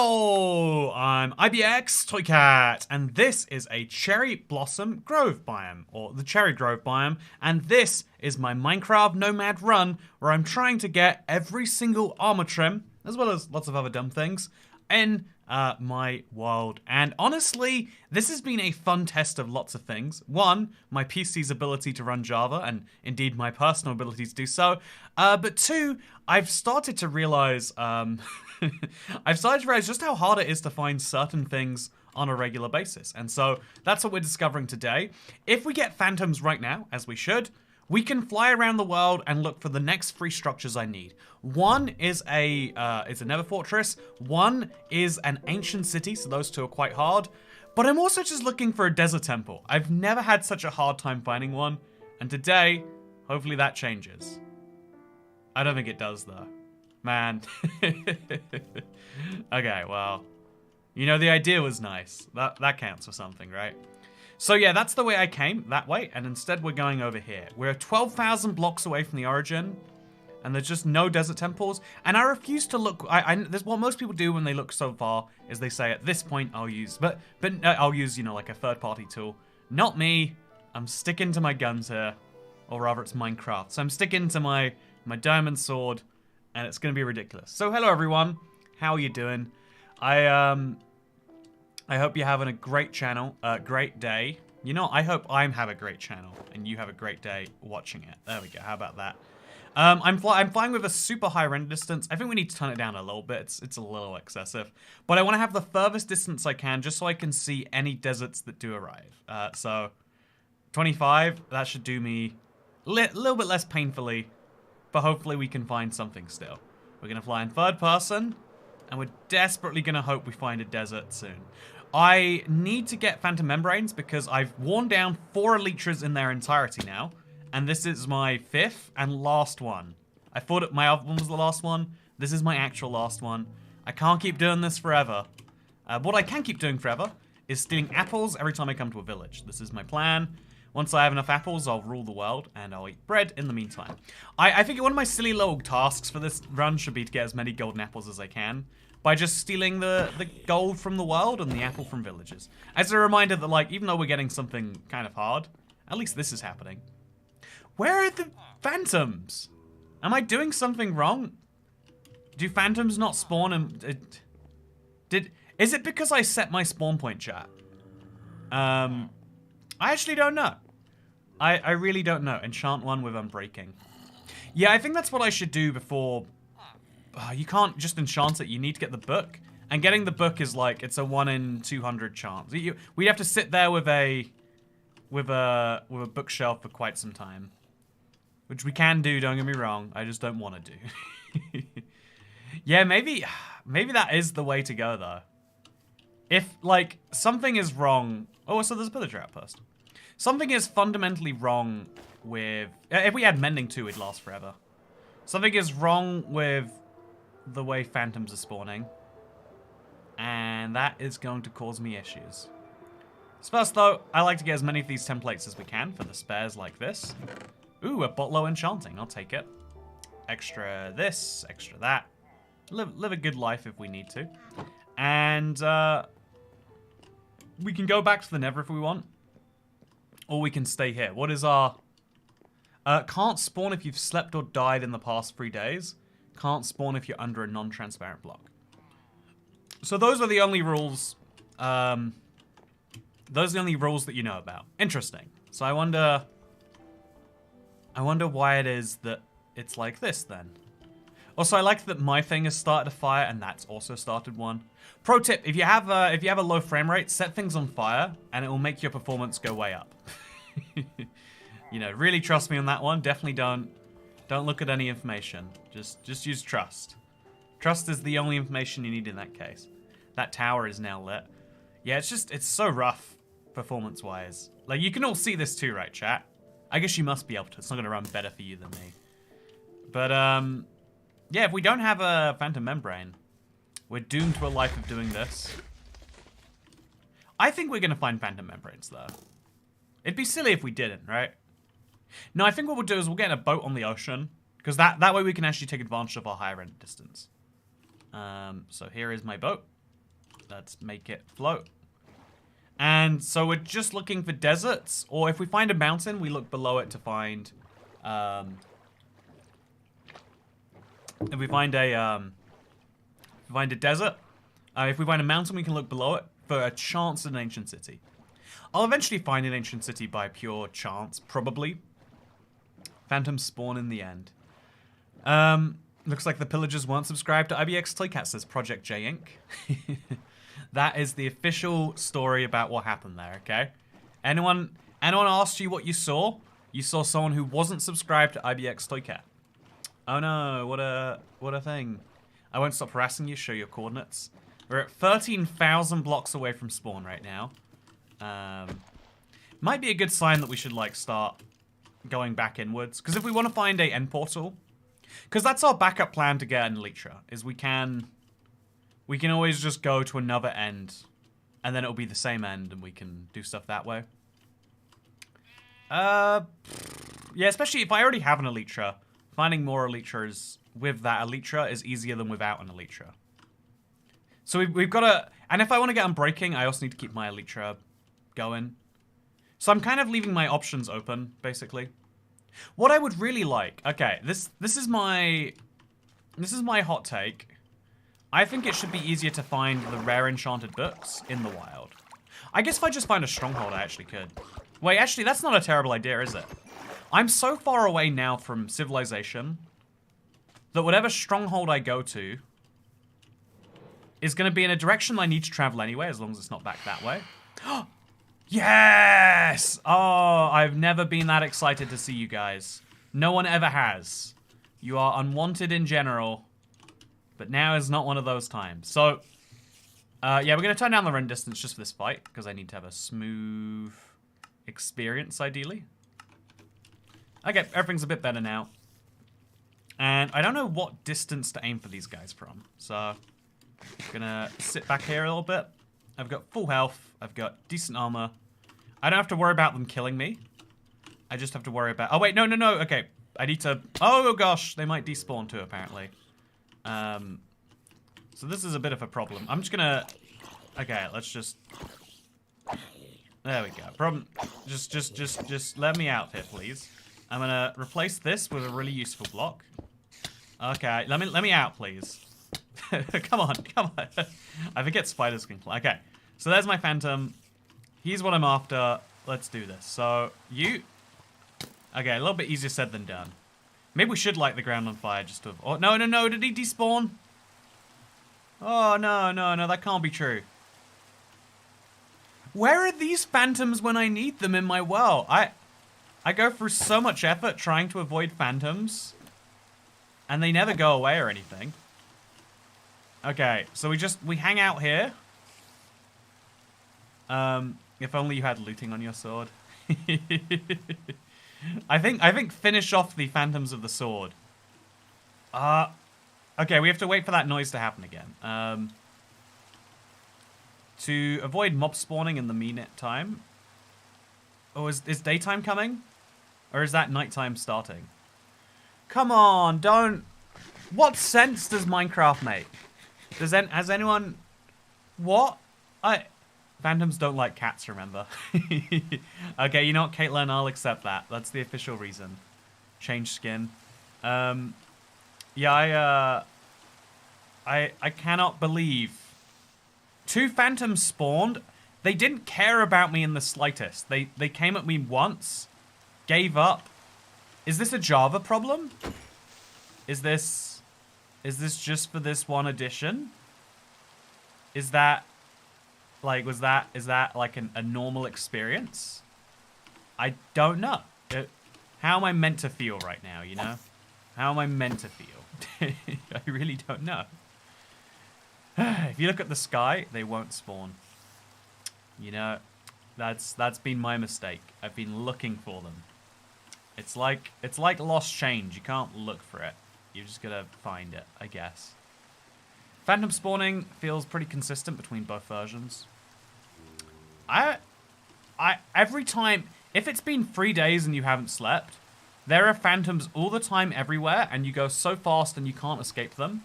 Hello, I'm IBX Toycat, and this is a Cherry Blossom Grove biome, or the Cherry Grove biome, and this is my Minecraft Nomad run, where I'm trying to get every single armor trim, as well as lots of other dumb things, in my world. And honestly, this has been a fun test of lots of things. One, my PC's ability to run Java, and indeed my personal ability to do so. But two, I've started to realize, just how hard it is to find certain things on a regular basis. And so that's what we're discovering today. If we get phantoms right now, as we should, we can fly around the world and look for the next three structures I need. One is a nether fortress. One is an ancient city, so those two are quite hard. But I'm also just looking for a desert temple. I've never had such a hard time finding one, and today, hopefully that changes. I don't think it does though. Man. Okay, well, you know, the idea was nice. That counts for something, right? So yeah, that's the way I came, that way, and instead we're going over here. We're 12,000 blocks away from the origin, and there's just no desert temples, and I refuse to look. There's what most people do when they look so far, is they say at this point I'll use, I'll use, you know, like a third-party tool. Not me. I'm sticking to my guns here, or rather it's Minecraft. So I'm sticking to my diamond sword, and it's gonna be ridiculous. So hello everyone, how are you doing? I hope you're having a great great day. You know, I hope I'm have a great channel and you have a great day watching it. There we go. How about that? I'm flying with a super high render distance. I think we need to turn it down a little bit. It's a little excessive, but I want to have the furthest distance I can just so I can see any deserts that do arrive. So 25. That should do me a little bit less painfully, but hopefully we can find something still. We're gonna fly in third person, and we're desperately gonna hope we find a desert soon. I need to get phantom membranes because I've worn down 4 elytras in their entirety now, and this is my 5th and last one. I thought my other one was the last one. This is my actual last one. I can't keep doing this forever. What I can keep doing forever is stealing apples every time I come to a village. This is my plan. Once I have enough apples, I'll rule the world, and I'll eat bread in the meantime. I think one of my silly little tasks for this run should be to get as many golden apples as I can, by just stealing the gold from the world and the apple from villages. As a reminder that, like, even though we're getting something kind of hard, at least this is happening. Where are the phantoms? Am I doing something wrong? Do phantoms not spawn and... Is it because I set my spawn point, chat? I actually don't know. I really don't know. Enchant one with Unbreaking. Yeah, I think that's what I should do before... you can't just enchant it, you need to get the book. And getting the book is like, it's a 1 in 200 chance. We'd have to sit there with a bookshelf for quite some time. Which we can do, don't get me wrong. I just don't want to do. Yeah, maybe that is the way to go though. If, like, something is wrong... Oh, so there's a pillager outpost. Something is fundamentally wrong with... If we had mending too, it'd last forever. Something is wrong with the way phantoms are spawning, and that is going to cause me issues. So first though, I like to get as many of these templates as we can for the spares like this. Ooh, a botlow enchanting, I'll take it. Extra this, extra that. Live a good life if we need to. And we can go back to the Nether if we want, or we can stay here. What is our... can't spawn if you've slept or died in the past 3 days. Can't spawn if you're under a non-transparent block. So those are the only rules. Those are the only rules that you know about. Interesting. So I wonder why it is that it's like this then. Also, I like that my thing has started a fire and that's also started one. Pro tip: if you have a low frame rate, set things on fire and it will make your performance go way up. You know, really trust me on that one. Definitely don't look at any information. Just use trust. Trust is the only information you need in that case. That tower is now lit. Yeah, it's so rough performance-wise. Like, you can all see this too, right, chat? I guess you must be able to. It's not gonna run better for you than me. But yeah, if we don't have a phantom membrane, we're doomed to a life of doing this. I think we're gonna find phantom membranes though. It'd be silly if we didn't, right? No, I think what we'll do is we'll get in a boat on the ocean, because that way we can actually take advantage of our higher render distance. So here is my boat. Let's make it float. And so we're just looking for deserts, or if we find a mountain, we look below it to find, if we find a desert, if we find a mountain, we can look below it for a chance at an ancient city. I'll eventually find an ancient city by pure chance, probably. Phantoms spawn in the end. Looks like the pillagers weren't subscribed to IBX Toycat, says Project J Inc. That is the official story about what happened there, okay? Anyone asked you what you saw? You saw someone who wasn't subscribed to IBX Toycat. Oh no, what a thing. I won't stop harassing you, show your coordinates. We're at 13,000 blocks away from spawn right now. Might be a good sign that we should like start going back inwards. Because if we want to find a end portal, because that's our backup plan to get an Elytra, is we can always just go to another end, and then it'll be the same end, and we can do stuff that way. Yeah, especially if I already have an Elytra, finding more Elytras with that Elytra is easier than without an Elytra. So we've got to, and if I want to get Unbreaking, I also need to keep my Elytra going. So I'm kind of leaving my options open, basically. What I would really like, okay, this is my hot take. I think it should be easier to find the rare enchanted books in the wild. I guess if I just find a stronghold, I actually could. Wait, actually, that's not a terrible idea, is it? I'm so far away now from civilization that whatever stronghold I go to is going to be in a direction I need to travel anyway, as long as it's not back that way. Yes! Oh, I've never been that excited to see you guys. No one ever has. You are unwanted in general, but now is not one of those times. So, yeah, we're going to turn down the run distance just for this fight, because I need to have a smooth experience, ideally. Okay, everything's a bit better now. And I don't know what distance to aim for these guys from, so I'm going to sit back here a little bit. I've got full health. I've got decent armor. I don't have to worry about them killing me. I just have to worry about... Oh, wait, no. Okay, I need to... Oh, gosh, they might despawn too, apparently. So this is a bit of a problem. I'm just gonna... Okay, let's just... There we go. Problem... Just let me out here, please. I'm gonna replace this with a really useful block. Okay, let me out, please. Come on. I forget spiders can fly. Okay, so there's my phantom. He's what I'm after. Let's do this. So, you... Okay, a little bit easier said than done. Maybe we should light the ground on fire just to... Oh, no, did he despawn? Oh, no, that can't be true. Where are these phantoms when I need them in my world? I go through so much effort trying to avoid phantoms, and they never go away or anything. Okay, so we hang out here. If only you had looting on your sword. I think finish off the phantoms of the sword. Okay, we have to wait for that noise to happen again. To avoid mob spawning in the mean time. Oh, is daytime coming? Or is that nighttime starting? Come on, don't... What sense does Minecraft make? Has anyone... What? Phantoms don't like cats, remember? Okay, you know what, Caitlin? I'll accept that. That's the official reason. Change skin. Yeah, I cannot believe. 2 phantoms spawned. They didn't care about me in the slightest. They came at me once, gave up. Is this a Java problem? Is this just for this one edition? Is that... Like, is that like a normal experience? I don't know. How am I meant to feel right now, you know? How am I meant to feel? I really don't know. If you look at the sky, they won't spawn. You know, that's been my mistake. I've been looking for them. It's like lost change. You can't look for it. You just gotta find it, I guess. Phantom spawning feels pretty consistent between both versions. Every time, if it's been 3 days and you haven't slept, there are phantoms all the time everywhere, and you go so fast and you can't escape them.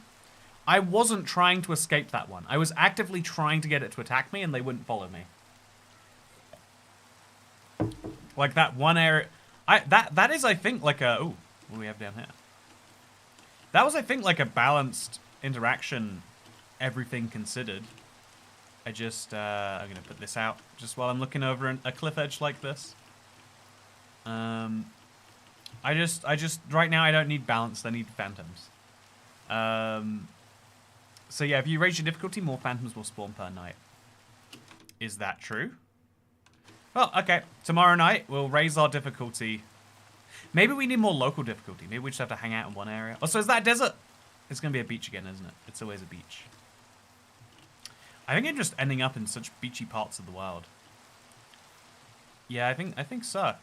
I wasn't trying to escape that one. I was actively trying to get it to attack me, and they wouldn't follow me. Like that one area... That is, I think, like a... Ooh, what do we have down here? That was, I think, like a balanced interaction, everything considered. I just... I'm going to put this out just while I'm looking over a cliff edge like this. I just... Right now, I don't need balanced. I need phantoms. So, yeah, if you raise your difficulty, more phantoms will spawn per night. Is that true? Well, okay. Tomorrow night, we'll raise our difficulty. Maybe we need more local difficulty. Maybe we just have to hang out in one area. Oh, so is that a desert? It's going to be a beach again, isn't it? It's always a beach. I think I'm just ending up in such beachy parts of the world. Yeah, I think so.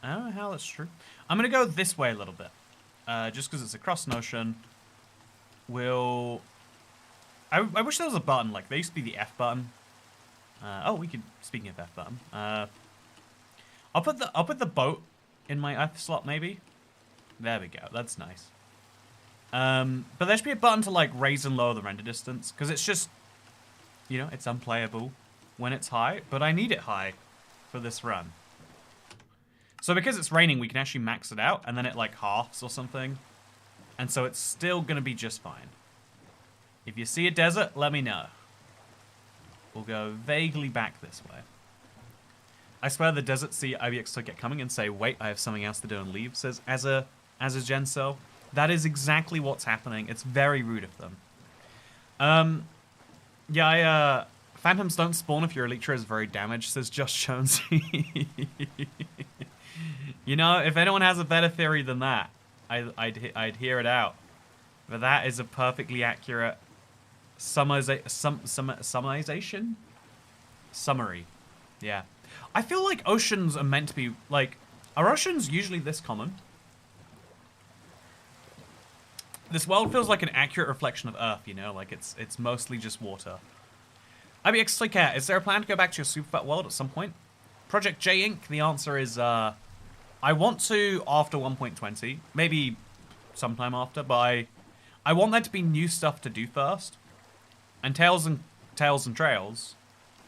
I don't know how that's true. I'm going to go this way a little bit. Just because it's across an ocean. We'll... I wish there was a button. Like, there used to be the F button. Oh, we could... Speaking of F button. I'll put the boat in my F slot, maybe. There we go. That's nice. But there should be a button to, like, raise and lower the render distance. Because it's just... You know, it's unplayable when it's high. But I need it high for this run. So because it's raining, we can actually max it out. And then it, like, halves or something. And so it's still going to be just fine. If you see a desert, let me know. We'll go vaguely back this way. I swear the desert see IBX will get coming and say, wait, I have something else to do and leave, says as a Genso. That is exactly what's happening. It's very rude of them. Yeah, phantoms don't spawn if your Elytra is very damaged, says Josh Jones. You know, if anyone has a better theory than that, I'd hear it out. But that is a perfectly accurate summarization? Summary. Yeah. I feel like oceans are meant to be, like, are oceans usually this common? This world feels like an accurate reflection of Earth, you know? Like, it's mostly just water. IBX Cat, is there a plan to go back to your super fat world at some point? Project J Inc., the answer is, I want to after 1.20. Maybe sometime after, but I want there to be new stuff to do first. And Tales and Trails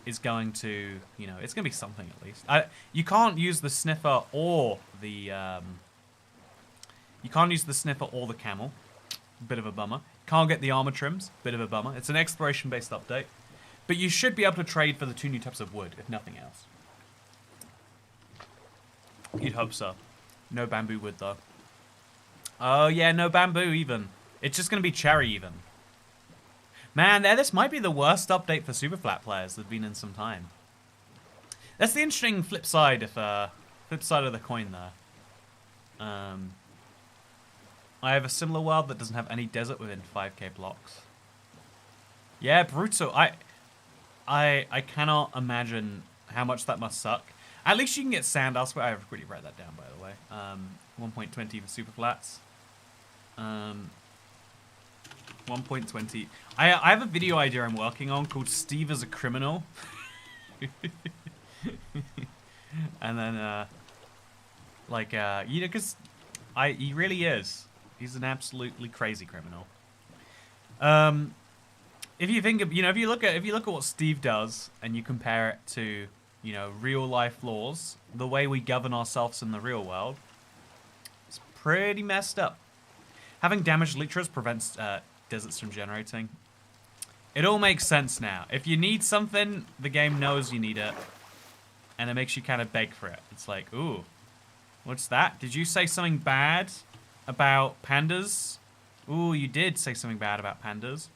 is going to, you know, it's going to be something at least. You can't use the sniffer or the, you can't use the sniffer or the camel. Bit of a bummer. Can't get the armor trims. Bit of a bummer. It's an exploration-based update. But you should be able to trade for the 2 new types of wood, if nothing else. You'd hope so. No bamboo wood, though. Oh, yeah, no bamboo, even. It's just going to be cherry, even. Man, this might be the worst update for super flat players that have been in some time. That's the interesting flip side, flip side of the coin there. I have a similar world that doesn't have any desert within 5k blocks. Yeah, brutal. I cannot imagine how much that must suck. At least you can get sand elsewhere. I've really write that down, by the way. 1.20 for super flats. 1.20. I have a video idea I'm working on called Steve as a Criminal. And then, you know, because he really is. He's an absolutely crazy criminal. If you think of, you know, if you look at what Steve does and you compare it to, you know, real life laws, the way we govern ourselves in the real world, it's pretty messed up. Having damaged Elytras prevents deserts from generating. It all makes sense now. If you need something, the game knows you need it, and it makes you kind of beg for it. It's like, ooh, what's that? Did you say something bad about pandas? Ooh, you did say something bad about pandas.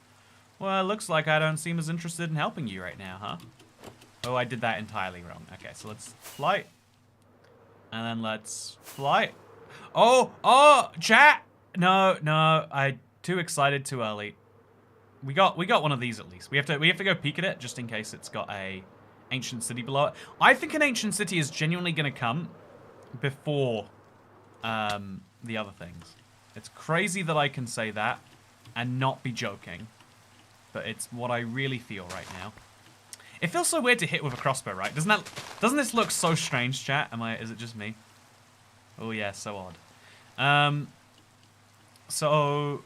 Well, it looks like I don't seem as interested in helping you right now, huh? Oh, I did that entirely wrong. Okay, so let's fly. And then let's fly. Oh, chat! No, I too excited too early. We got one of these at least. We have to go peek at it just in case it's got a ancient city below it. I think an ancient city is genuinely gonna come before the other things. It's crazy that I can say that and not be joking, but it's what I really feel right now. It feels so weird to hit with a crossbow, right? Doesn't this look so strange, chat? Is it just me? Oh yeah, so odd. So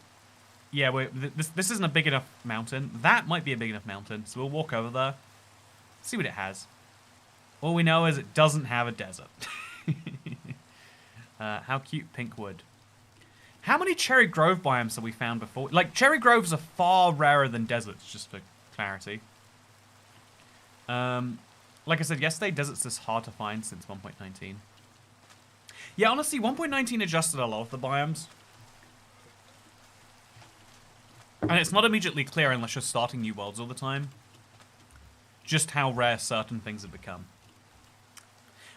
Yeah, this isn't a big enough mountain. That might be a big enough mountain, so we'll walk over there. See what it has. All we know is it doesn't have a desert. How cute, pink wood. How many Cherry Grove biomes have we found before? Like, Cherry Groves are far rarer than deserts, just for clarity. Like I said yesterday, deserts is hard to find since 1.19. Yeah, honestly, 1.19 adjusted a lot of the biomes. And it's not immediately clear unless you're starting new worlds all the time, just how rare certain things have become.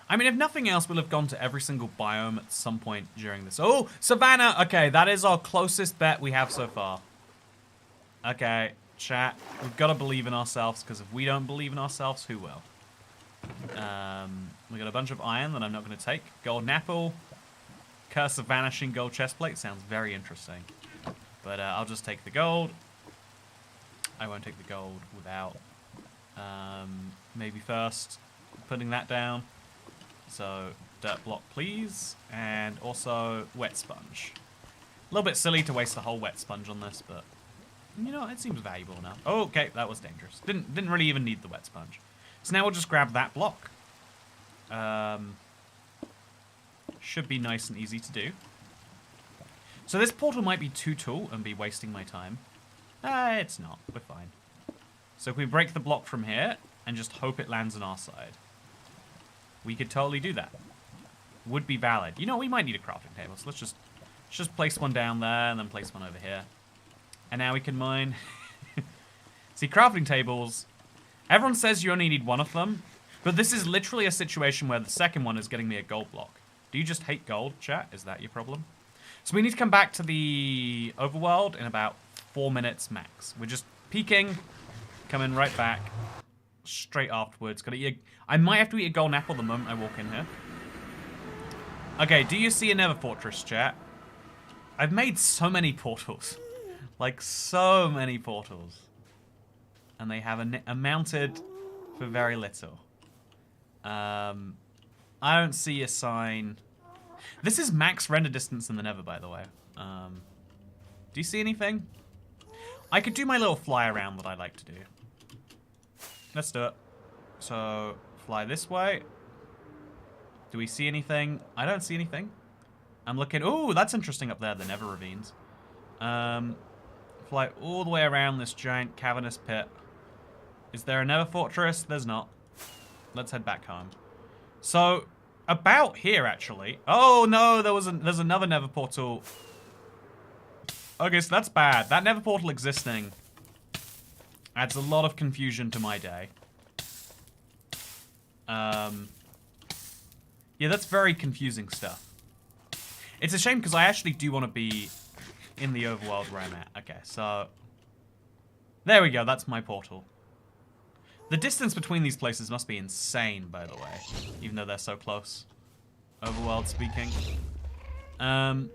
I mean, if nothing else, we'll have gone to every single biome at some point during this. Oh, Savannah! Okay, that is our closest bet we have so far. Okay, chat. We've got to believe in ourselves, because if we don't believe in ourselves, who will? We got a bunch of iron that I'm not going to take. Golden apple. Curse of Vanishing gold chestplate. Sounds very interesting. But I'll just take the gold. I won't take the gold without maybe first putting that down. So dirt block, please. And also wet sponge. A little bit silly to waste the whole wet sponge on this, but you know, it seems valuable enough. Oh, okay, that was dangerous. Didn't really even need the wet sponge. So now we'll just grab that block. Should be nice and easy to do. So this portal might be too tall and be wasting my time. It's not. We're fine. So if we break the block from here and just hope it lands on our side, we could totally do that. Would be valid. You know, we might need a crafting table, so let's just place one down there and then place one over here. And now we can mine. See, crafting tables, everyone says you only need one of them, but this is literally a situation where the second one is getting me a gold block. Do you just hate gold, chat? Is that your problem? So we need to come back to the overworld in about 4 minutes max. We're just peeking, coming right back, straight afterwards. Gotta eat I might have to eat a golden apple the moment I walk in here. Okay, do you see a nether fortress, chat? I've made so many portals. Like, so many portals. And they have amounted for very little. I don't see a sign. This is max render distance in the nether, by the way. Do you see anything? I could do my little fly around that I like to do. Let's do it. So, fly this way. Do we see anything? I don't see anything. I'm looking. Oh, that's interesting up there, the nether ravines. Fly all the way around this giant cavernous pit. Is there a nether fortress? There's not. Let's head back home. So, about here, actually. Oh, no, there's another nether portal. Okay, so that's bad. That nether portal existing adds a lot of confusion to my day. Yeah, that's very confusing stuff. It's a shame because I actually do want to be in the overworld where I'm at. Okay, so there we go. That's my portal. The distance between these places must be insane, by the way, even though they're so close. Overworld speaking. So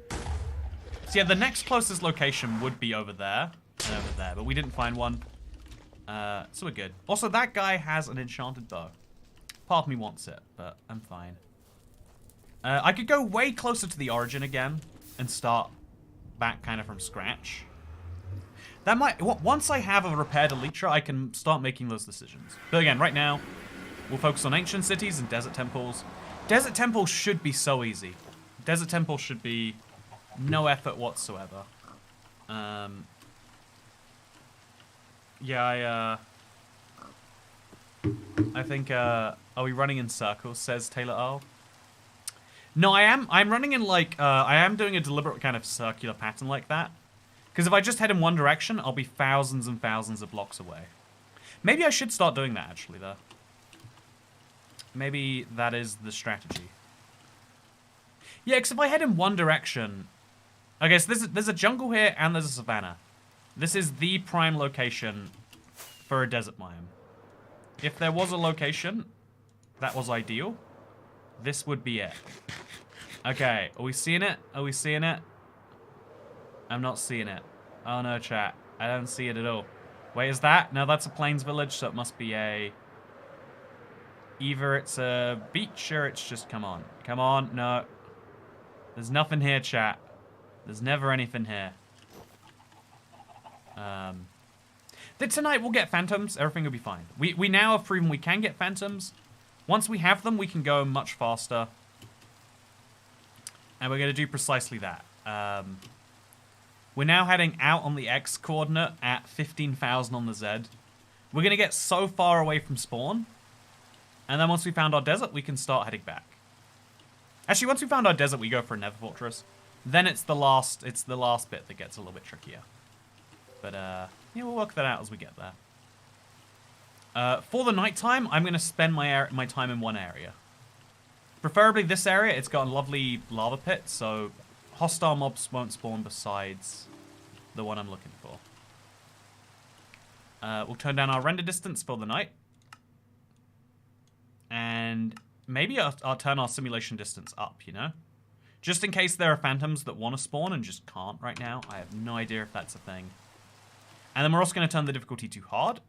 yeah, the next closest location would be over there and over there, but we didn't find one. So we're good. Also, that guy has an enchanted bow. Part of me wants it, but I'm fine. I could go way closer to the origin again and start back kind of from scratch. That might, once I have a repaired Elytra, I can start making those decisions. But again, right now, we'll focus on ancient cities and desert temples. Desert temples should be so easy. Desert temples should be no effort whatsoever. Yeah, I think, are we running in circles, says Taylor O. No, I'm running in like, I am doing a deliberate kind of circular pattern like that. Because if I just head in one direction, I'll be thousands and thousands of blocks away. Maybe I should start doing that, actually, though. Maybe that is the strategy. Yeah, because if I head in one direction... Okay, so there's a jungle here and there's a savanna. This is the prime location for a desert biome. If there was a location that was ideal, this would be it. Okay, are we seeing it? Are we seeing it? I'm not seeing it. Oh no, chat. I don't see it at all. Wait, is that? No, that's a plains village, so it must be a... Either it's a beach or it's just... Come on. Come on. No. There's nothing here, chat. There's never anything here. Then tonight we'll get phantoms. Everything will be fine. We now have proven we can get phantoms. Once we have them, we can go much faster. And we're going to do precisely that. We're now heading out on the X coordinate at 15,000 on the Z. We're going to get so far away from spawn. And then once we found our desert, we can start heading back. Actually, once we found our desert, we go for a Nether Fortress. Then it's the last bit that gets a little bit trickier. But yeah, we'll work that out as we get there. For the nighttime, I'm going to spend my time in one area. Preferably this area. It's got a lovely lava pit, so hostile mobs won't spawn besides the one I'm looking for. We'll turn down our render distance for the night. And maybe I'll turn our simulation distance up, you know? Just in case there are phantoms that want to spawn and just can't right now. I have no idea if that's a thing. And then we're also going to turn the difficulty to hard.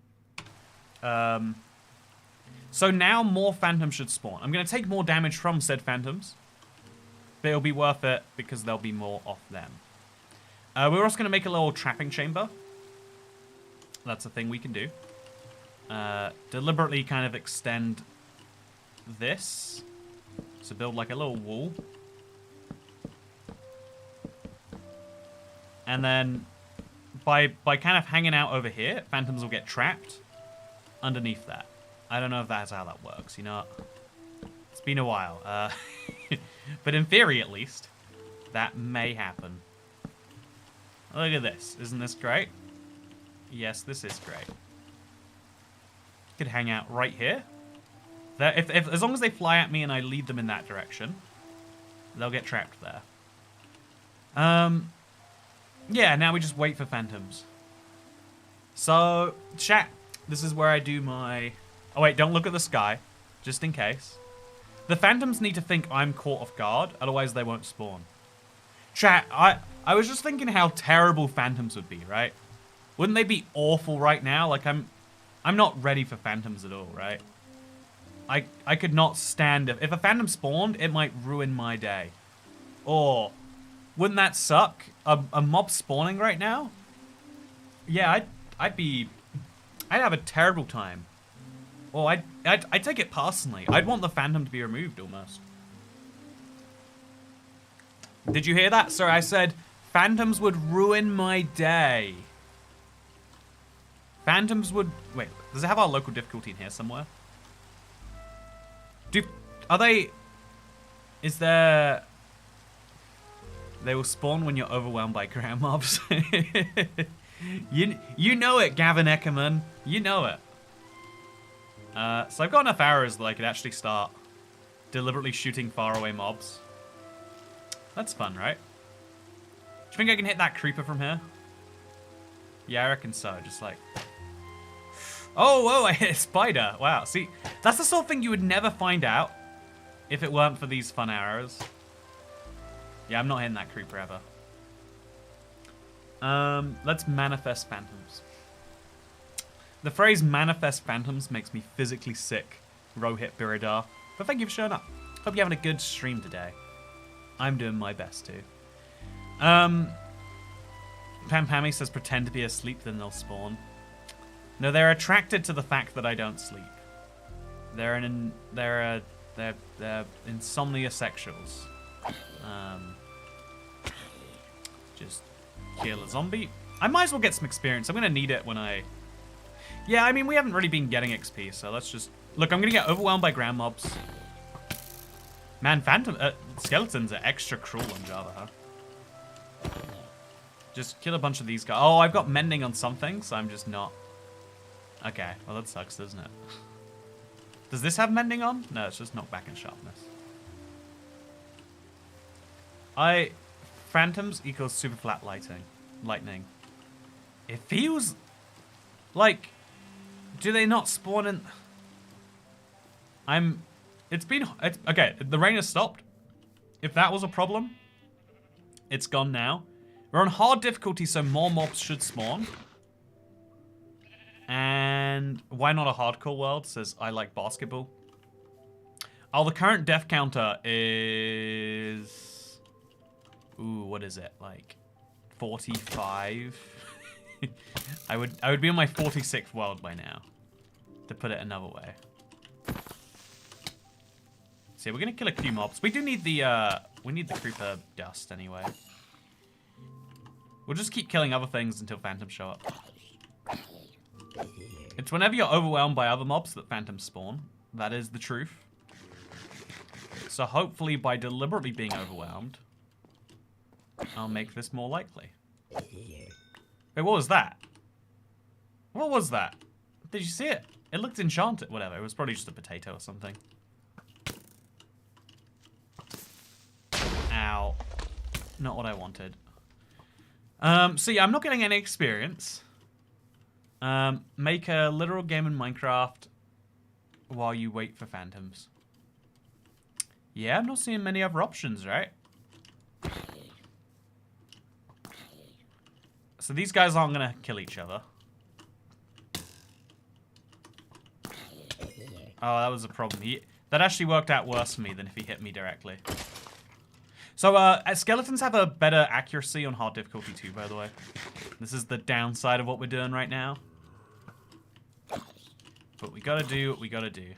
So now more phantoms should spawn. I'm going to take more damage from said phantoms. But it'll be worth it because there'll be more of them. We're also going to make a little trapping chamber. That's a thing we can do. Deliberately kind of extend this. So build like a little wall. And then by kind of hanging out over here, phantoms will get trapped underneath that. I don't know if that's how that works, you know. It's been a while. But in theory, at least, that may happen. Look at this. Isn't this great? Yes, this is great. Could hang out right here. As long as they fly at me and I lead them in that direction, they'll get trapped there. Yeah, now we just wait for phantoms. So, chat, this is where I do my... Oh wait, don't look at the sky, just in case. The phantoms need to think I'm caught off guard, otherwise they won't spawn. Chat, I was just thinking how terrible phantoms would be, right? Wouldn't they be awful right now? Like, I'm not ready for phantoms at all, right? I could not stand it. If a phantom spawned, it might ruin my day. Or, wouldn't that suck? A mob spawning right now? Yeah, I'd have a terrible time. Or I'd take it personally. I'd want the phantom to be removed almost. Did you hear that? Sorry, I said phantoms would ruin my day. Phantoms would... Wait, does it have our local difficulty in here somewhere? Are they... Is there... They will spawn when you're overwhelmed by ground mobs. You know it, Gavin Eckerman. You know it. So I've got enough arrows that I could actually start deliberately shooting faraway mobs. That's fun, right? Do you think I can hit that creeper from here? Yeah, I reckon so. Just like... Oh, whoa, I hit a spider. Wow, see, that's the sort of thing you would never find out if it weren't for these fun arrows. Yeah, I'm not hitting that creeper ever. Let's manifest phantoms. The phrase manifest phantoms makes me physically sick, Rohit Biridar. But thank you for showing up. Hope you're having a good stream today. I'm doing my best too. Pam Pammy says pretend to be asleep, then they'll spawn. No, they're attracted to the fact that I don't sleep. They're insomnia sexuals. Just kill a zombie. I might as well get some experience. I'm gonna need it when I... Yeah, I mean, we haven't really been getting XP, so let's just... Look, I'm gonna get overwhelmed by ground mobs. Man, skeletons are extra cruel on Java, huh? Just kill a bunch of these guys. Oh, I've got mending on something, so I'm just not... Okay, well that sucks, doesn't it? Does this have mending on? No, it's just knockback and sharpness. Phantoms equals super flat lightning. It feels like... Do they not spawn in... Okay, the rain has stopped. If that was a problem, it's gone now. We're on hard difficulty, so more mobs should spawn. And why not a hardcore world? Says I like basketball. Oh, the current death counter is... Ooh, what is it? Like 45? I would be on my 46th world by now, to put it another way. So yeah, we're gonna kill a few mobs. We do need the creeper dust anyway. We'll just keep killing other things until phantoms show up. It's whenever you're overwhelmed by other mobs that phantoms spawn. That is the truth. So hopefully by deliberately being overwhelmed, I'll make this more likely. Wait, what was that? What was that? Did you see it? It looked enchanted. Whatever, it was probably just a potato or something. Ow. Not what I wanted. So yeah, I'm not getting any experience. Make a literal game in Minecraft while you wait for phantoms. Yeah, I'm not seeing many other options, right? So these guys aren't gonna kill each other. Oh, that was a problem. That actually worked out worse for me than if he hit me directly. So, skeletons have a better accuracy on hard difficulty too, by the way. This is the downside of what we're doing right now. But we gotta do what we gotta do.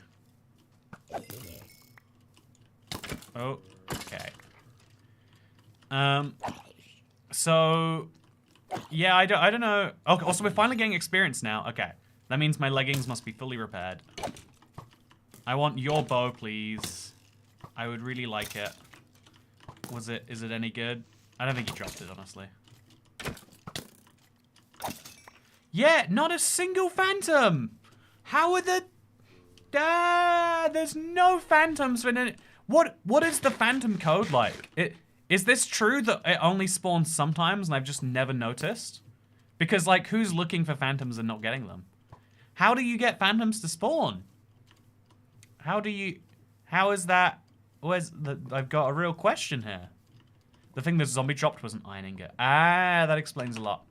Oh, okay. So, yeah, I don't know. Okay, also, we're finally getting experience now. Okay, that means my leggings must be fully repaired. I want your bow, please. I would really like it. Is it any good? I don't think he dropped it, honestly. Yeah, not a single phantom. How are the... there's no phantoms. What is the phantom code like? Is this true that it only spawns sometimes and I've just never noticed? Because, like, who's looking for phantoms and not getting them? How do you get phantoms to spawn? How is that... I've got a real question here. The thing the zombie dropped was an iron ingot. Ah, that explains a lot.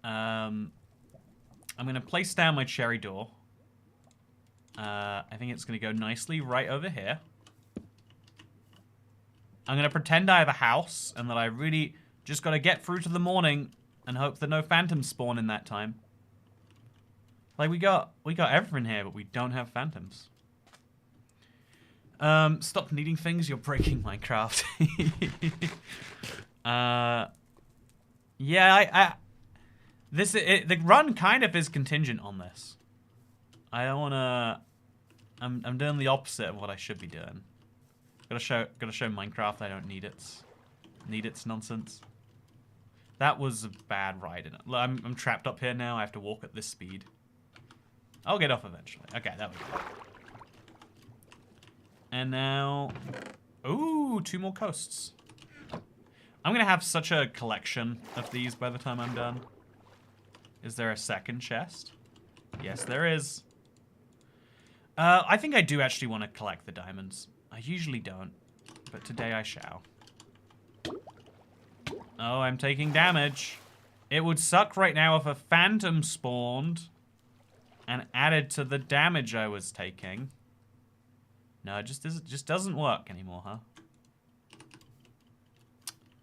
I'm going to place down my cherry door. I think it's going to go nicely right over here. I'm going to pretend I have a house and that I really just got to get through to the morning and hope that no phantoms spawn in that time. Like, we got everything here, but we don't have phantoms. Stop needing things, you're breaking Minecraft. Yeah, the run kind of is contingent on this. I don't wanna... I'm doing the opposite of what I should be doing. Gotta show Minecraft I don't need its nonsense. That was a bad ride. I'm trapped up here now, I have to walk at this speed. I'll get off eventually. Okay, that was good. And now... Ooh, 2 more coasts. I'm gonna have such a collection of these by the time I'm done. Is there a second chest? Yes, there is. I think I do actually want to collect the diamonds. I usually don't, but today I shall. Oh, I'm taking damage. It would suck right now if a phantom spawned and added to the damage I was taking. No, it just doesn't work anymore, huh?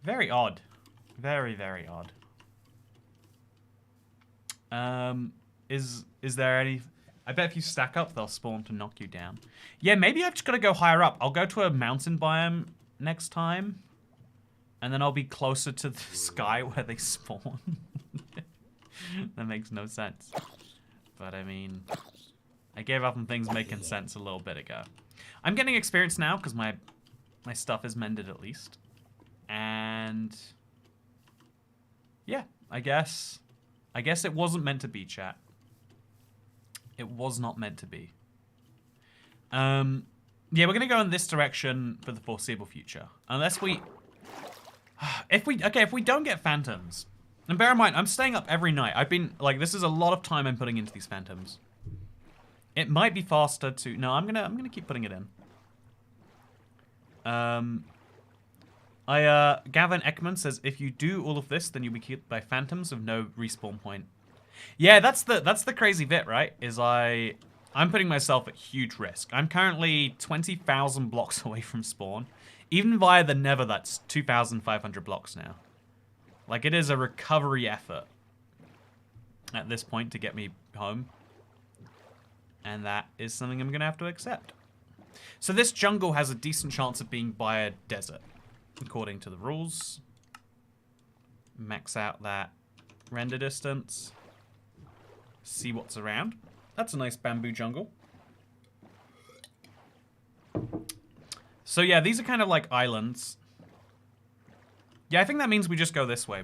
Very odd. Very, very odd. Is there any... I bet if you stack up, they'll spawn to knock you down. Yeah, maybe I've just got to go higher up. I'll go to a mountain biome next time. And then I'll be closer to the sky where they spawn. That makes no sense. But, I mean... I gave up on things making sense a little bit ago. I'm getting experience now because my stuff is mended at least. And... yeah, I guess it wasn't meant to be, chat. It was not meant to be. Yeah, we're going to go in this direction for the foreseeable future. Unless we... If we don't get phantoms... And bear in mind, I'm staying up every night. I've been... Like, this is a lot of time I'm putting into these phantoms. It might be faster to... No, I'm gonna keep putting it in. Gavin Ekman says, if you do all of this, then you'll be killed by phantoms with no respawn point. Yeah, that's the crazy bit, right? Is I'm putting myself at huge risk. I'm currently 20,000 blocks away from spawn. Even via the Nether, that's 2,500 blocks now. Like, it is a recovery effort at this point to get me home. And that is something I'm going to have to accept. So this jungle has a decent chance of being by a desert, according to the rules. Max out that render distance. See what's around. That's a nice bamboo jungle. So yeah, these are kind of like islands. Yeah, I think that means we just go this way.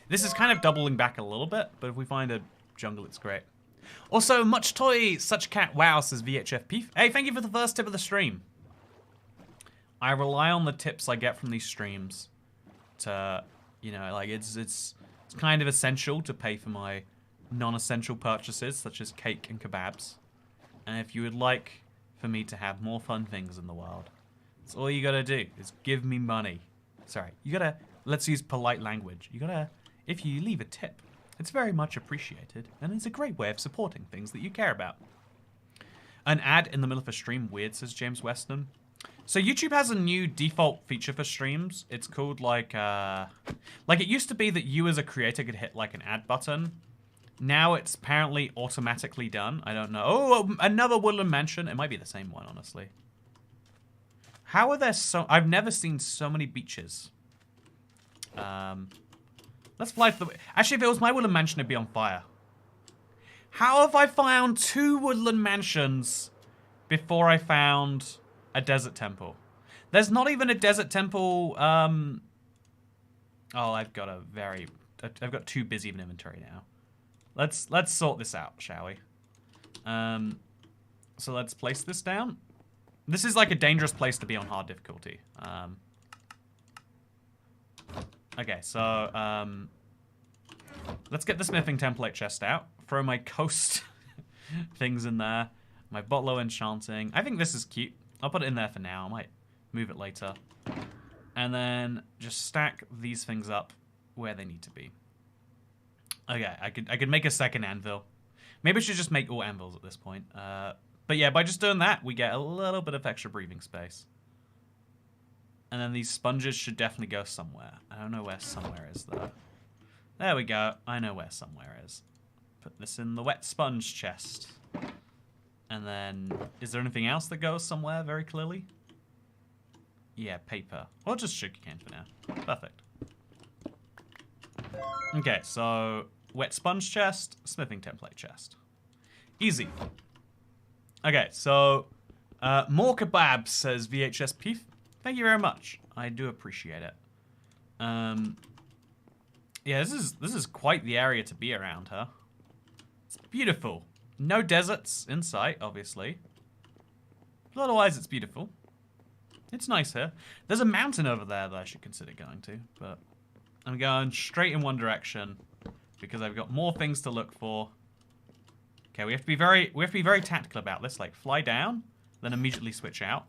This is kind of doubling back a little bit, but if we find a jungle, it's great. Also, much toy, such cat wow, says VHF Peef. Hey, thank you for the first tip of the stream. I rely on the tips I get from these streams to, you know, like it's kind of essential to pay for my non-essential purchases, such as cake and kebabs. And if you would like for me to have more fun things in the world, that's all you gotta do is give me money. Sorry, you gotta, let's use polite language. You gotta, if you leave a tip, it's very much appreciated, and it's a great way of supporting things that you care about. An ad in the middle of a stream, weird, says James Weston. So YouTube has a new default feature for streams. It's called like it used to be that you as a creator could hit like an ad button. Now it's apparently automatically done. I don't know. Oh, another woodland mansion. It might be the same one, honestly. How are there so... I've never seen so many beaches. Let's fly to the... Actually, if it was my woodland mansion, it'd be on fire. How have I found 2 woodland mansions before I found a desert temple? There's not even a desert temple... Oh, I've got too busy of an inventory now. Let's sort this out, shall we? So let's place this down. This is like a dangerous place to be on hard difficulty. Okay, so let's get the smithing template chest out. Throw my coast things in there. My botlow enchanting. I think this is cute. I'll put it in there for now. I might move it later. And then just stack these things up where they need to be. Okay, I could make a second anvil. Maybe I should just make all anvils at this point. But yeah, by just doing that, we get a little bit of extra breathing space. And then these sponges should definitely go somewhere. I don't know where somewhere is, though. There we go. I know where somewhere is. Put this in the wet sponge chest. And then, is there anything else that goes somewhere very clearly? Yeah, paper. Or just sugarcane for now. Perfect. Okay, so wet sponge chest, smithing template chest. Easy. Okay, so more kebabs, says VHS Peef. Thank you very much. I do appreciate it. Yeah, this is quite the area to be around, huh? It's beautiful. No deserts in sight, obviously. But otherwise, it's beautiful. It's nice here. There's a mountain over there that I should consider going to, but I'm going straight in one direction because I've got more things to look for. Okay, we have to be very tactical about this. Like, fly down, then immediately switch out.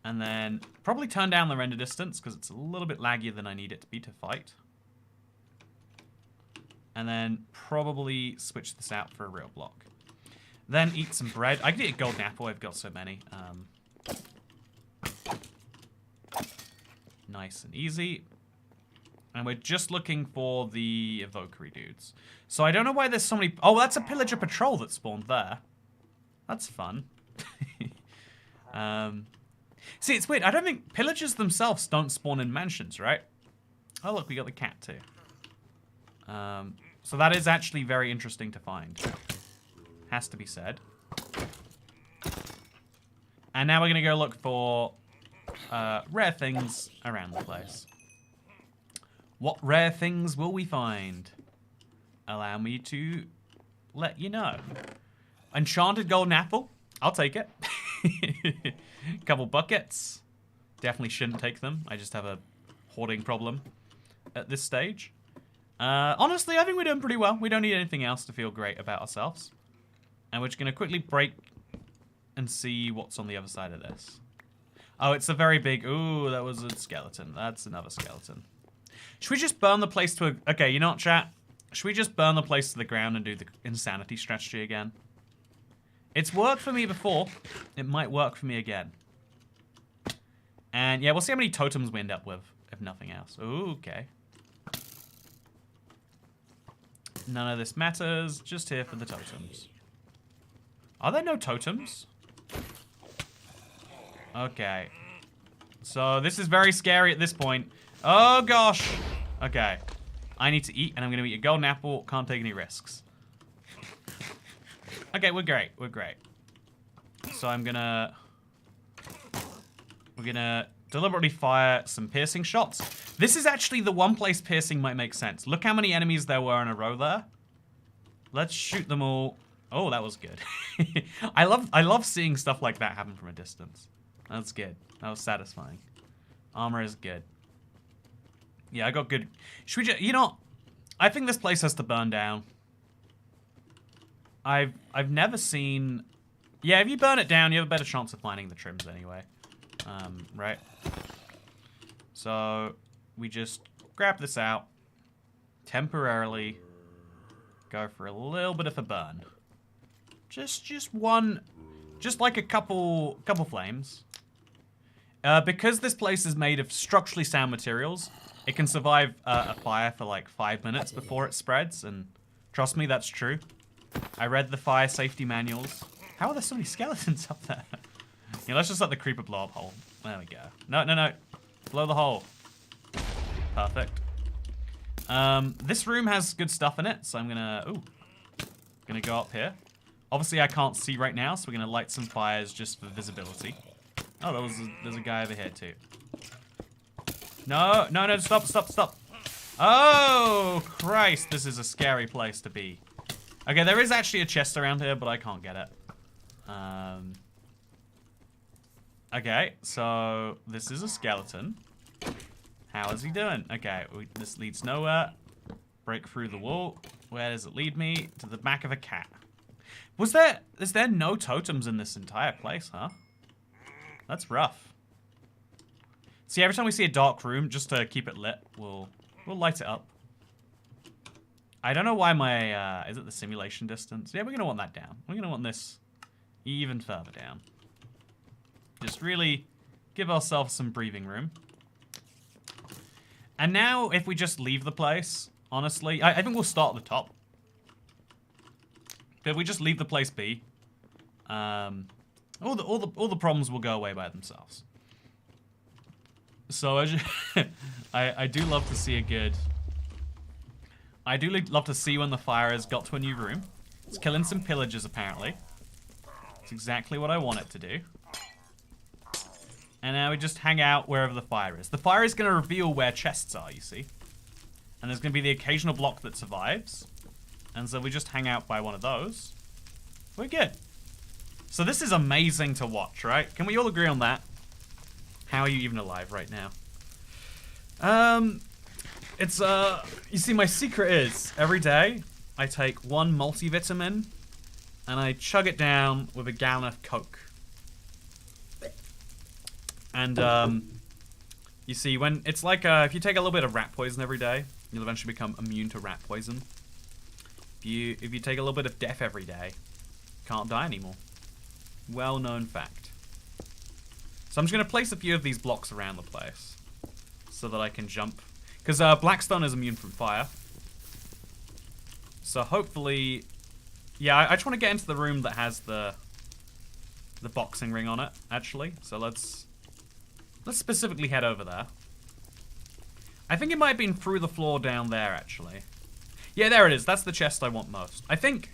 And then probably turn down the render distance because it's a little bit laggier than I need it to be to fight. And then probably switch this out for a real block. Then eat some bread. I could eat a golden apple. I've got so many. Nice and easy. And we're just looking for the evokery dudes. So I don't know why there's so many... Oh, that's a pillager patrol that spawned there. That's fun. See, it's weird. I don't think... Pillagers themselves don't spawn in mansions, right? Oh, look, we got the cat too. So that is actually very interesting to find. Has to be said. And now we're going to go look for rare things around the place. What rare things will we find? Allow me to let you know. Enchanted golden apple. I'll take it. Couple buckets. Definitely shouldn't take them. I just have a hoarding problem at this stage. Honestly, I think we're doing pretty well. We don't need anything else to feel great about ourselves. And we're just going to quickly break and see what's on the other side of this. Oh, it's a very big... Ooh, that was a skeleton. That's another skeleton. Should we just burn the place to a... Okay, you know what, chat? Should we just burn the place to the ground and do the insanity strategy again? It's worked for me before. It might work for me again. And yeah, we'll see how many totems we end up with, if nothing else. Ooh, okay. None of this matters. Just here for the totems. Are there no totems? Okay. So this is very scary at this point. Oh gosh. Okay. I need to eat, and I'm going to eat a golden apple. Can't take any risks. Okay, we're great. We're great. So we're gonna deliberately fire some piercing shots. This is actually the one place piercing might make sense. Look how many enemies there were in a row there. Let's shoot them all. Oh, that was good. I love seeing stuff like that happen from a distance. That's good. That was satisfying. Armor is good. Yeah, I got good. Should we just, you know, I think this place has to burn down. I've never seen. Yeah, if you burn it down, you have a better chance of finding the trims anyway. Right? So, we just grab this out. Temporarily. Go for a little bit of a burn. Just one. Just like a couple flames. Because this place is made of structurally sound materials, it can survive a fire for like 5 minutes before it spreads, and trust me, that's true. I read the fire safety manuals. How are there so many skeletons up there? Yeah, let's just let the creeper blow up hole. There we go. No. Blow the hole. Perfect. This room has good stuff in it, so I'm gonna go up here. Obviously, I can't see right now, so we're gonna light some fires just for visibility. Oh, there's a guy over here too. No, stop. Oh, Christ, this is a scary place to be. Okay, there is actually a chest around here, but I can't get it. Okay, so this is a skeleton. How is he doing? Okay, this leads nowhere. Break through the wall. Where does it lead me? To the back of a cat. Is there no totems in this entire place, huh? That's rough. See, every time we see a dark room, just to keep it lit, we'll light it up. I don't know why my, is it the simulation distance? Yeah, we're gonna want that down. We're gonna want this even further down. Just really give ourselves some breathing room. And now, if we just leave the place, honestly, I think we'll start at the top. But if we just leave the place be, all the problems will go away by themselves. So I do love to see a good. I do love to see when the fire has got to a new room. It's killing some pillagers apparently. It's exactly what I want it to do. And now we just hang out wherever the fire is. The fire is going to reveal where chests are, you see. And there's going to be the occasional block that survives. And so we just hang out by one of those. We're good. So this is amazing to watch, right? Can we all agree on that? How are you even alive right now? You see, my secret is, every day, I take one multivitamin, and I chug it down with a gallon of Coke. And, you see, when, it's like, if you take a little bit of rat poison every day, you'll eventually become immune to rat poison. If you take a little bit of death every day, you can't die anymore. Well-known fact. So I'm just going to place a few of these blocks around the place so that I can jump. Because Blackstone is immune from fire. So hopefully... Yeah, I just want to get into the room that has the boxing ring on it, actually. So let's specifically head over there. I think it might have been through the floor down there, actually. Yeah, there it is. That's the chest I want most. I think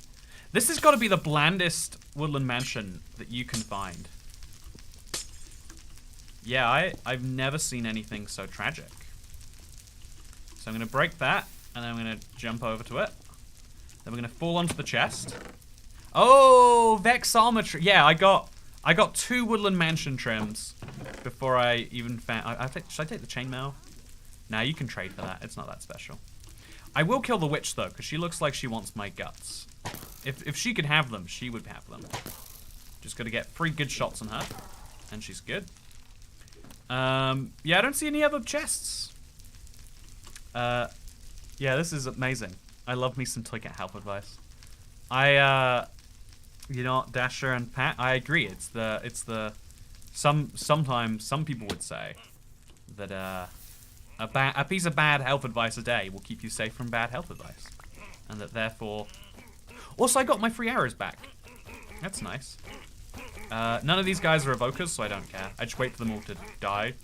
this has got to be the blandest woodland mansion that you can find. Yeah, I've never seen anything so tragic. So I'm going to break that, and then I'm going to jump over to it. Then we're going to fall onto the chest. Oh, Vexometry. Yeah, I got 2 woodland mansion trims before I even found... should I take the chainmail? Nah, you can trade for that. It's not that special. I will kill the witch, though, because she looks like she wants my guts. If she could have them, she would have them. Just got to get 3 good shots on her, and she's good. Yeah, I don't see any other chests. Yeah, this is amazing. I love me some Toycat health advice. You know, Dasher and Pat, I agree. Sometimes some people would say that a piece of bad health advice a day will keep you safe from bad health advice. And that therefore... Also, I got my free arrows back. That's nice. None of these guys are evokers, so I don't care. I just wait for them all to die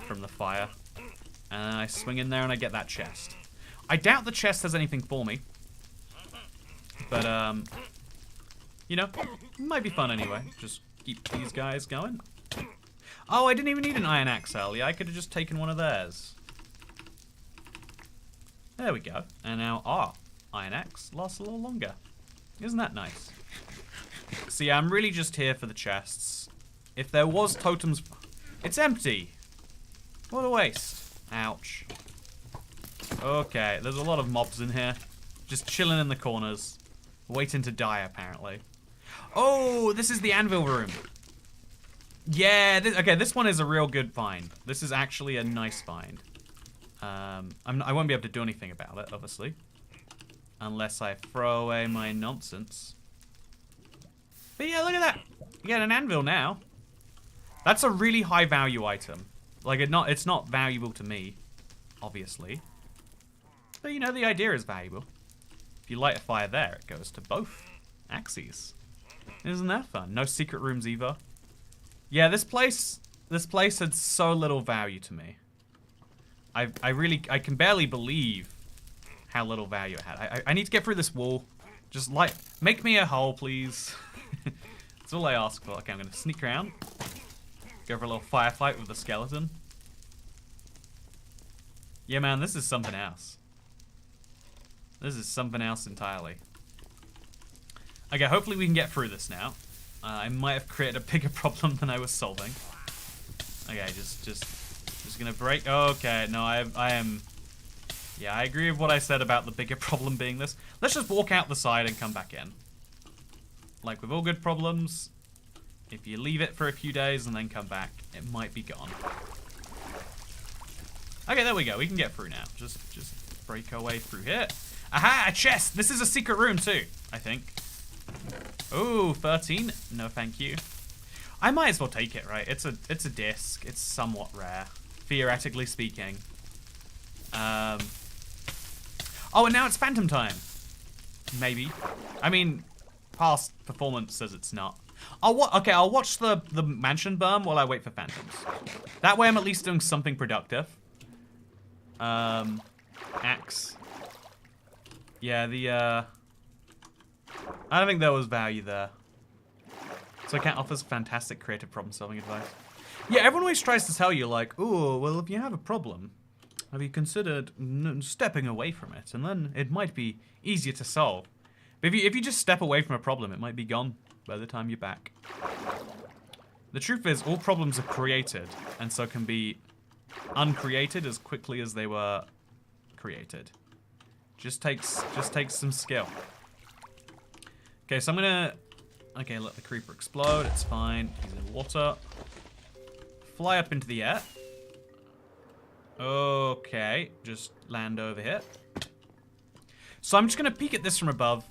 from the fire. And then I swing in there and I get that chest. I doubt the chest has anything for me. But, you know, it might be fun anyway. Just keep these guys going. Oh, I didn't even need an iron axe earlier. I could have just taken one of theirs. There we go. And now our iron axe lasts a little longer. Isn't that nice? See, I'm really just here for the chests. If there was totems... It's empty. What a waste. Ouch. Okay, there's a lot of mobs in here. Just chilling in the corners. Waiting to die, apparently. Oh, this is the anvil room. Yeah, okay, this one is a real good find. This is actually a nice find. I won't be able to do anything about it, obviously. Unless I throw away my nonsense. But yeah, look at that. You get an anvil now. That's a really high value item. Like, it's not valuable to me, obviously. But you know, the idea is valuable. If you light a fire there, it goes to both axes. Isn't that fun? No secret rooms either. Yeah, this place had so little value to me. I can barely believe how little value it had. I need to get through this wall. Just make me a hole, please. That's all I ask for. Okay, I'm gonna sneak around. Go for a little firefight with the skeleton. Yeah, man, this is something else. This is something else entirely. Okay, hopefully we can get through this now. I might have created a bigger problem than I was solving. Okay, just gonna break. Okay, no, I am. Yeah, I agree with what I said about the bigger problem being this. Let's just walk out the side and come back in. Like with all good problems, if you leave it for a few days and then come back, it might be gone. Okay, there we go. We can get through now. Just break our way through here. Aha, a chest. This is a secret room too, I think. Ooh, 13. No, thank you. I might as well take it, right? It's a disc. It's somewhat rare, theoretically speaking. Oh, and now it's phantom time. Maybe. I mean, past performance says it's not. I'll watch the mansion burn while I wait for phantoms. That way I'm at least doing something productive. Axe. Yeah, I don't think there was value there. So I can't offer fantastic creative problem-solving advice. Yeah, everyone always tries to tell you, like, oh, well, if you have a problem, have you considered stepping away from it? And then it might be easier to solve. But if you just step away from a problem, it might be gone by the time you're back. The truth is, all problems are created, and so can be uncreated as quickly as they were created. Just takes some skill. Okay, so I'm gonna... Okay, let the creeper explode. It's fine. He's in water. Fly up into the air. Okay, just land over here. So I'm just gonna peek at this from above.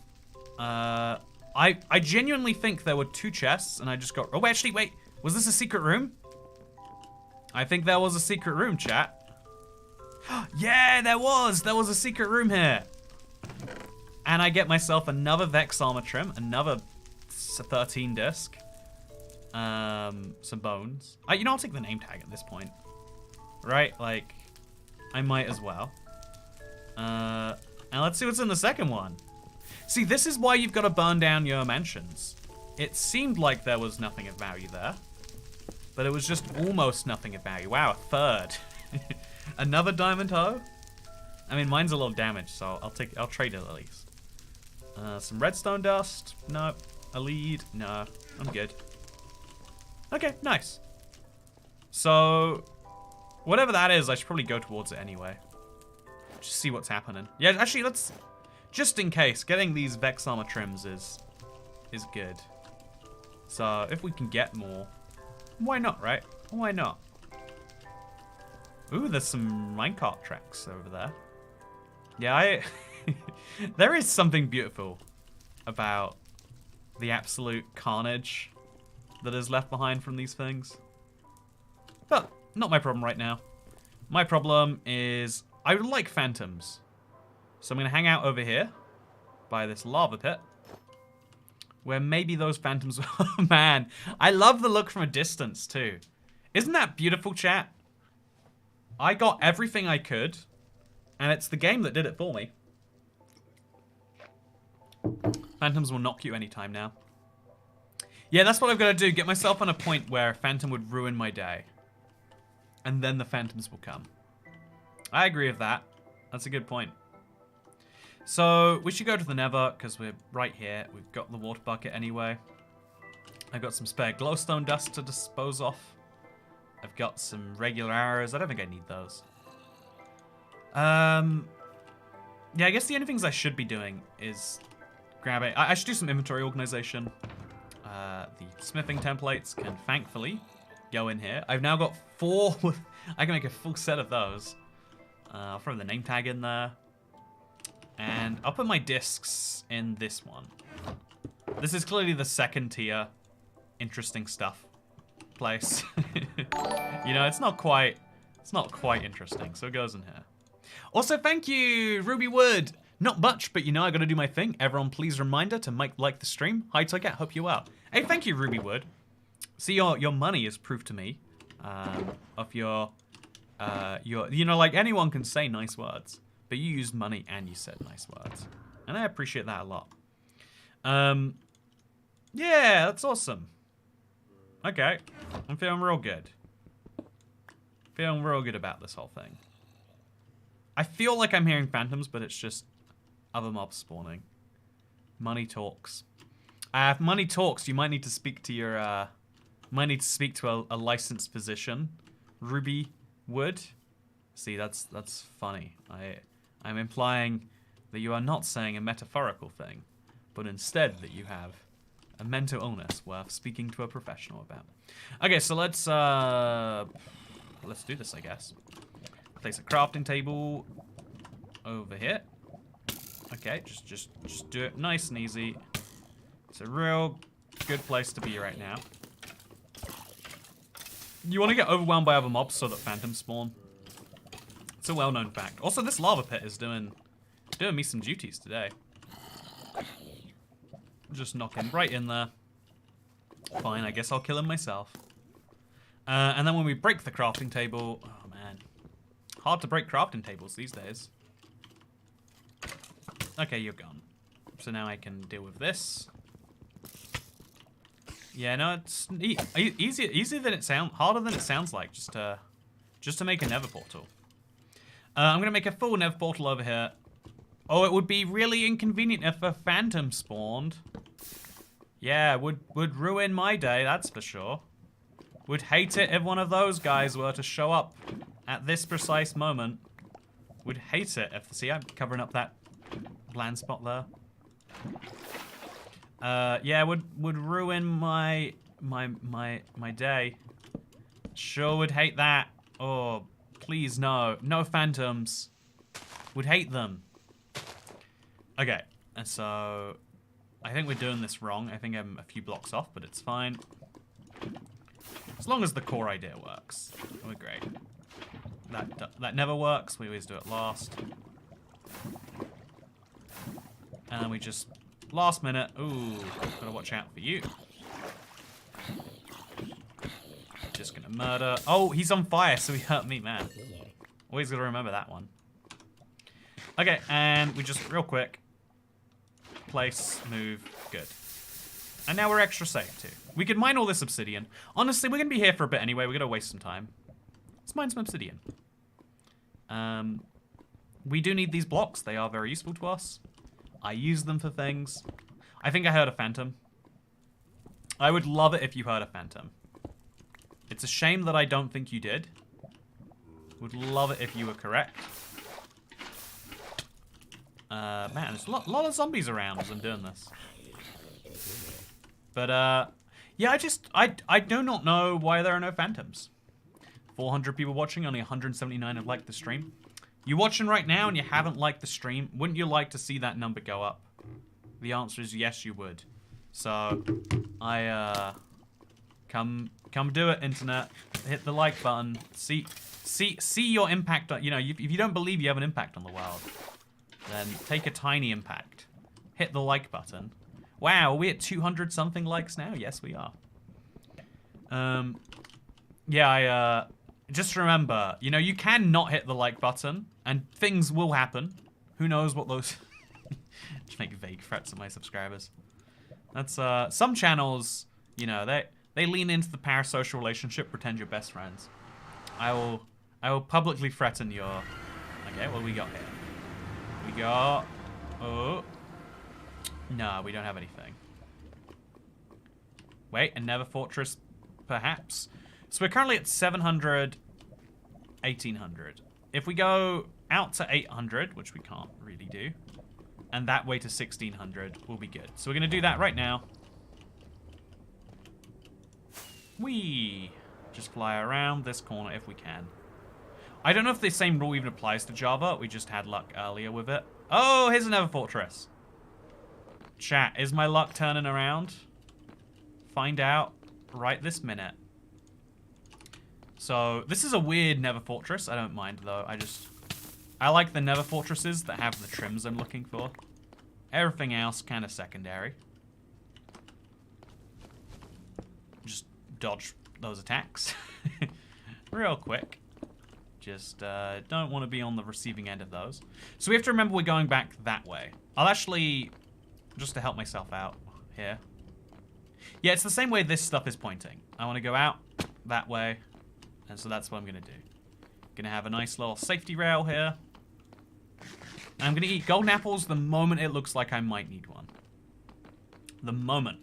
I genuinely think there were 2 chests, and I just got... Oh, actually, wait. Was this a secret room? I think there was a secret room, chat. Yeah, there was. There was a secret room here. And I get myself another Vex armor trim, another 13 disc, some bones. You know, I'll take the name tag at this point, right? Like, I might as well. And let's see what's in the second one. See, this is why you've got to burn down your mansions. It seemed like there was nothing of value there, but it was just almost nothing of value. Wow, a third. Another diamond hoe. I mean, mine's a little damaged, so I'll trade it at least. Some redstone dust. No. A lead. No. I'm good. Okay, nice. So, whatever that is, I should probably go towards it anyway. Just see what's happening. Yeah, actually, let's... Just in case, getting these Vex armor trims is good. So, if we can get more, why not, right? Why not? Ooh, there's some minecart tracks over there. Yeah, there is something beautiful about the absolute carnage that is left behind from these things. But not my problem right now. My problem is I would like phantoms. So I'm going to hang out over here by this lava pit. Where maybe those phantoms... Oh, man. I love the look from a distance, too. Isn't that beautiful, chat? I got everything I could. And it's the game that did it for me. Phantoms will knock you anytime now. Yeah, that's what I've got to do. Get myself on a point where a phantom would ruin my day. And then the phantoms will come. I agree with that. That's a good point. So, we should go to the Nether, because we're right here. We've got the water bucket anyway. I've got some spare glowstone dust to dispose of. I've got some regular arrows. I don't think I need those. Yeah, I guess the only things I should be doing is grabbing... I should do some inventory organization. The smithing templates can thankfully go in here. I've now got 4... I can make a full set of those. I'll throw the name tag in there. And I'll put my discs in this one. This is clearly the second tier interesting stuff place. You know, it's not quite interesting, so it goes in here. Also, thank you, Ruby Wood. Not much, but you know I gotta do my thing. Everyone, please reminder to like the stream. Hi, Toget, hope you're well. Hey, thank you, Ruby Wood. See, your money is proof to me of your, you know, like anyone can say nice words. But you used money and you said nice words. And I appreciate that a lot. Yeah, that's awesome. Okay. I'm feeling real good. Feeling real good about this whole thing. I feel like I'm hearing phantoms, but it's just other mobs spawning. Money talks. If money talks, you might need to speak to your, might need to speak to a licensed physician. Ruby Wood. See, that's funny. I'm implying that you are not saying a metaphorical thing, but instead that you have a mental illness worth speaking to a professional about. Okay, so let's do this, I guess. Place a crafting table over here. Okay, just do it nice and easy. It's a real good place to be right now. You want to get overwhelmed by other mobs so that phantoms spawn. It's a well-known fact. Also, this lava pit is doing me some duties today. Just knock him right in there. Fine, I guess I'll kill him myself. And then when we break the crafting table... Oh, man. Hard to break crafting tables these days. Okay, you're gone. So now I can deal with this. Yeah, no, it's easier than it sounds... Harder than it sounds like, just to make a nether portal. I'm going to make a full Nev portal over here. Oh, it would be really inconvenient if a phantom spawned. Yeah, would ruin my day, that's for sure. Would hate it if one of those guys were to show up at this precise moment. Would hate it if... See, I'm covering up that bland spot there. Yeah, would ruin my day. Sure would hate that. Oh... Please, no. No phantoms. Would hate them. Okay, and so... I think we're doing this wrong. I think I'm a few blocks off, but it's fine. As long as the core idea works. We're great. That never works. We always do it last. And we just... Last minute. Ooh, gotta watch out for you. Just gonna murder. Oh, he's on fire, so he hurt me, man. Always gotta remember that one. Okay, and we just real quick. Place, move, good. And now we're extra safe too. We could mine all this obsidian. Honestly, we're gonna be here for a bit anyway. We're gonna waste some time. Let's mine some obsidian. We do need these blocks. They are very useful to us. I use them for things. I think I heard a phantom. I would love it if you heard a phantom. It's a shame that I don't think you did. Would love it if you were correct. Man, there's a lot of zombies around as I'm doing this. But, yeah, I do not know why there are no phantoms. 400 people watching, only 179 have liked the stream. You watching right now and you haven't liked the stream, wouldn't you like to see that number go up? The answer is yes, you would. So, come do it, internet. Hit the like button. See your impact on, you know, if you don't believe you have an impact on the world, then take a tiny impact hit the like button. Wow, are we at 200 something likes now? Yes, we are. Yeah, just remember, you know, you can not hit the like button, and things will happen. Who knows what those... Just make vague threats at my subscribers. That's, some channels, you know, they lean into the parasocial relationship, pretend you're best friends. I will publicly threaten your... Okay, what do we got here? We got... Oh. No, we don't have anything. Wait, another fortress, perhaps? So we're currently at 700, 1800. If we go out to 800, which we can't really do, and that way to 1600, we'll be good. So we're going to do that right now. Whee! Just fly around this corner if we can. I don't know if the same rule even applies to Java. We just had luck earlier with it. Oh, here's another fortress. Chat, is my luck turning around? Find out right this minute. So, this is a weird Nether fortress. I don't mind, though. I like the Nether fortresses that have the trims I'm looking for. Everything else, kind of secondary. Just dodge those attacks. Real quick. Just don't want to be on the receiving end of those. So we have to remember we're going back that way. I'll actually, just to help myself out here. Yeah, it's the same way this stuff is pointing. I want to go out that way. And so that's what I'm going to do. Going to have a nice little safety rail here. And I'm going to eat golden apples the moment it looks like I might need one. The moment.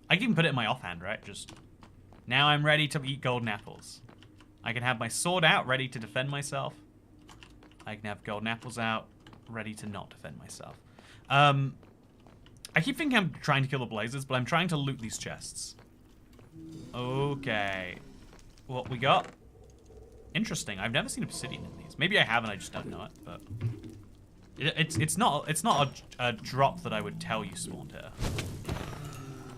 I can even put it in my offhand, right? Just, now I'm ready to eat golden apples. I can have my sword out, ready to defend myself. I can have golden apples out, ready to not defend myself. I keep thinking I'm trying to kill the blazes, but I'm trying to loot these chests. Okay. What we got? Interesting. I've never seen obsidian in these. Maybe I have and I just don't know it, but... It's not a drop that I would tell you spawned here.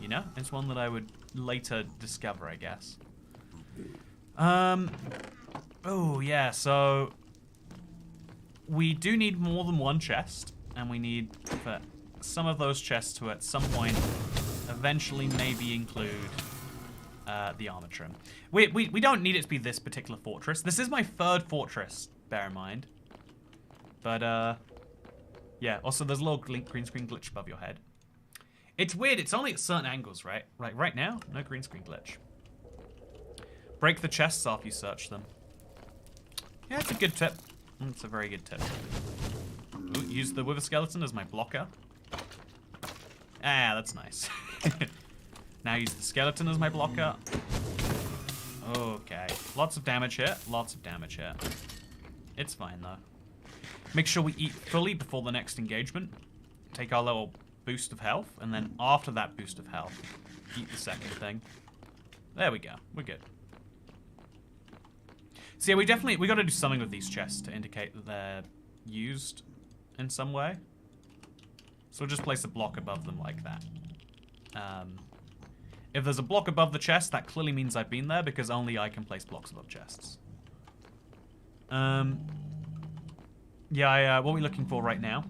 You know? It's one that I would later discover, I guess. Oh, yeah, so... We do need more than one chest, and we need for some of those chests to, at some point, eventually maybe include the armor trim. We don't need it to be this particular fortress. This is my third fortress, bear in mind. But, yeah, also there's a little green screen glitch above your head. It's weird, it's only at certain angles, right? Like, right now, no green screen glitch. Break the chests after you search them. Yeah, it's a good tip. It's a very good tip. Ooh, use the wither skeleton as my blocker. Ah, that's nice. Now use the skeleton as my blocker. Okay. Lots of damage here. Lots of damage here. It's fine, though. Make sure we eat fully before the next engagement. Take our little boost of health, and then after that boost of health, eat the second thing. There we go. We're good. So yeah, we got to do something with these chests to indicate that they're used in some way. So we'll just place a block above them like that. If there's a block above the chest, that clearly means I've been there because only I can place blocks above chests. Yeah, what are we looking for right now?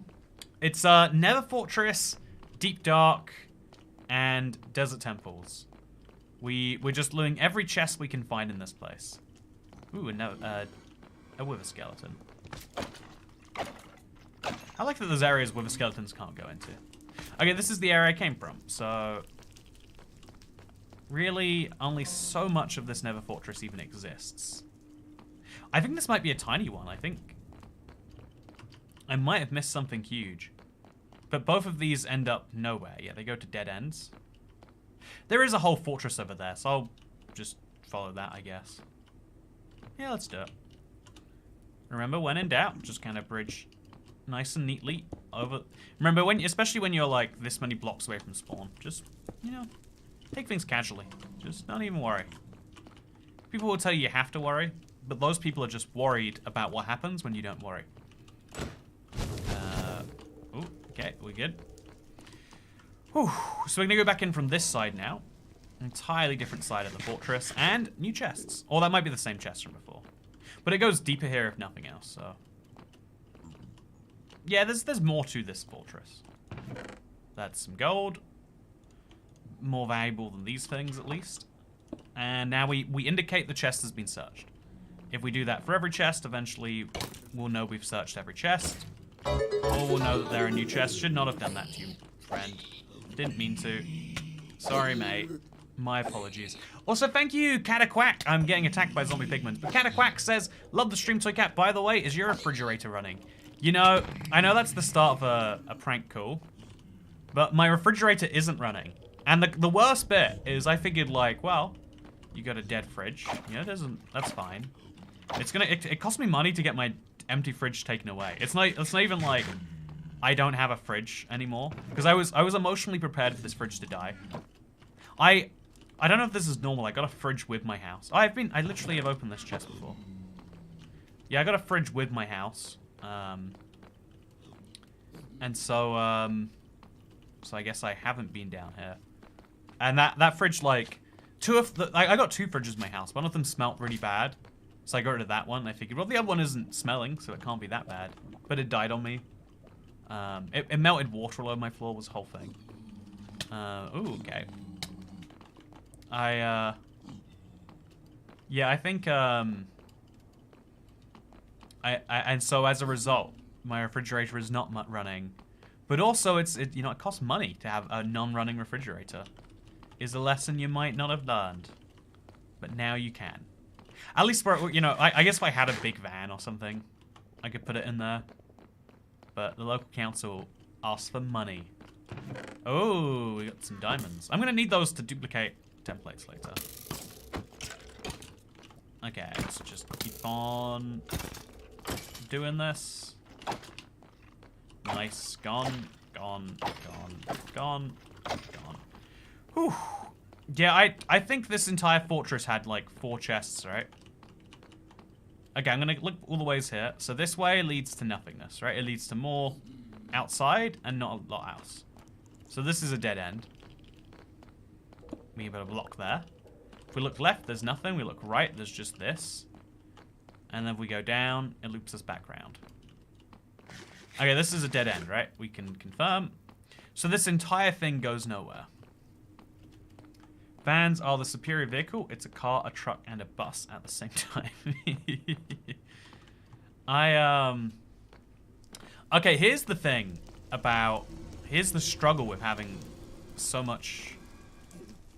It's Nether Fortress, Deep Dark, and Desert Temples. We're just looting every chest we can find in this place. Ooh, a wither skeleton. I like that there's areas wither skeletons can't go into. Okay, this is the area I came from, so... Really, only so much of this Nether Fortress even exists. I think this might be a tiny one, I think. I might have missed something huge. But both of these end up nowhere. Yeah, they go to dead ends. There is a whole fortress over there, so I'll just follow that, I guess. Yeah, let's do it. Remember, when in doubt, just kind of bridge nice and neatly over. Remember, especially when you're like this many blocks away from spawn, just, you know, take things casually. Just don't even worry. People will tell you have to worry, but those people are just worried about what happens when you don't worry. Oh, okay, we good? Whew. So we're gonna go back in from this side now. Entirely different side of the fortress, and new chests. Or that might be the same chest from before. But it goes deeper here if nothing else, so. yeah, there's more to this fortress. That's some gold. More valuable than these things, at least. And now we indicate the chest has been searched. If we do that for every chest, eventually we'll know we've searched every chest. Or we'll know that there are new chests. Should not have done that to you, friend. Didn't mean to. Sorry, mate. My apologies. Also, thank you, Cataquack. I'm getting attacked by zombie pigments. But Cataquack says, love the stream, Toy Cat. By the way, is your refrigerator running? You know, I know that's the start of a prank call. But my refrigerator isn't running. And the worst bit is I figured, like, well, you got a dead fridge. You know, that's fine. It cost me money to get my empty fridge taken away. It's not even like I don't have a fridge anymore. Because I was emotionally prepared for this fridge to die. I don't know if this is normal. I got a fridge with my house. I literally have opened this chest before. Yeah, I got a fridge with my house. And so I guess I haven't been down here. And that fridge, like, I got 2 fridges in my house. One of them smelt really bad. So I got rid of that one. And I figured, well, the other one isn't smelling, so it can't be that bad. But it died on me. It melted water all over my floor, was the whole thing. Ooh, okay. Yeah, I think, and so as a result, my refrigerator is not running. But also, it costs money to have a non-running refrigerator. Is a lesson you might not have learned. But now you can. At least, I guess if I had a big van or something, I could put it in there. But the local council asked for money. Oh, we got some diamonds. I'm going to need those to duplicate templates later. Okay, let's just keep on doing this. Nice. Gone. Whew. Yeah, I think this entire fortress had like 4 chests, right? Okay, I'm gonna look all the ways here. So this way leads to nothingness, right? It leads to more outside and not a lot else. So this is a dead end. We have a block there. If we look left, there's nothing. We look right, there's just this. And then if we go down, it loops us back around. Okay, this is a dead end, right? We can confirm. So this entire thing goes nowhere. Vans are the superior vehicle. It's a car, a truck, and a bus at the same time. Okay, here's the thing about... Here's the struggle with having so much...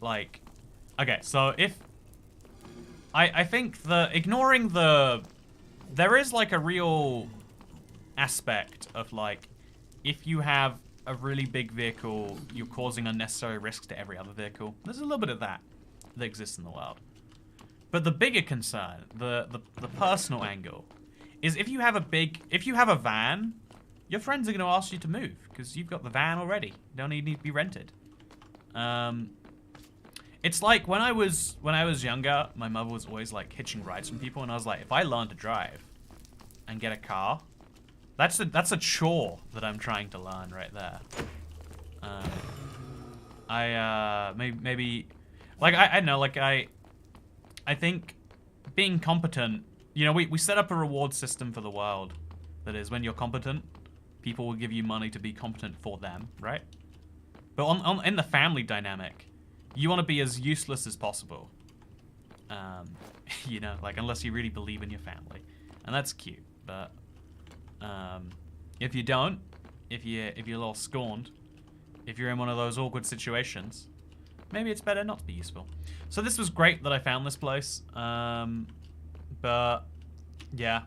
Like... Okay, so if... I think ignoring the... There is like a real aspect of like... If you have a really big vehicle, you're causing unnecessary risks to every other vehicle. There's a little bit of that exists in the world. But the bigger concern, the personal angle, is if you have a van, your friends are going to ask you to move because you've got the van already. You don't need to be rented. It's like when I was younger, my mother was always like hitching rides from people, and I was like, if I learn to drive and get a car, that's a chore that I'm trying to learn right there. Maybe like I don't know, like I think being competent, you know, we set up a reward system for the world that is when you're competent, people will give you money to be competent for them, right? But in the family dynamic, you want to be as useless as possible. You know, like unless you really believe in your family, and that's cute, but. If you don't, if you're a little scorned, if you're in one of those awkward situations, maybe it's better not to be useful. So this was great that I found this place, but yeah,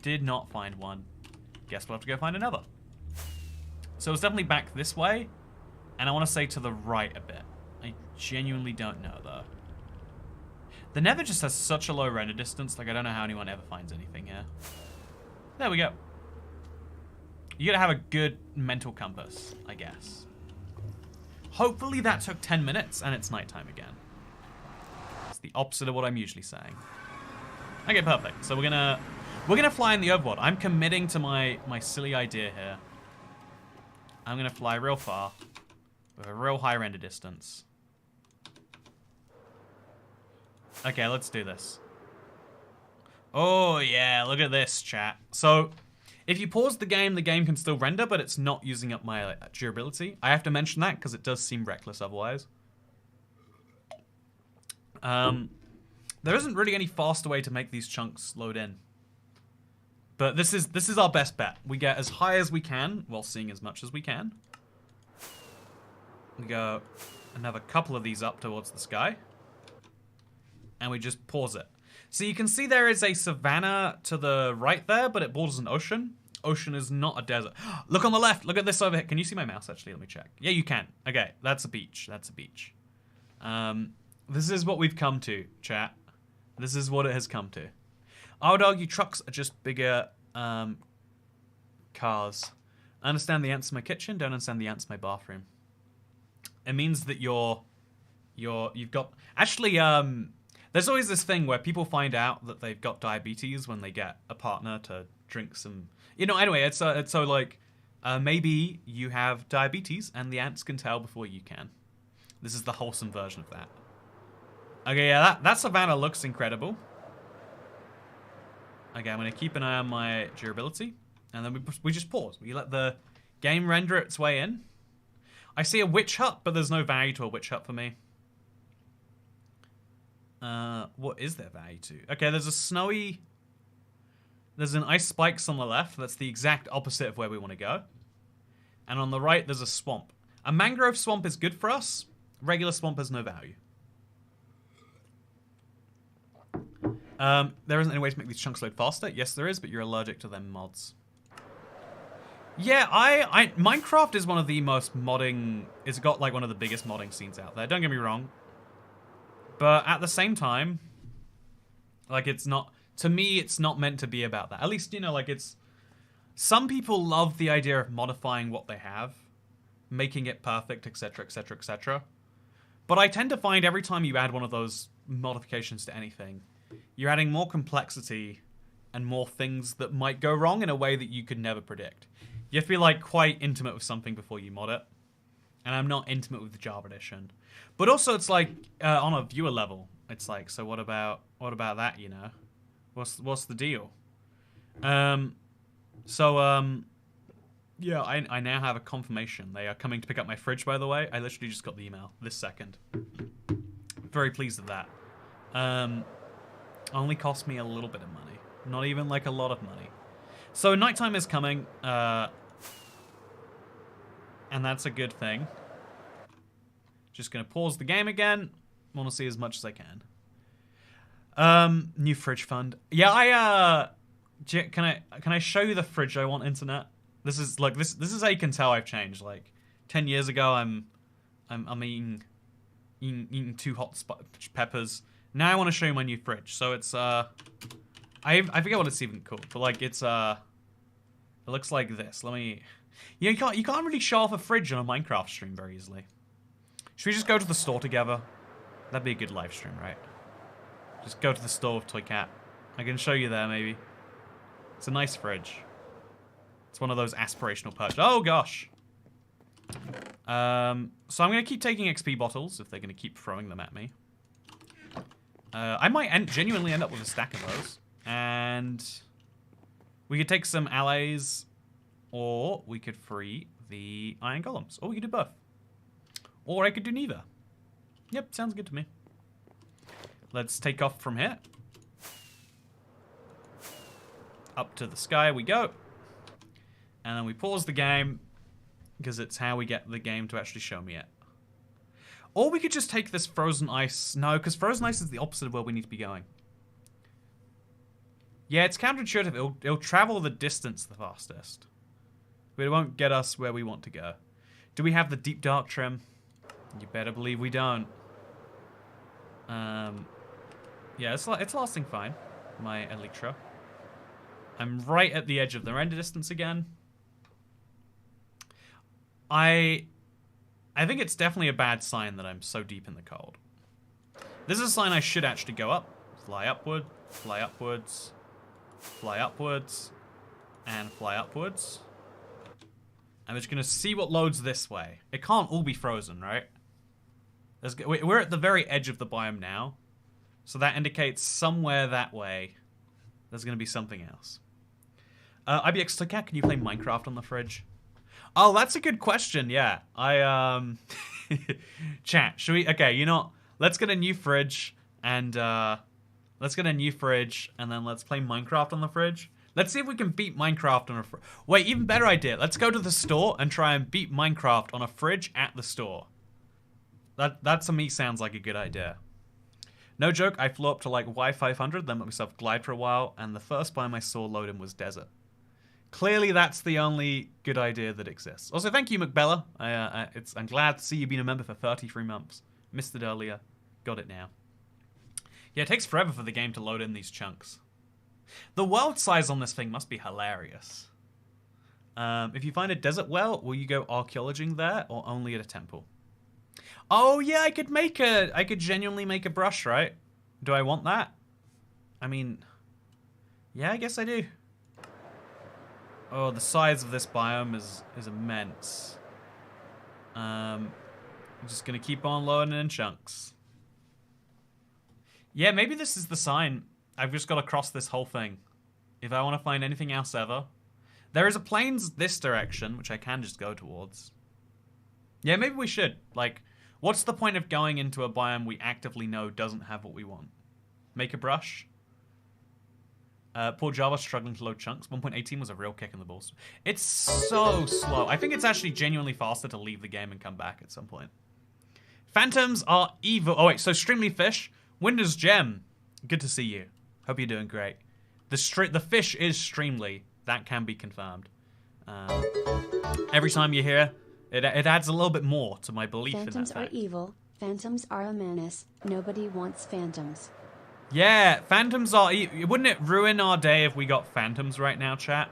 did not find one. Guess we'll have to go find another. So it's definitely back this way, and I want to say to the right a bit. I genuinely don't know though. The Nether just has such a low render distance, like I don't know how anyone ever finds anything here. There we go. You gotta have a good mental compass, I guess. Hopefully that took 10 minutes and it's nighttime again. It's the opposite of what I'm usually saying. Okay, perfect. So we're gonna fly in the overworld. I'm committing to my silly idea here. I'm gonna fly real far with a real high render distance. Okay, let's do this. Oh yeah, look at this, chat. So If you pause the game can still render, but it's not using up my durability. I have to mention that because it does seem reckless otherwise. There isn't really any faster way to make these chunks load in. But this is our best bet. We get as high as we can while seeing as much as we can. We go another couple of these up towards the sky. And we just pause it. So you can see there is a savanna to the right there, but it borders an ocean. Ocean is not a desert. Look on the left. Look at this over here. Can you see my mouse, actually? Let me check. Yeah, you can. Okay, that's a beach. That's a beach. This is what we've come to, chat. This is what it has come to. I would argue trucks are just bigger cars. I understand the ants in my kitchen. Don't understand the ants in my bathroom. It means that you've got... Actually, there's always this thing where people find out that they've got diabetes when they get a partner to drink some... You know, anyway, it's so like, maybe you have diabetes and the ants can tell before you can. This is the wholesome version of that. Okay, yeah, that savanna looks incredible. Okay, I'm going to keep an eye on my durability. And then we just pause. We let the game render its way in. I see a witch hut, but there's no value to a witch hut for me. What is there value to? Okay, there's a snowy... There's an ice spikes on the left. That's the exact opposite of where we want to go. And on the right, there's a swamp. A mangrove swamp is good for us. Regular swamp has no value. There isn't any way to make these chunks load faster. Yes, there is, but you're allergic to them mods. Yeah, Minecraft is one of the most modding... It's got, like, one of the biggest modding scenes out there. Don't get me wrong. But at the same time, like, it's not... To me, it's not meant to be about that. At least, you know, like, it's... Some people love the idea of modifying what they have, making it perfect, etc., etc., etc. But I tend to find every time you add one of those modifications to anything, you're adding more complexity and more things that might go wrong in a way that you could never predict. You have to be, like, quite intimate with something before you mod it. And I'm not intimate with the Java edition. But also, it's like, on a viewer level, it's like, so what about that, you know? What's the deal? Yeah, I now have a confirmation. They are coming to pick up my fridge, by the way. I literally just got the email this second. Very pleased with that. Only cost me a little bit of money. Not even, like, a lot of money. So nighttime is coming, and that's a good thing. Just gonna pause the game again. Want to see as much as I can. New fridge fund. Yeah, can I show you the fridge I want, internet? This is like this is how you can tell I've changed. Like 10 years ago, I'm eating 2 hot peppers. Now I want to show you my new fridge. So it's I forget what it's even called, but like it's it looks like this. Let me. You can't really show off a fridge on a Minecraft stream very easily. Should we just go to the store together? That'd be a good live stream, right? Just go to the store with Toy Cat. I can show you there, maybe. It's a nice fridge. It's one of those aspirational purchases. Oh, gosh. So I'm going to keep taking XP bottles if they're going to keep throwing them at me. I might genuinely end up with a stack of those. And we could take some alloys, or we could free the iron golems. Or we could do both. Or I could do neither. Yep, sounds good to me. Let's take off from here. Up to the sky we go. And then we pause the game, because it's how we get the game to actually show me it. Or we could just take this frozen ice. No, because frozen ice is the opposite of where we need to be going. Yeah, it's counterintuitive. It'll travel the distance the fastest. But it won't get us where we want to go. Do we have the deep dark trim? You better believe we don't. Yeah, it's lasting fine. My Elytra. I'm right at the edge of the render distance again. I think it's definitely a bad sign that I'm so deep in the cold. This is a sign I should actually go up. Fly upward, fly upwards, fly upwards, and fly upwards. I'm just going to see what loads this way. It can't all be frozen, right? We're at the very edge of the biome now. So that indicates somewhere that way there's going to be something else. IBX Cat, can you play Minecraft on the fridge? Oh, that's a good question. Yeah, chat. Should we? Okay, you know, let's get a new fridge and then let's play Minecraft on the fridge. Let's see if we can beat Minecraft on a fridge. Wait, even better idea. Let's go to the store and try and beat Minecraft on a fridge at the store. That to me sounds like a good idea. No joke, I flew up to like Y500, then let myself glide for a while, and the first biome I saw load in was desert. Clearly, that's the only good idea that exists. Also, thank you, McBella. I'm glad to see you being a member for 33 months. Missed it earlier. Got it now. Yeah, it takes forever for the game to load in these chunks. The world size on this thing must be hilarious. If you find a desert well, will you go archaeologing there or only at a temple? Oh yeah, I could genuinely make a brush, right? Do I want that? I mean, yeah, I guess I do. Oh, the size of this biome is immense. I'm just gonna keep on loading in chunks. Yeah, maybe this is the sign. I've just got to cross this whole thing. If I want to find anything else ever. There is a plains this direction, which I can just go towards. Yeah, maybe we should. Like, what's the point of going into a biome we actively know doesn't have what we want? Make a brush? Poor Java struggling to load chunks. 1.18 was a real kick in the balls. It's so slow. I think it's actually genuinely faster to leave the game and come back at some point. Phantoms are evil. Oh, wait. So, Streamly Fish. Windows Gem. Good to see you. Hope you're doing great. The fish is Streamly. That can be confirmed. Every time you hear it adds a little bit more to my belief in that fact. Phantoms are evil. Phantoms are a menace. Nobody wants phantoms. Yeah, phantoms are... Wouldn't it ruin our day if we got phantoms right now, chat?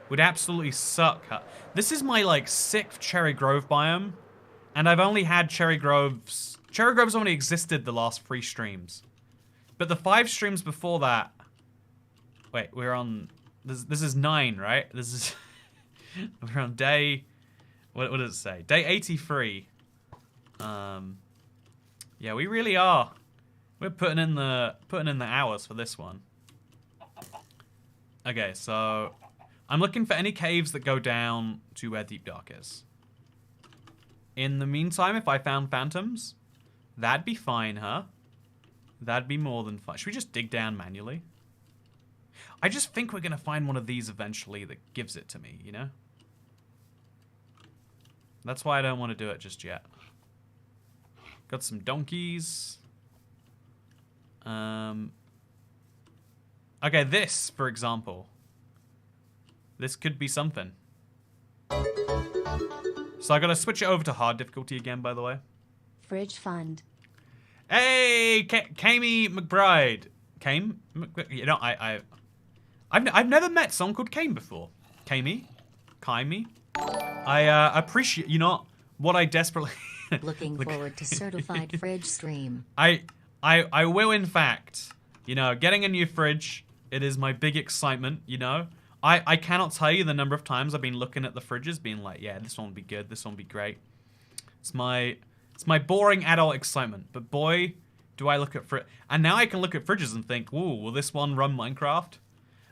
Would absolutely suck. This is my, like, 6th Cherry Grove biome. And I've only had Cherry Groves... Cherry Groves only existed the last 3 streams. But the 5 streams before that... Wait, we're on... This is 9, right? This is... we're on day... What does it say? Day 83. Yeah, we really are. We're putting in the hours for this one. Okay, so I'm looking for any caves that go down to where Deep Dark is. In the meantime, if I found phantoms, that'd be fine, huh? That'd be more than fine. Should we just dig down manually? I just think we're gonna find one of these eventually that gives it to me, you know? That's why I don't want to do it just yet. Got some donkeys. Okay, this, for example. This could be something. So I gotta switch it over to hard difficulty again, by the way. Fridge fund. Hey, Kamey McBride. Kame? You know, I've never met someone called Kame before. Kamey? Kaimi? I appreciate, you know, what I desperately... Looking forward to certified fridge stream. I will, in fact, you know, getting a new fridge, it is my big excitement, you know. I cannot tell you the number of times I've been looking at the fridges being like, yeah, this one would be good, this one would be great. It's my boring adult excitement, but boy, do I look at and now I can look at fridges and think, ooh, will this one run Minecraft?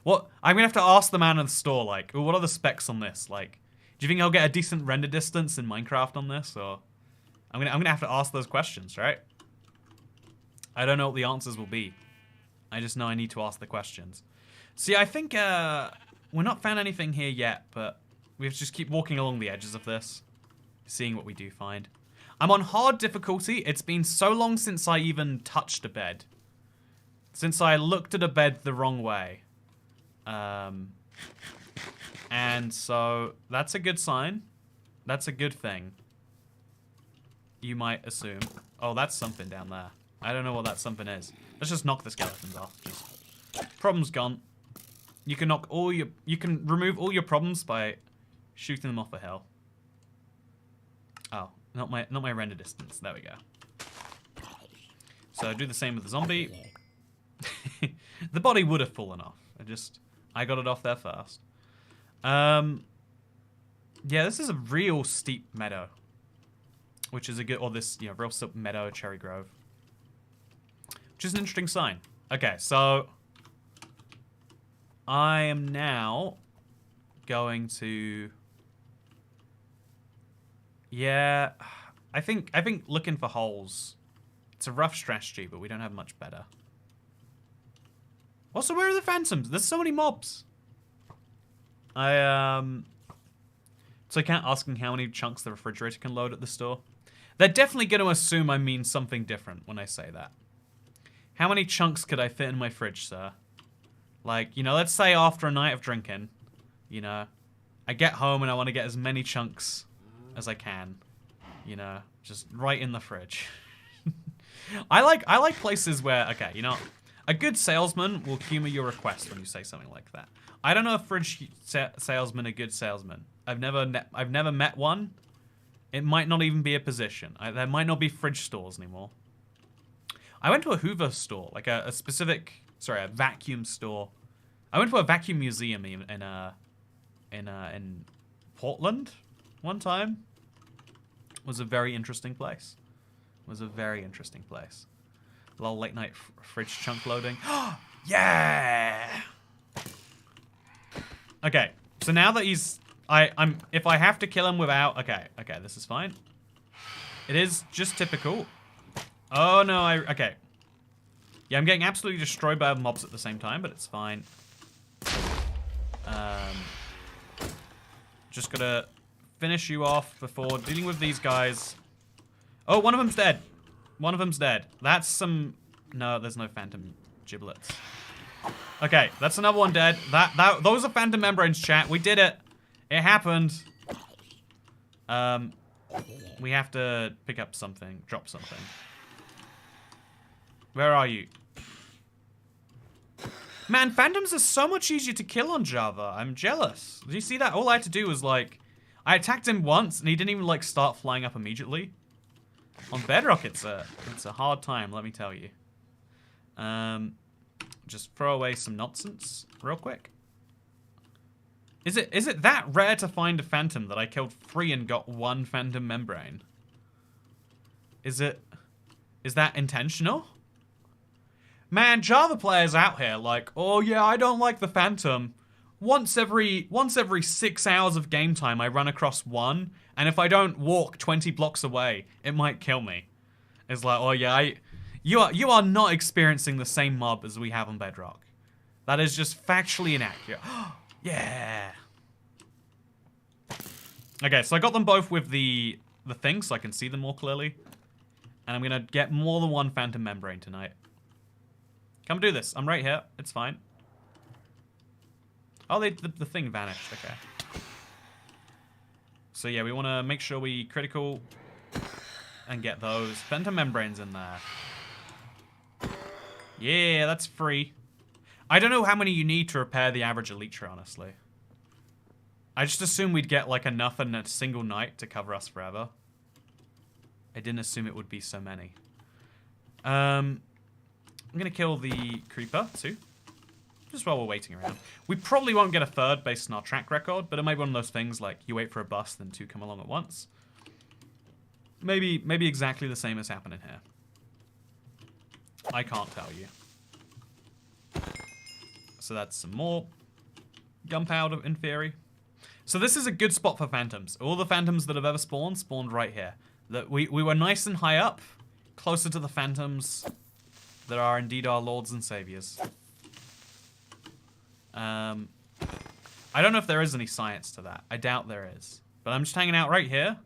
What? I'm gonna have to ask the man in the store, like, ooh, what are the specs on this? Like, do you think I'll get a decent render distance in Minecraft on this, or... I'm gonna have to ask those questions, right? I don't know what the answers will be. I just know I need to ask the questions. See, I think we're not found anything here yet, but we have to just keep walking along the edges of this, seeing what we do find. I'm on hard difficulty. It's been so long since I even touched a bed. Since I looked at a bed the wrong way. And so that's a good sign. That's a good thing. You might assume. Oh, that's something down there. I don't know what that something is. Let's just knock the skeletons off. Just... Problem's gone. You can remove all your problems by shooting them off a hill. Oh, not my render distance. There we go. So do the same with the zombie. The body would have fallen off. I got it off there first. Yeah, this is a real steep meadow. Which is a good, or this, you know, real steep meadow, Cherry Grove. Which is an interesting sign. Okay, so I am now going to... Yeah, I think looking for holes. It's a rough strategy, but we don't have much better. Also, where are the phantoms? There's so many mobs. So I can't asking how many chunks the refrigerator can load at the store. They're definitely going to assume I mean something different when I say that. How many chunks could I fit in my fridge, sir? Like, you know, let's say after a night of drinking, you know, I get home and I want to get as many chunks as I can. You know, just right in the fridge. I like places where, okay, you know, a good salesman will humor your request when you say something like that. I don't know if fridge salesmen are good salesmen. I've never met one. It might not even be a position. There might not be fridge stores anymore. I went to a Hoover store, like a vacuum store. I went to a vacuum museum in Portland one time. It was a very interesting place. A little late night fridge chunk loading. Yeah. Okay, so now that he's, if I have to kill him without, okay, this is fine. It is just typical. Oh no, okay. Yeah, I'm getting absolutely destroyed by mobs at the same time, but it's fine. Just gotta finish you off before dealing with these guys. Oh, one of them's dead. That's some, no, there's no phantom giblets. Okay, that's another one dead. Those are phantom membranes, chat. We did it. It happened. We have to pick up something, drop something. Where are you? Man, phantoms are so much easier to kill on Java. I'm jealous. Do you see that? All I had to do was like, I attacked him once and he didn't even like start flying up immediately. On Bedrock, it's a hard time, let me tell you. Just throw away some nonsense real quick. Is it that rare to find a phantom that I killed 3 and got 1 phantom membrane? Is that intentional? Man, Java players out here like, oh yeah, I don't like the phantom. Once every 6 hours of game time, I run across one, and if I don't walk 20 blocks away, it might kill me. It's like, oh yeah, you are not experiencing the same mob as we have on Bedrock. That is just factually inaccurate. Yeah. Okay, so I got them both with the thing, so I can see them more clearly. And I'm gonna get more than 1 phantom membrane tonight. Come do this. I'm right here. It's fine. Oh, the thing vanished. Okay. So yeah, we want to make sure we critical and get those phantom membranes in there. Yeah, that's free. I don't know how many you need to repair the average Elytra, honestly. I just assumed we'd get like enough in a single night to cover us forever. I didn't assume it would be so many. I'm gonna kill the creeper too. Just while we're waiting around. We probably won't get a third based on our track record, but it might be one of those things like you wait for a bus, then 2 come along at once. Maybe exactly the same as happening here. I can't tell you. So that's some more gunpowder in theory. So this is a good spot for phantoms. All the phantoms that have ever spawned right here. That we were nice and high up, closer to the phantoms that are indeed our lords and saviors. I don't know if there is any science to that. I doubt there is. But I'm just hanging out right here.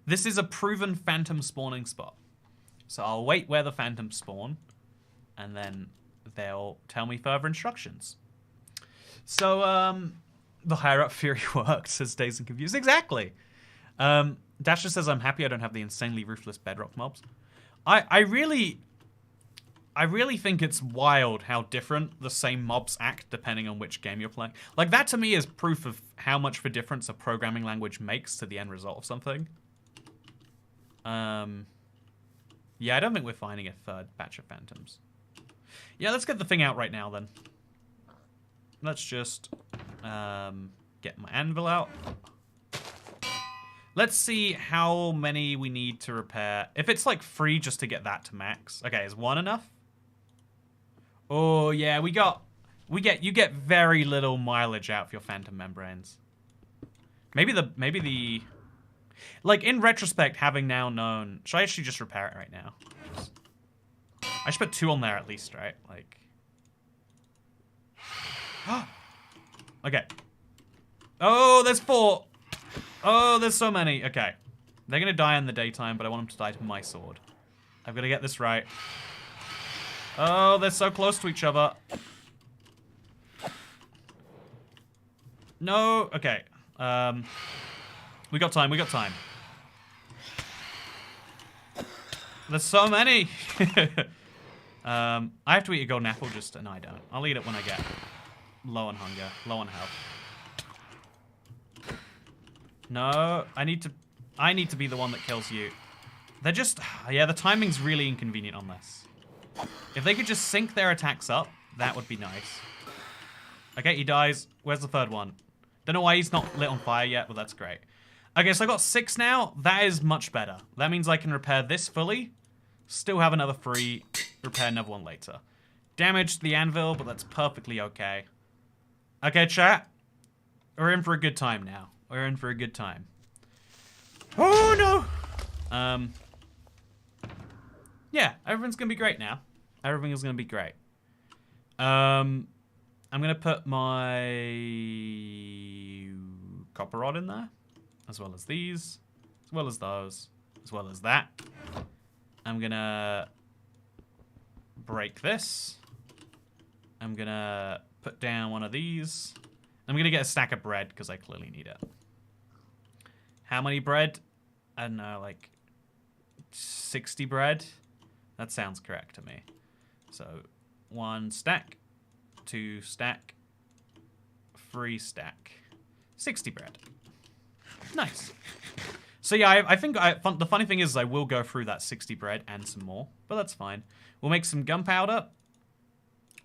This is a proven phantom spawning spot. So I'll wait where the phantoms spawn, and then they'll tell me further instructions. So, the higher up theory works, says Dazed and Confused. Exactly. Dasher says, I'm happy I don't have the insanely ruthless Bedrock mobs. I really think it's wild how different the same mobs act depending on which game you're playing. Like, that to me is proof of how much of a difference a programming language makes to the end result of something. Yeah, I don't think we're finding a third batch of phantoms. Yeah, let's get the thing out right now, then. Let's just get my anvil out. Let's see how many we need to repair. If it's like 3 just to get that to max. Okay, is 1 enough? Oh yeah, you get very little mileage out of your phantom membranes. Maybe the... Like, in retrospect, having now known... Should I actually just repair it right now? I should put 2 on there at least, right? Like... Okay. Oh, there's 4! Oh, there's so many. Okay. They're gonna die in the daytime, but I want them to die to my sword. I've got to get this right. Oh, they're so close to each other. No. Okay. We got time. We got time. There's so many. I have to eat a golden apple just... No, I don't. I'll eat it when I get low on hunger. Low on health. No. I need to be the one that kills you. They're just... Yeah, the timing's really inconvenient on this. If they could just sync their attacks up, that would be nice. Okay, he dies. Where's the third one? Don't know why he's not lit on fire yet, but that's great. Okay, so I got 6 now. That is much better. That means I can repair this fully. Still have another 3. Repair another one later. Damage the anvil, but that's perfectly okay. Okay, chat. We're in for a good time now. We're in for a good time. Oh, no! Yeah, everything's gonna be great now. Everything is gonna be great. I'm gonna put my copper rod in there, as well as these, as well as those, as well as that. I'm gonna break this. I'm gonna put down one of these. I'm gonna get a stack of bread because I clearly need it. How many bread? I don't know, like 60 bread. That sounds correct to me. So 1 stack, 2 stack, 3 stack, 60 bread. Nice. So yeah, I think the funny thing is I will go through that 60 bread and some more, but that's fine. We'll make some gunpowder.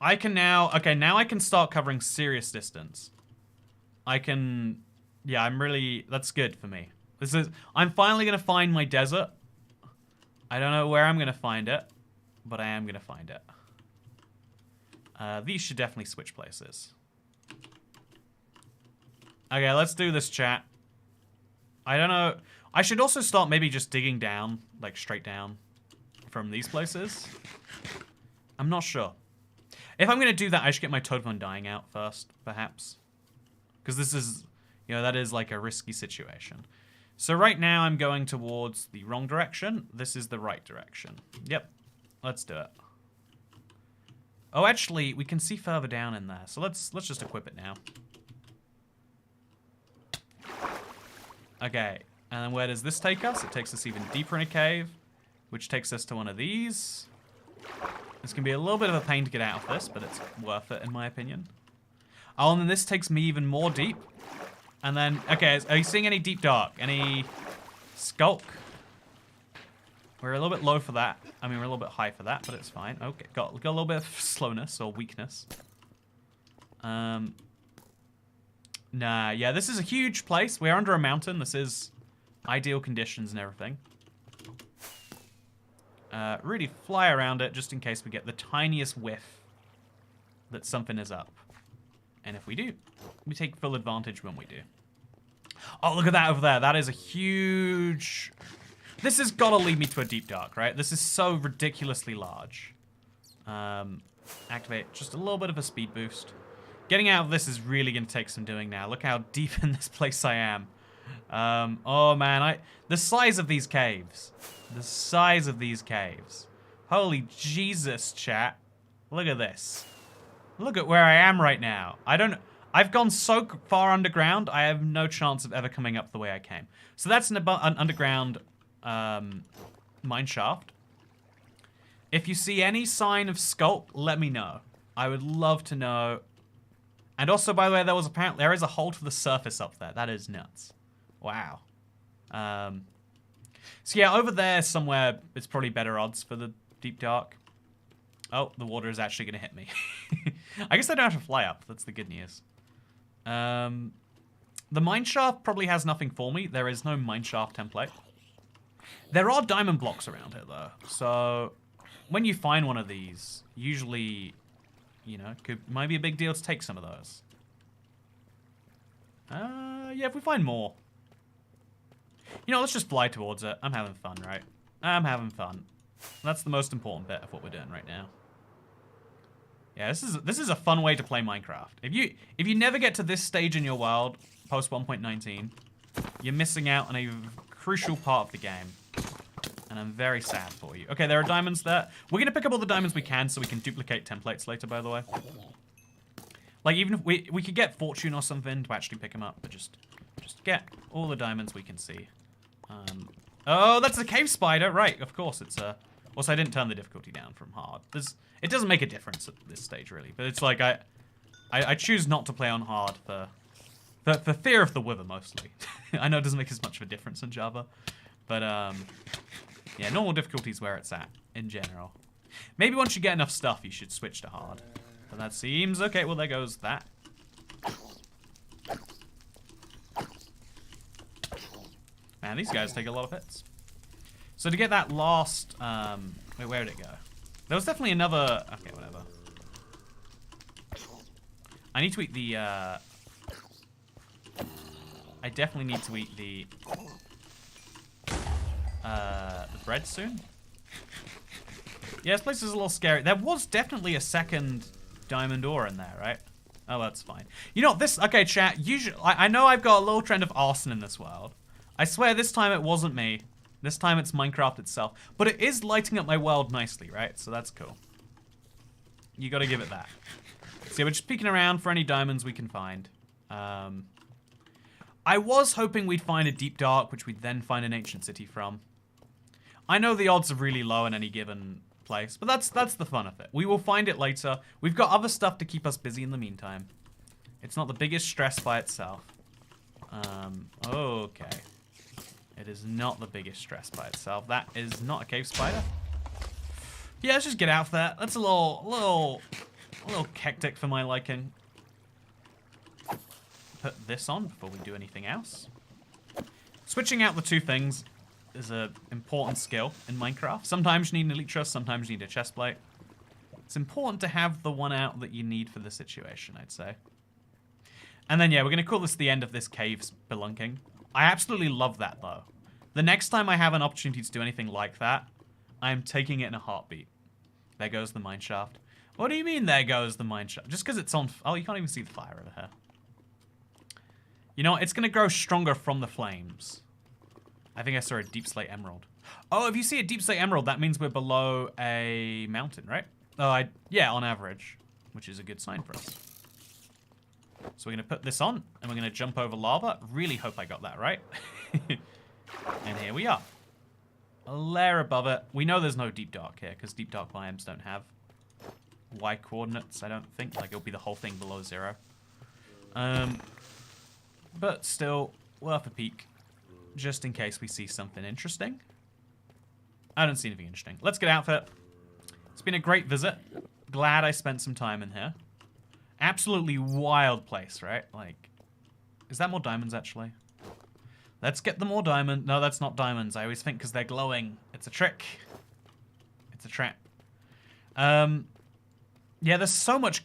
I can now, okay, now I can start covering serious distance. I can, yeah, that's good for me. I'm finally gonna find my desert. I don't know where I'm gonna find it, but I am gonna find it. These should definitely switch places. Okay, let's do this, chat. I don't know. I should also start maybe just digging down, like straight down from these places. I'm not sure. If I'm gonna do that, I should get my totem undying out first, perhaps. Because this is, you know, that is like a risky situation. So right now I'm going towards the wrong direction. This is the right direction. Yep. Let's do it. Oh, actually, we can see further down in there. So let's just equip it now. Okay. And then where does this take us? It takes us even deeper in a cave, which takes us to one of these. It's going to be a little bit of a pain to get out of this, but it's worth it in my opinion. Oh, and then this takes me even more deep. And then, okay, are you seeing any deep dark? Any skulk? We're a little bit low for that. I mean, we're a little bit high for that, but it's fine. Okay, got a little bit of slowness or weakness. Nah, yeah, this is a huge place. We're under a mountain. This is ideal conditions and everything. Really fly around it just in case we get the tiniest whiff that something is up. And if we do, we take full advantage when we do. Oh, look at that over there. That is a huge... This has got to lead me to a deep dark, right? This is so ridiculously large. Activate just a little bit of a speed boost. Getting out of this is really going to take some doing now. Look how deep in this place I am. Oh, man. The size of these caves. The size of these caves. Holy Jesus, chat. Look at this. Look at where I am right now. I've gone so far underground, I have no chance of ever coming up the way I came. So that's an underground mine shaft. If you see any sign of sculpt, let me know. I would love to know. And also, by the way, there is a hole to the surface up there. That is nuts. Wow. So yeah, over there somewhere, it's probably better odds for the deep dark. Oh, the water is actually going to hit me. I guess I don't have to fly up. That's the good news. The mine shaft probably has nothing for me. There is no mine shaft template. There are diamond blocks around here, though. So when you find one of these, usually, you know, might be a big deal to take some of those. Yeah, if we find more. You know, let's just fly towards it. I'm having fun, right? I'm having fun. That's the most important bit of what we're doing right now. Yeah, this is a fun way to play Minecraft. If you never get to this stage in your world, post 1.19, you're missing out on a crucial part of the game. And I'm very sad for you. Okay, there are diamonds there. We're gonna pick up all the diamonds we can so we can duplicate templates later, by the way. Like, even if we could get fortune or something to actually pick them up, but just get all the diamonds we can see. Oh, that's a cave spider, right? Of course, it's a. Also, I didn't turn the difficulty down from hard. It doesn't make a difference at this stage, really. But it's like I choose not to play on hard for fear of the wither mostly. I know it doesn't make as much of a difference in Java, but yeah, normal difficulty is where it's at in general. Maybe once you get enough stuff, you should switch to hard. But that seems okay. Well, there goes that. Man, these guys take a lot of hits. So to get that last, wait, where did it go? There was definitely another. Okay, whatever. I need to eat the. I definitely need to eat the bread soon. Yeah, this place is a little scary. There was definitely a second diamond ore in there, right? Oh, that's fine. You know, this... Okay, chat. Usually, I know I've got a little trend of arson in this world. I swear this time it wasn't me. This time it's Minecraft itself. But it is lighting up my world nicely, right? So that's cool. You gotta give it that. So yeah, we're just peeking around for any diamonds we can find. I was hoping we'd find a deep dark, which we'd then find an ancient city from. I know the odds are really low in any given place, but that's the fun of it. We will find it later. We've got other stuff to keep us busy in the meantime. It's not the biggest stress by itself. Okay. It is not the biggest stress by itself. That is not a cave spider. Yeah, let's just get out there. That's a little hectic for my liking. Put this on before we do anything else. Switching out the two things is an important skill in Minecraft. Sometimes you need an elytra, sometimes you need a chestplate. It's important to have the one out that you need for the situation, I'd say. And then, yeah, we're going to call this the end of this cave's spelunking. I absolutely love that, though. The next time I have an opportunity to do anything like that, I am taking it in a heartbeat. There goes the mine shaft. What do you mean, there goes the mine shaft? Just because it's on... Oh, you can't even see the fire over here. You know, it's going to grow stronger from the flames. I think I saw a deep slate emerald. Oh, if you see a deep slate emerald, that means we're below a mountain, right? Oh, yeah, on average, which is a good sign for us. So we're going to put this on, and we're going to jump over lava. Really hope I got that right. And here we are. A layer above it. We know there's no deep dark here, because deep dark biomes don't have Y coordinates, I don't think. Like, it'll be the whole thing below 0. But still, worth a peek. Just in case we see something interesting. I don't see anything interesting. Let's get out for it. It's been a great visit. Glad I spent some time in here. Absolutely wild place, right? Like, is that more diamonds, actually? Let's get the more diamond. No, that's not diamonds. I always think because they're glowing. It's a trick. It's a trap. Yeah, there's so much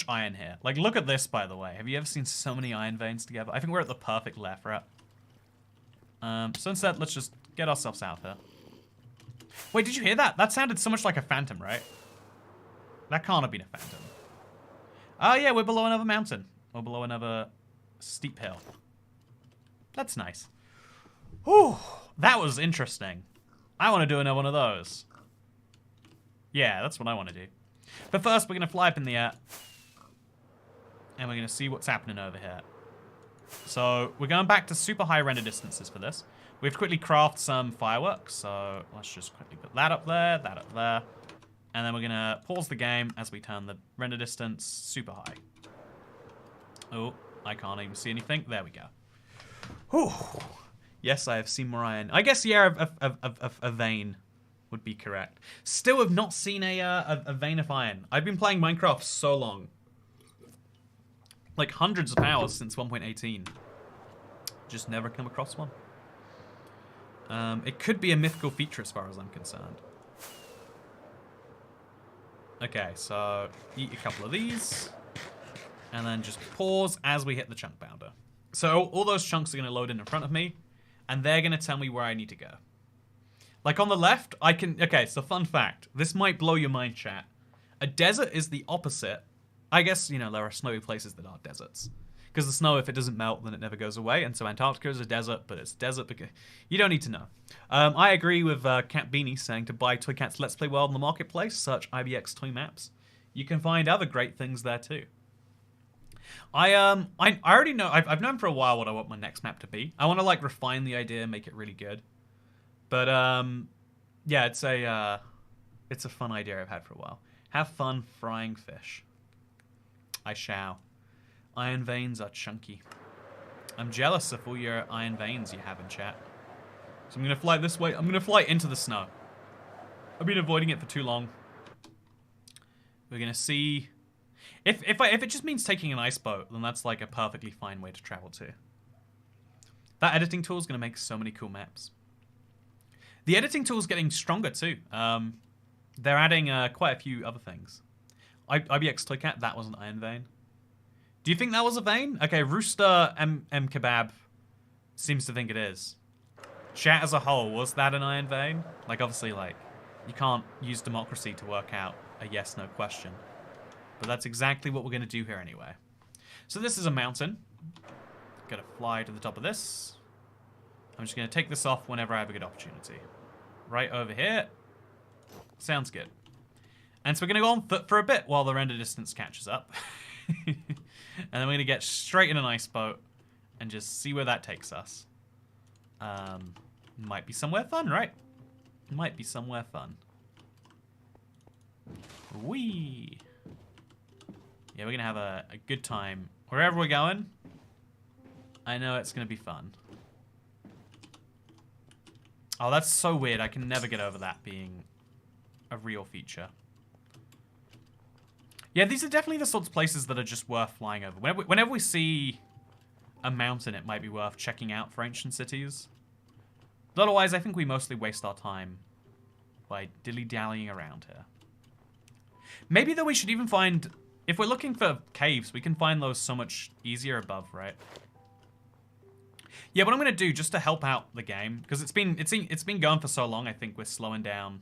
iron here. Like, look at this, by the way. Have you ever seen so many iron veins together? I think we're at the perfect layer for it. So instead, let's just get ourselves out here. Wait, did you hear that? That sounded so much like a phantom, right? That can't have been a phantom. Oh, yeah, we're below another mountain. Or below another steep hill. That's nice. Whew, that was interesting. I want to do another one of those. Yeah, that's what I want to do. But first, we're going to fly up in the air. And we're going to see what's happening over here. So, we're going back to super high render distances for this. We have to quickly craft some fireworks. So, let's just quickly put that up there, that up there. And then we're going to pause the game as we turn the render distance super high. Oh, I can't even see anything. There we go. Whew. Yes, I have seen more iron. I guess, yeah, a vein would be correct. Still have not seen a vein of iron. I've been playing Minecraft so long. Like hundreds of hours since 1.18. Just never come across one. It could be a mythical feature as far as I'm concerned. Okay, so eat a couple of these. And then just pause as we hit the chunk bounder. So all those chunks are going to load in front of me, and they're going to tell me where I need to go. Like on the left, I can... Okay, so fun fact. This might blow your mind, chat. A desert is the opposite. I guess, you know, there are snowy places that are deserts. Because the snow, if it doesn't melt, then it never goes away. And so Antarctica is a desert, but it's desert because... You don't need to know. I agree with Cat Beanie saying to buy Toy Cat's Let's Play World in the marketplace. Search IBX Toy Maps. You can find other great things there too. I already know... I've known for a while what I want my next map to be. I want to, like, refine the idea and make it really good. But, yeah, it's a fun idea I've had for a while. Have fun frying fish. I shall. Iron veins are chunky. I'm jealous of all your iron veins you have in chat. So I'm going to fly this way. I'm going to fly into the snow. I've been avoiding it for too long. We're going to see... If it just means taking an ice boat, then that's like a perfectly fine way to travel to. That editing tool is going to make so many cool maps. The editing tool is getting stronger too. They're adding quite a few other things. IBX Toycat, that was an iron vein. Do you think that was a vein? Okay, Rooster M Kebab seems to think it is. Chat as a whole, was that an iron vein? Like, obviously, like, you can't use democracy to work out a yes-no question. But that's exactly what we're going to do here anyway. So this is a mountain. Gotta fly to the top of this. I'm just going to take this off whenever I have a good opportunity. Right over here. Sounds good. And so we're going to go on foot for a bit while the render distance catches up. And then we're going to get straight in an ice boat and just see where that takes us. Might be somewhere fun, right? Might be somewhere fun. Whee! Yeah, we're going to have a good time. Wherever we're going, I know it's going to be fun. Oh, that's so weird. I can never get over that being a real feature. Yeah, these are definitely the sorts of places that are just worth flying over. Whenever we see a mountain, it might be worth checking out for ancient cities. But otherwise, I think we mostly waste our time by dilly-dallying around here. Maybe, though, we should even find... If we're looking for caves, we can find those so much easier above, right? Yeah, what I'm going to do, just to help out the game, because it's been going for so long, I think we're slowing down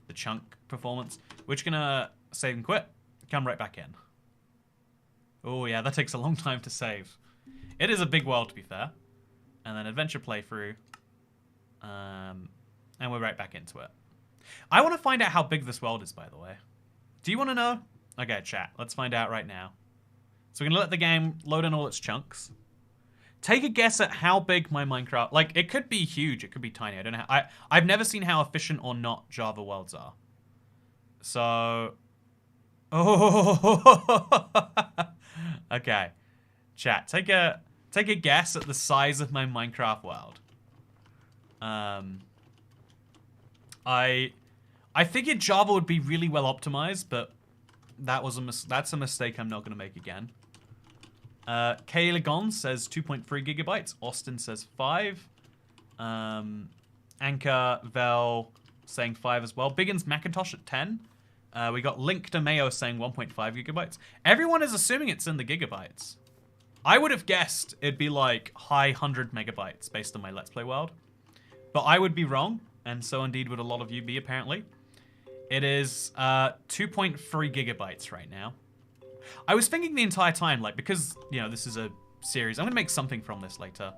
the chunk performance. We're just going to save and quit. Come right back in. Oh, yeah, that takes a long time to save. It is a big world, to be fair. And then adventure playthrough. And we're right back into it. I want to find out how big this world is, by the way. Do you want to know? Okay, chat. Let's find out right now. So we're going to let the game load in all its chunks. Take a guess at how big my Minecraft... Like, it could be huge. It could be tiny. I don't know. I've never seen how efficient or not Java worlds are. So... Oh, okay. Chat, take a guess at the size of my Minecraft world. I figured Java would be really well optimized, but that's a mistake I'm not going to make again. Kaylagon says 2.3 gigabytes. Austin says 5. Anchor Vel saying 5 as well. Biggins Macintosh at 10. We got Link to Mayo saying 1.5 gigabytes. Everyone is assuming it's in the gigabytes. I would have guessed it'd be like high 100 megabytes based on my Let's Play world. But I would be wrong, and so indeed would a lot of you be, apparently. It is 2.3 gigabytes right now. I was thinking the entire time, like, because, you know, this is a series, I'm going to make something from this later.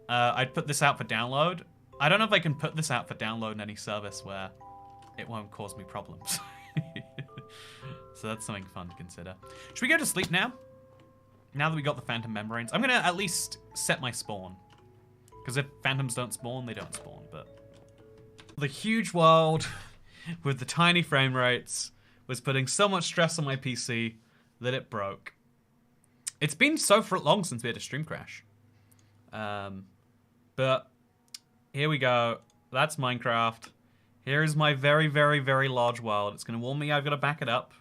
I'd put this out for download. I don't know if I can put this out for download in any service where it won't cause me problems. So that's something fun to consider. Should we go to sleep now? Now that we got the phantom membranes, I'm going to at least set my spawn. Because if phantoms don't spawn, they don't spawn. But the huge world with the tiny frame rates was putting so much stress on my PC that it broke. It's been so long since we had a stream crash. But here we go. That's Minecraft. Here is my very, very, very large world. It's going to warn me I've got to back it up.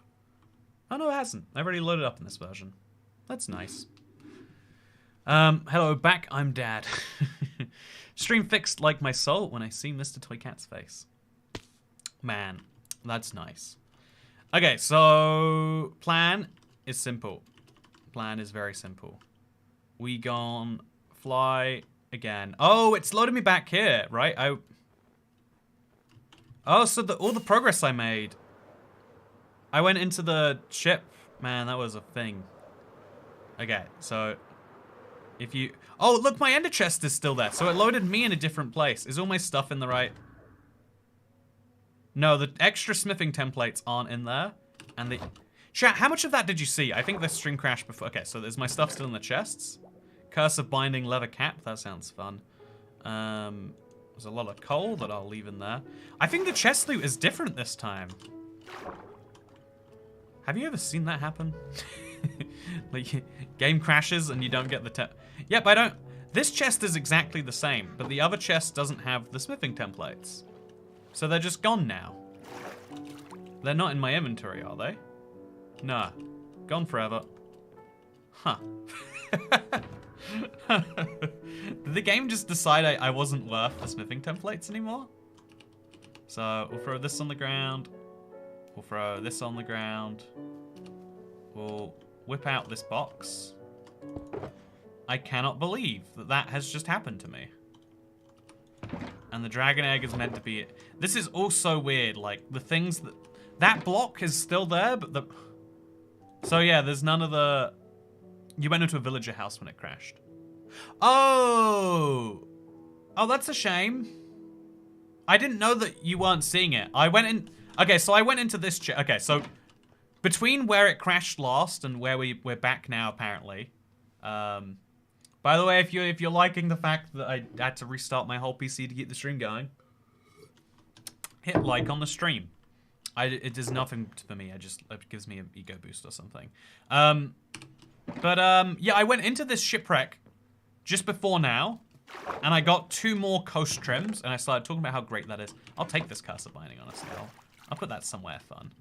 Oh, no, it hasn't. I've already loaded up in this version. That's nice. Hello, back. I'm Dad. Stream fixed like my soul when I see Mr. Toy Cat's face. Man, that's nice. Okay, so plan is simple. Plan is very simple. We gone fly again. Oh, it's loaded me back here, right? Oh, so all the progress I made. I went into the ship. Man, that was a thing. Okay, so if you... Oh, look, my ender chest is still there. So it loaded me in a different place. Is all my stuff in the right... No, the extra smithing templates aren't in there. And the... Chat, how much of that did you see? I think the stream crashed before. Okay, so there's my stuff still in the chests. Curse of Binding leather cap. That sounds fun. There's a lot of coal that I'll leave in there. I think the chest loot is different this time. Have you ever seen that happen? Like, game crashes and you don't get the Yep, I don't... This chest is exactly the same, but the other chest doesn't have the smithing templates. So they're just gone now. They're not in my inventory, are they? Nah. Gone forever. Huh. Did the game just decide I wasn't worth the smithing templates anymore? So, we'll throw this on the ground. We'll throw this on the ground. We'll whip out this box. I cannot believe that that has just happened to me. And the dragon egg is meant to be it. This is also weird, like, the things that... That block is still there, but the... So yeah, there's none of the... You went into a villager house when it crashed. Oh! Oh, that's a shame. I didn't know that you weren't seeing it. I went in... Okay, so I went into this... Okay, so... Between where it crashed last and where we're back now, apparently. By the way, if you're liking the fact that I had to restart my whole PC to get the stream going, hit like on the stream. It does nothing for me. It gives me an ego boost or something. Yeah, I went into this shipwreck just before now, and I got 2 more coast trims, and I started talking about how great that is. I'll take this curse of binding, honestly. I'll put that somewhere fun.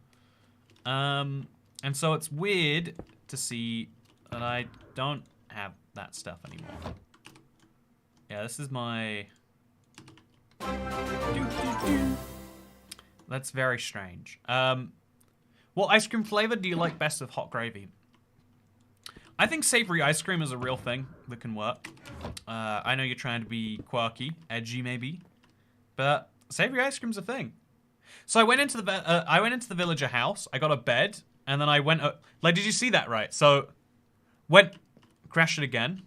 And so it's weird to see that I don't have that stuff anymore. Yeah, this is my... That's very strange. What ice cream flavor do you like best with hot gravy? I think savory ice cream is a real thing that can work. I know you're trying to be quirky, edgy maybe, but savory ice cream's a thing. So I went into the villager house. I got a bed, and then I went. Like, did you see that? Right. So, crashed it again.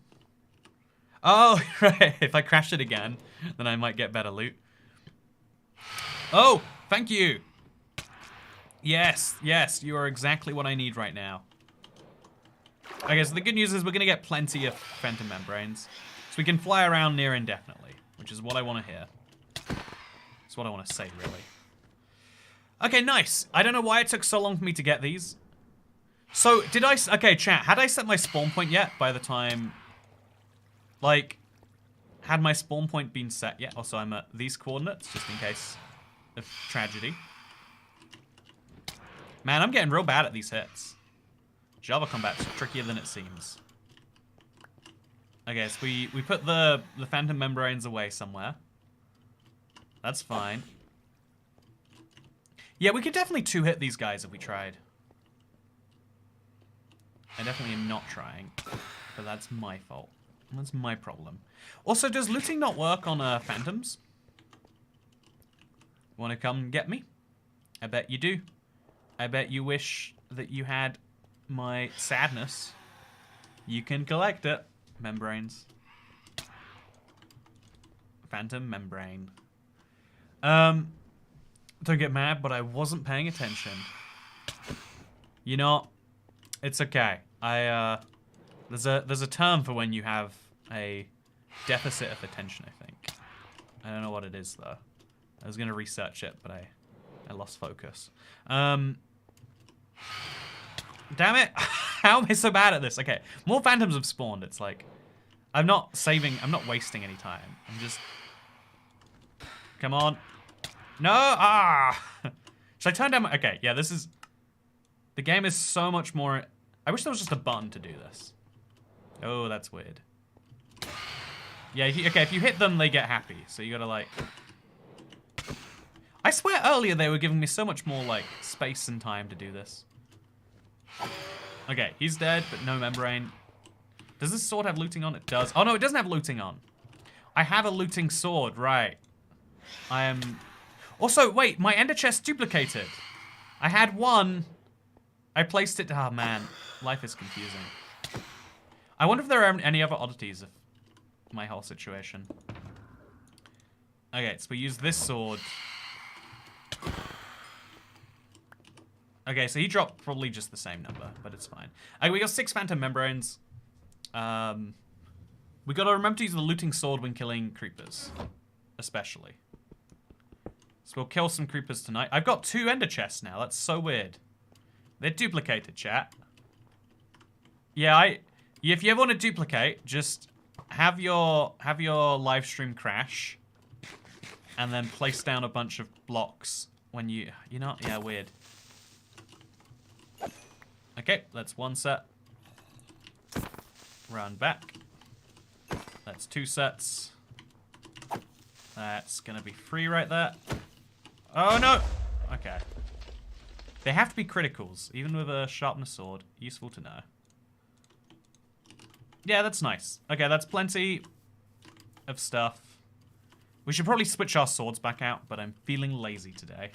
Oh, right. If I crash it again, then I might get better loot. Oh, thank you. Yes, yes, you are exactly what I need right now. Okay, so the good news is we're gonna get plenty of phantom membranes, so we can fly around near indefinitely, which is what I want to hear. That's what I want to say, really. Okay, nice. I don't know why it took so long for me to get these. So, okay, chat, had I set my spawn point yet by the time... Like, had my spawn point been set yet? Also, I'm at these coordinates, just in case of tragedy. Man, I'm getting real bad at these hits. Java combat's trickier than it seems. Okay, so we put the phantom membranes away somewhere. That's fine. Yeah, we could definitely 2-hit these guys if we tried. I definitely am not trying, but that's my fault. That's my problem. Also, does looting not work on phantoms? Want to come get me? I bet you do. I bet you wish that you had my sadness. You can collect it. Membranes. Phantom membrane. Don't get mad, but I wasn't paying attention. You know, it's okay. There's a term for when you have a deficit of attention, I think. I don't know what it is though. I was gonna research it, but I lost focus. Damn it! How am I so bad at this? Okay, more phantoms have spawned. It's like I'm not wasting any time. I'm just... Come on. No! Ah! Should I turn down my... Okay, yeah, this is... The game is so much more... I wish there was just a button to do this. Oh, that's weird. Yeah, if you hit them, they get happy. So you gotta, like... I swear earlier they were giving me so much more, like, space and time to do this. Okay, he's dead, but no membrane. Does this sword have looting on? It does. Oh, no, it doesn't have looting on. I have a looting sword, right. I am... Also, wait, my ender chest duplicated. I had one. I placed it... Oh, man. Life is confusing. I wonder if there are any other oddities of my whole situation. Okay, so we use this sword. Okay, so he dropped probably just the same number, but it's fine. Okay, we got 6 phantom membranes. We gotta remember to use the looting sword when killing creepers. Especially. So we'll kill some creepers tonight. I've got 2 ender chests now. That's so weird. They're duplicated, chat. Yeah, if you ever want to duplicate, just have your live stream crash. And then place down a bunch of blocks when you know, yeah, weird. Okay, that's 1 set. Run back. That's 2 sets. That's gonna be 3 right there. Oh no! Okay. They have to be criticals, even with a sharpness sword. Useful to know. Yeah, that's nice. Okay, that's plenty of stuff. We should probably switch our swords back out, but I'm feeling lazy today.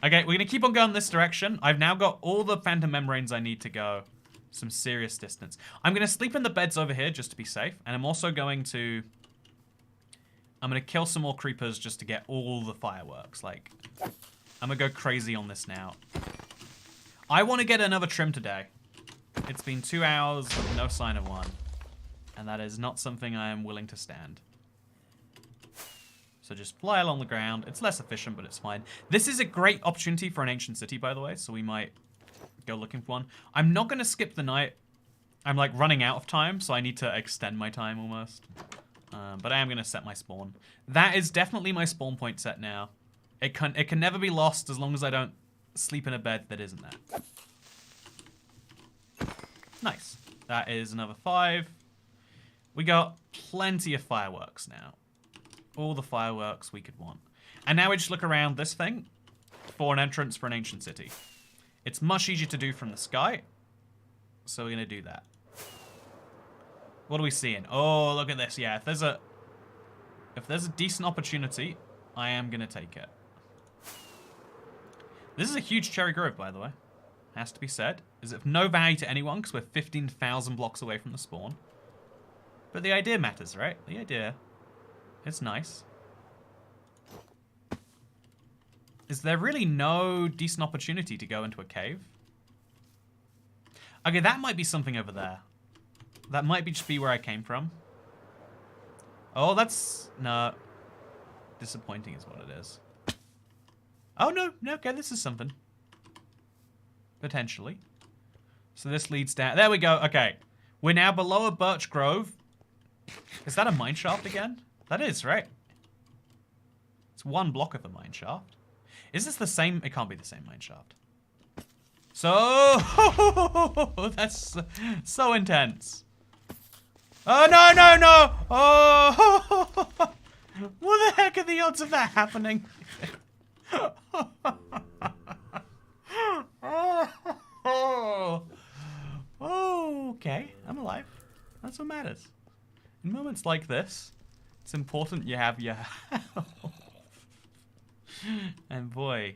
Okay, we're gonna keep on going this direction. I've now got all the phantom membranes I need to go some serious distance. I'm gonna sleep in the beds over here just to be safe, and I'm also going to... I'm gonna kill some more creepers just to get all the fireworks. Like, I'm gonna go crazy on this now. I want to get another trim today. It's been 2 hours, no sign of one. And that is not something I am willing to stand. So just fly along the ground. It's less efficient, but it's fine. This is a great opportunity for an ancient city, by the way, so we might go looking for one. I'm not going to skip the night. I'm, like, running out of time, so I need to extend my time almost. But I am going to set my spawn. That is definitely my spawn point set now. It can never be lost as long as I don't sleep in a bed that isn't that. Nice. That is another 5. We got plenty of fireworks now. All the fireworks we could want. And now we just look around this thing for an entrance for an ancient city. It's much easier to do from the sky. So we're going to do that. What are we seeing? Oh, look at this. Yeah, if there's a decent opportunity, I am going to take it. This is a huge cherry grove, by the way. Has to be said. Is of no value to anyone because we're 15,000 blocks away from the spawn. But the idea matters, right? The idea... It's nice. Is there really no decent opportunity to go into a cave? Okay, that might be something over there. That might just be where I came from. Oh, that's... No. Disappointing is what it is. Oh, no. No, okay, this is something. Potentially. So this leads down... There we go. Okay. We're now below a birch grove. Is that a mine shaft again? That is, right? It's 1 block of the mine shaft. Is this the same? It can't be the same mine shaft. So... That's so intense. Oh, no, no, no! Oh! What the heck are the odds of that happening? Oh, okay. I'm alive. That's what matters. In moments like this, it's important you have your health. And boy,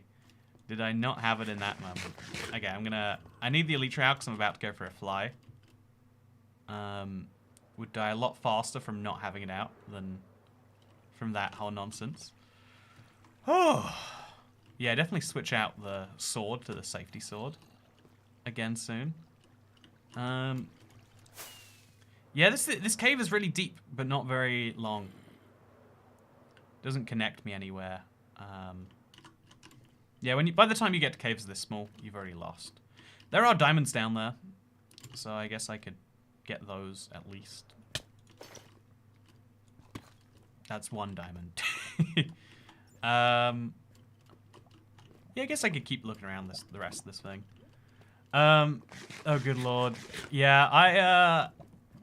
did I not have it in that moment. Okay, I need the elytra out because I'm about to go for a fly. Would die a lot faster from not having it out than from that whole nonsense. Oh. Yeah, definitely switch out the sword to the safety sword. Again soon. Yeah, this cave is really deep, but not very long. Doesn't connect me anywhere. Yeah, by the time you get to caves this small, you've already lost. There are diamonds down there, so I guess I could get those at least. That's 1 diamond. Yeah, I guess I could keep looking around the rest of this thing. Oh good lord. Yeah,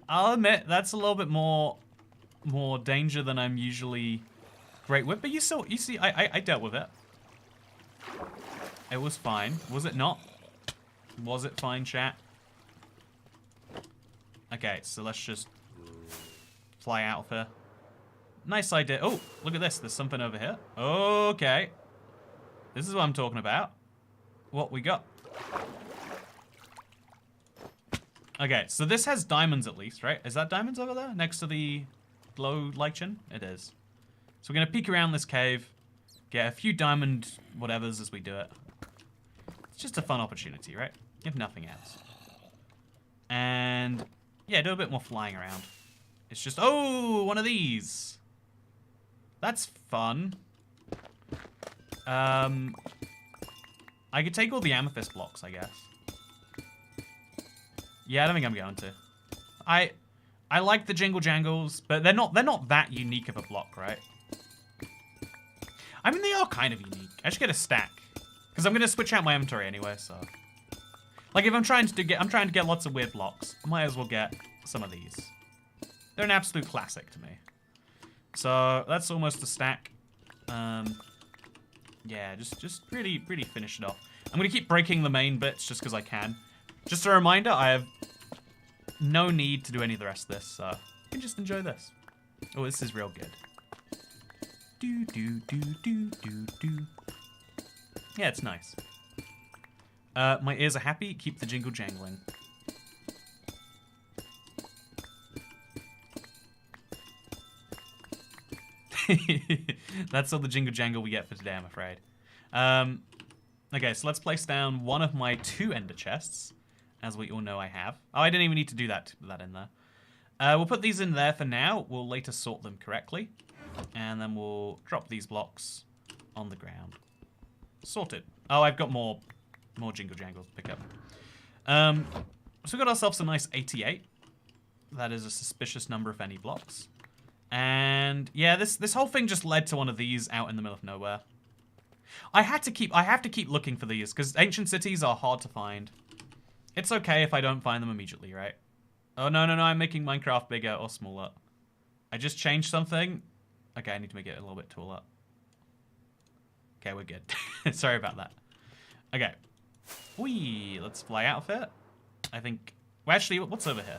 I'll admit that's a little bit more danger than I'm usually great with, but you see, I dealt with it. It was fine. Was it not? Was it fine, chat? Okay, Okay, so let's just fly out of here. Nice idea. Oh, look at this. There's something over here. Okay. This is what I'm talking about. What we got. Okay, so this has diamonds at least, right? Is that diamonds over there next to the glow lichen? It is. So we're going to peek around this cave, get a few diamond whatevers as we do it. It's just a fun opportunity, right? If nothing else. And yeah, do a bit more flying around. It's just, oh, one of these. That's fun. I could take all the amethyst blocks, I guess. Yeah, I don't think I'm going to. I like the jingle jangles, but they're not that unique of a block, right? I mean, they are kind of unique. I should get a stack because I'm gonna switch out my inventory anyway. So, like, if I'm trying to get lots of weird blocks, I might as well get some of these. They're an absolute classic to me. So that's almost a stack. Yeah, just really finish it off. I'm gonna keep breaking the main bits just because I can. Just a reminder, I have no need to do any of the rest of this, so I can just enjoy this. Oh, this is real good. Do do do do do do. Yeah, it's nice. My ears are happy. Keep the jingle jangling. That's all the jingle jangle we get for today, I'm afraid. Okay, so let's place down one of my 2 ender chests, as we all know I have. Oh, I didn't even need to do that in there. We'll put these in there for now. We'll later sort them correctly. And then we'll drop these blocks on the ground. Sorted. Oh, I've got more jingle jangles to pick up. So we got ourselves a nice 88. That is a suspicious number of any blocks. And yeah, this whole thing just led to one of these out in the middle of nowhere. I have to keep looking for these because ancient cities are hard to find. It's okay if I don't find them immediately, right? Oh no, I'm making Minecraft bigger or smaller. I just changed something. Okay, I need to make it a little bit taller. Okay, we're good. Sorry about that. Okay. Whee! Let's fly out of it. I think... Well, actually, what's over here?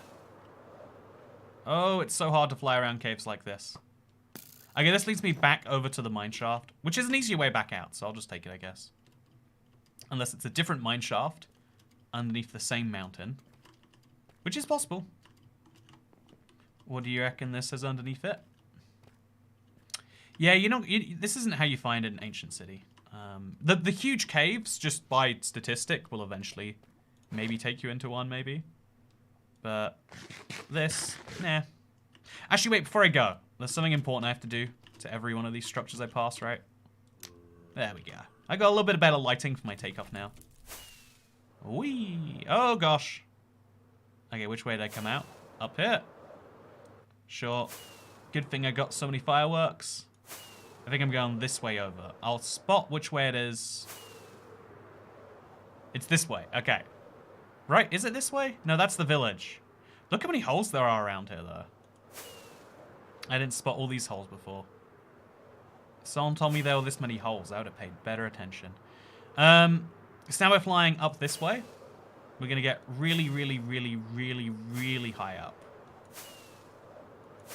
Oh, it's so hard to fly around caves like this. Okay, this leads me back over to the mine shaft, which is an easier way back out, so I'll just take it, I guess. Unless it's a different mine shaft underneath the same mountain, which is possible. What do you reckon this is underneath it? Yeah, this isn't how you find an ancient city. The huge caves, just by statistic, will eventually maybe take you into one, maybe. But this, nah. Actually, wait, before I go, there's something important I have to do to every one of these structures I pass, right? There we go. I got a little bit of better lighting for my takeoff now. Whee! Oh, gosh. Okay, which way did I come out? Up here. Sure. Good thing I got so many fireworks. I think I'm going this way over. I'll spot which way it is. It's this way. Okay. Right, is it this way? No, that's the village. Look how many holes there are around here, though. I didn't spot all these holes before. Someone told me there were this many holes. I would have paid better attention. So now we're flying up this way. We're going to get really high up.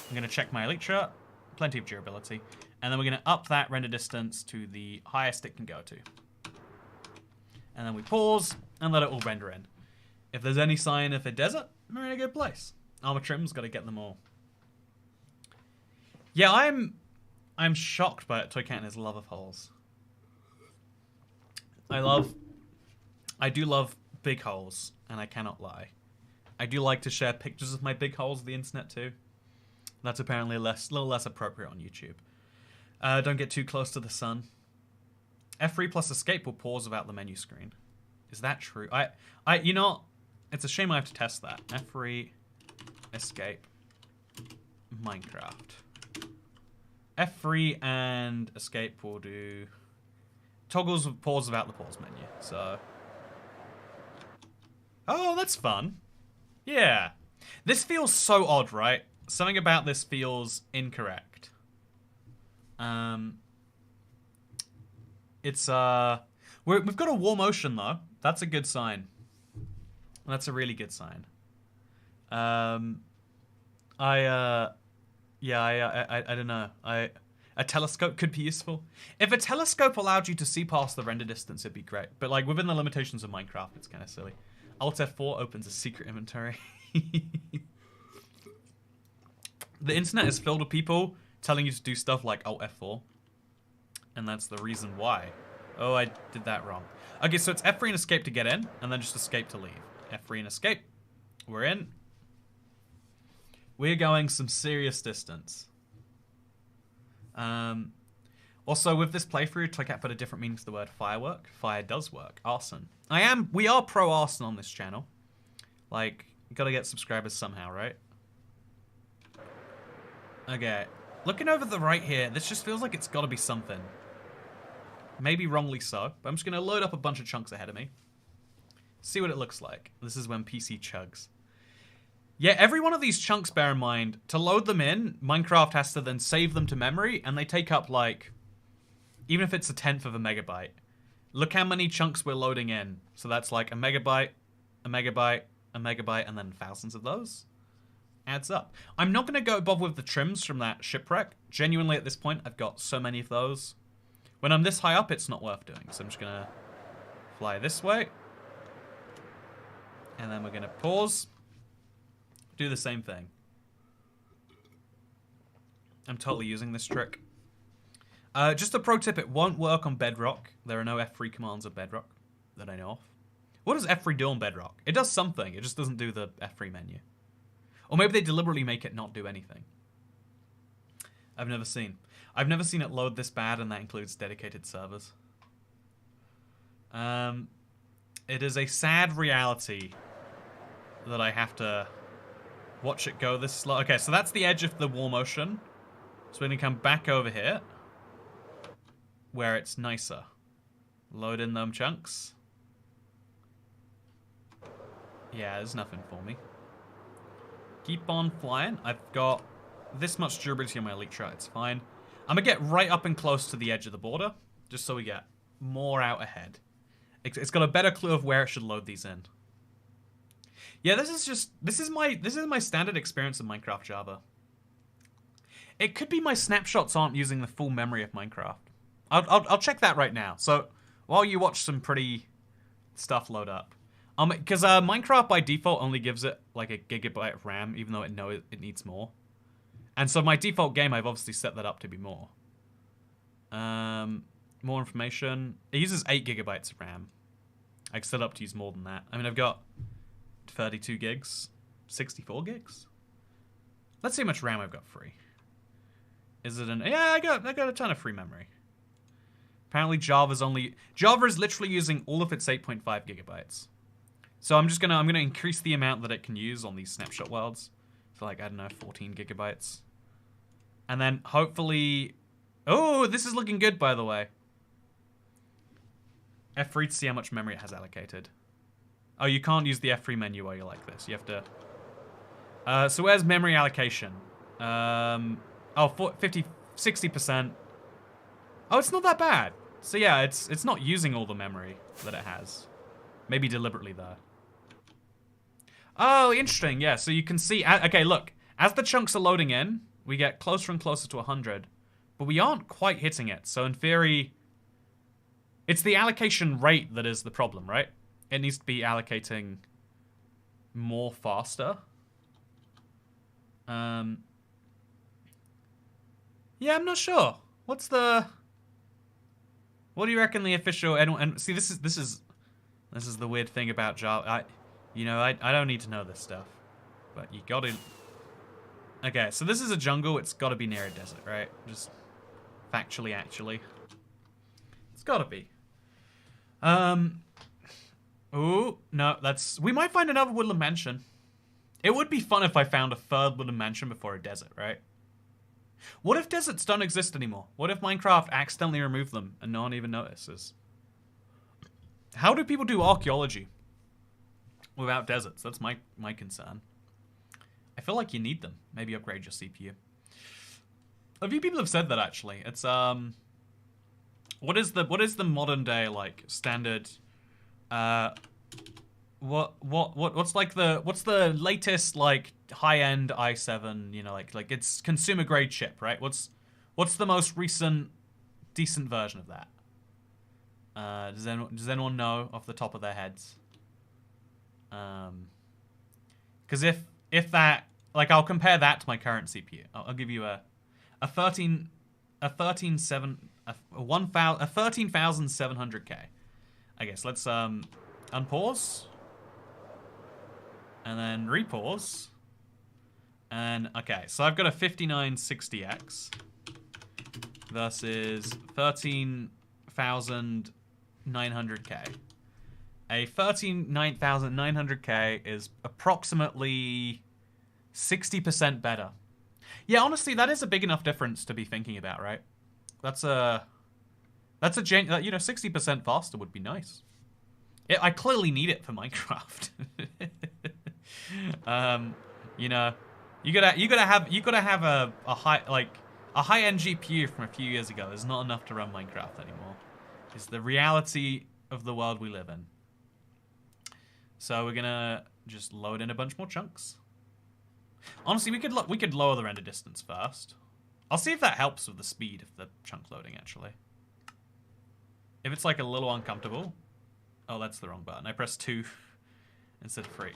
I'm going to check my elytra. Plenty of durability. And then we're going to up that render distance to the highest it can go to. And then we pause and let it all render in. If there's any sign of a desert, we're in a good place. Armor trim's got to get them all. Yeah, I'm shocked by Toy Cat and his love of holes. I do love big holes, and I cannot lie. I do like to share pictures of my big holes on the internet too. That's apparently a little less appropriate on YouTube. Don't get too close to the sun. F3 plus escape will pause without the menu screen. Is that true? You know, it's a shame I have to test that. F3 escape Minecraft. F3 and escape will do toggles with pause without the pause menu. So, oh, that's fun. Yeah, this feels so odd, right? Something about this feels incorrect. It's we've got a warm ocean though. That's a good sign. That's a really good sign. Yeah, I don't know. A telescope could be useful. If a telescope allowed you to see past the render distance, it'd be great. But like within the limitations of Minecraft, it's kind of silly. Alt F4 opens a secret inventory. The internet is filled with people telling you to do stuff like Alt F4. And that's the reason why. Oh, I did that wrong. Okay, so it's F3 and escape to get in, and then just escape to leave. F3 and escape. We're in. We're going some serious distance. Also, with this playthrough, check out put a different meaning to the word firework. Fire does work. Arson. We are pro arson on this channel. Like, gotta get subscribers somehow, right? Okay. Looking over the right here, this just feels like it's gotta be something. Maybe wrongly so, but I'm just gonna load up a bunch of chunks ahead of me. See what it looks like. This is when PC chugs. Yeah, every one of these chunks, bear in mind, to load them in, Minecraft has to then save them to memory, and they take up, like, even if it's a 1/10 of a megabyte. Look how many chunks we're loading in. So that's like a megabyte, a megabyte, a megabyte, and then thousands of those. Adds up. I'm not going to go bother with the trims from that shipwreck. Genuinely, at this point, I've got so many of those. When I'm this high up, it's not worth doing. So I'm just going to fly this way. And then we're going to pause. Do the same thing. I'm totally using this trick. Just a pro tip, it won't work on Bedrock. There are no F3 commands on Bedrock that I know of. What does F3 do on Bedrock? It does something, it just doesn't do the F3 menu. Or maybe they deliberately make it not do anything. I've never seen it load this bad, and that includes dedicated servers. It is a sad reality that I have to watch it go this slow. Okay, so that's the edge of the wall motion. So we're gonna come back over here, where it's nicer. Load in them chunks. Yeah, there's nothing for me. Keep on flying. I've got this much durability on my elytra. It's fine. I'm gonna get right up and close to the edge of the border, just so we get more out ahead. It's got a better clue of where it should load these in. Yeah, this is my standard experience of Minecraft Java. It could be my snapshots aren't using the full memory of Minecraft. I'll check that right now. So while you watch some pretty stuff load up, because Minecraft by default only gives it like a gigabyte of RAM, even though it needs more. And so my default game, I've obviously set that up to be more. More information. It uses 8 gigabytes of RAM. I can set up to use more than that. I mean, I've got 32 gigs, 64 gigs. Let's see how much RAM I've got free. Is it an? Yeah, I got a ton of free memory. Apparently Java is literally using all of its 8.5 gigabytes. So I'm gonna increase the amount that it can use on these snapshot worlds to like, I don't know, 14 gigabytes. And then hopefully, oh, this is looking good, by the way. F3 to see how much memory it has allocated. Oh, you can't use the F3 menu while you're like this. You have to. So where's memory allocation? 60%. Oh, it's not that bad. So yeah, it's not using all the memory that it has. Maybe deliberately though. Oh, interesting. Yeah, so you can see. Okay, look. As the chunks are loading in, we get closer and closer to 100, but we aren't quite hitting it. So in theory, it's the allocation rate that is the problem, right? It needs to be allocating more faster. Yeah, I'm not sure. What do you reckon the official? And see, this is the weird thing about Java. I don't need to know this stuff, but you got to. Okay, so this is a jungle. It's got to be near a desert, right? Just factually, actually, it's got to be. Oh no, we might find another woodland mansion. It would be fun if I found a third woodland mansion before a desert, right? What if deserts don't exist anymore? What if Minecraft accidentally removed them and no one even notices? How do people do archaeology without deserts? That's my concern. I feel like you need them. Maybe upgrade your CPU. A few people have said that actually. It's what is the modern day like standard what's like what's the latest like high-end i7, you know, like it's consumer grade chip, right? What's the most recent decent version of that? Does anyone know off the top of their heads? Because if that, like, I'll compare that to my current CPU. I'll give you a 13,700K. I guess let's unpause and then repause. And okay, so I've got a 5960X versus 13,900K. A 39,900K is approximately 60% better. Yeah, honestly, that is a big enough difference to be thinking about, right? That's a you know, 60% faster would be nice. I clearly need it for Minecraft. You know, you gotta have a high-end GPU from a few years ago is not enough to run Minecraft anymore. It's the reality of the world we live in. So we're gonna just load in a bunch more chunks. Honestly, we could lower the render distance first. I'll see if that helps with the speed of the chunk loading, actually. If it's like a little uncomfortable. Oh, that's the wrong button. I pressed 2 instead of 3.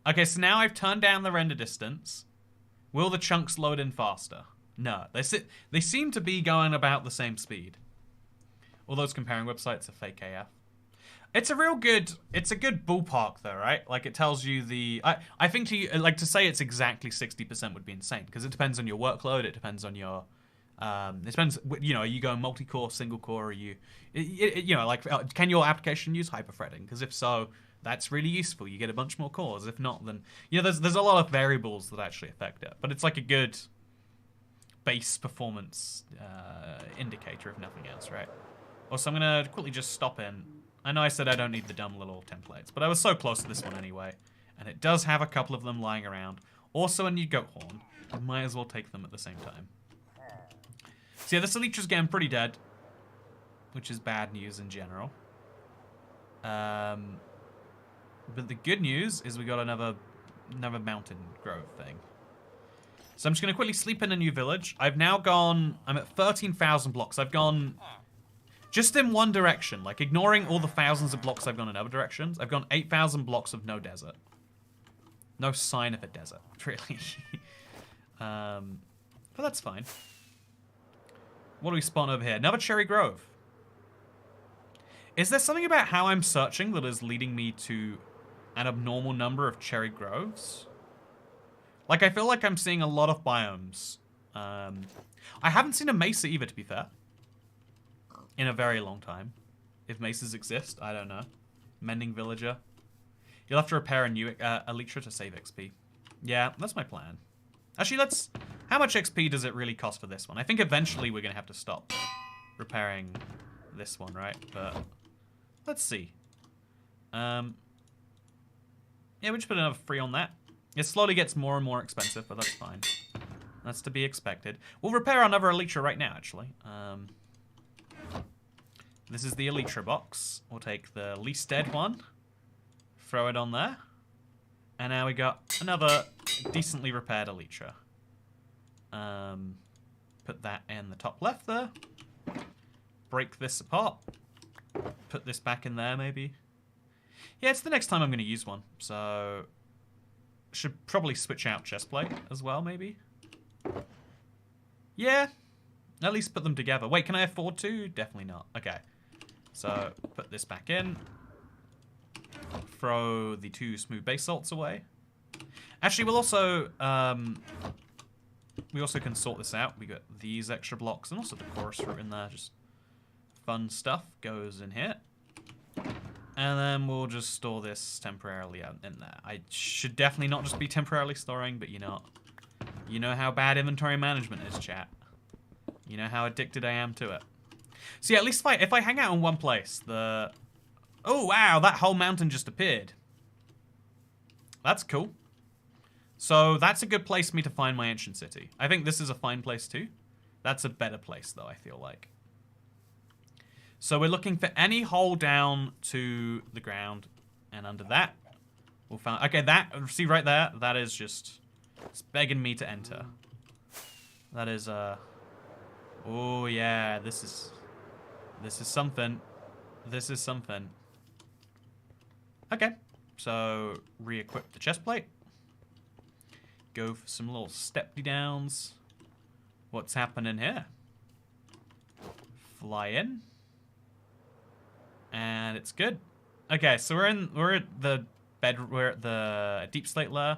Okay, so now I've turned down the render distance. Will the chunks load in faster? No, they seem to be going about the same speed. All those comparing websites are fake AF. It's a good ballpark though, right? Like it tells you I think to say it's exactly 60% would be insane because it depends on your workload, it depends on your it depends, you know, are you going multi-core, single core, are you you know, like can your application use hyperthreading? Because if so, that's really useful. You get a bunch more cores. If not, then you know there's a lot of variables that actually affect it. But it's like a good base performance indicator if nothing else, right? Also, I'm gonna quickly just stop in. I know I said I don't need the dumb little templates, but I was so close to this one anyway. And it does have a couple of them lying around. Also a new goat horn. I might as well take them at the same time. So yeah, this Elytra's getting pretty dead. Which is bad news in general. But the good news is we got another mountain grove thing. So I'm just going to quickly sleep in a new village. I'm at 13,000 blocks. I've gone just in one direction, like ignoring all the thousands of blocks I've gone in other directions. I've gone 8,000 blocks of no desert. No sign of a desert, really. But that's fine. What do we spawn over here? Another cherry grove. Is there something about how I'm searching that is leading me to an abnormal number of cherry groves? Like, I feel like I'm seeing a lot of biomes. I haven't seen a mesa either, to be fair. In a very long time. If mesas exist, I don't know. Mending villager. You'll have to repair a new Elytra to save XP. Yeah, that's my plan. Actually, how much XP does it really cost for this one? I think eventually we're going to have to stop repairing this one, right? But let's see. Yeah, we just put another 3 on that. It slowly gets more and more expensive, but that's fine. That's to be expected. We'll repair another Elytra right now, actually. This is the Elytra box. We'll take the least dead one. Throw it on there. And now we got another decently repaired Elytra. Put that in the top left there. Break this apart. Put this back in there, maybe. Yeah, it's the next time I'm going to use one. So, should probably switch out chestplate as well, maybe. Yeah, at least put them together. Wait, can I afford to? Definitely not. Okay. So, put this back in. Throw the 2 smooth basalts away. Actually, we also can sort this out. We got these extra blocks and also the chorus fruit in there. Just fun stuff goes in here. And then we'll just store this temporarily in there. I should definitely not just be temporarily storing, but you know how bad inventory management is, chat. You know how addicted I am to it. So yeah, at least if I hang out in one place, oh wow, that whole mountain just appeared. That's cool. So that's a good place for me to find my ancient city. I think this is a fine place too. That's a better place though, I feel like. So we're looking for any hole down to the ground And under that, we'll find... Okay, that... See right there? That is just... It's begging me to enter. That is, Oh, yeah. This is something. This is something. Okay. So, re-equip the chest plate. Go for some little stepy downs. What's happening here? Fly in. And it's good. Okay, so we're at the deep slate layer.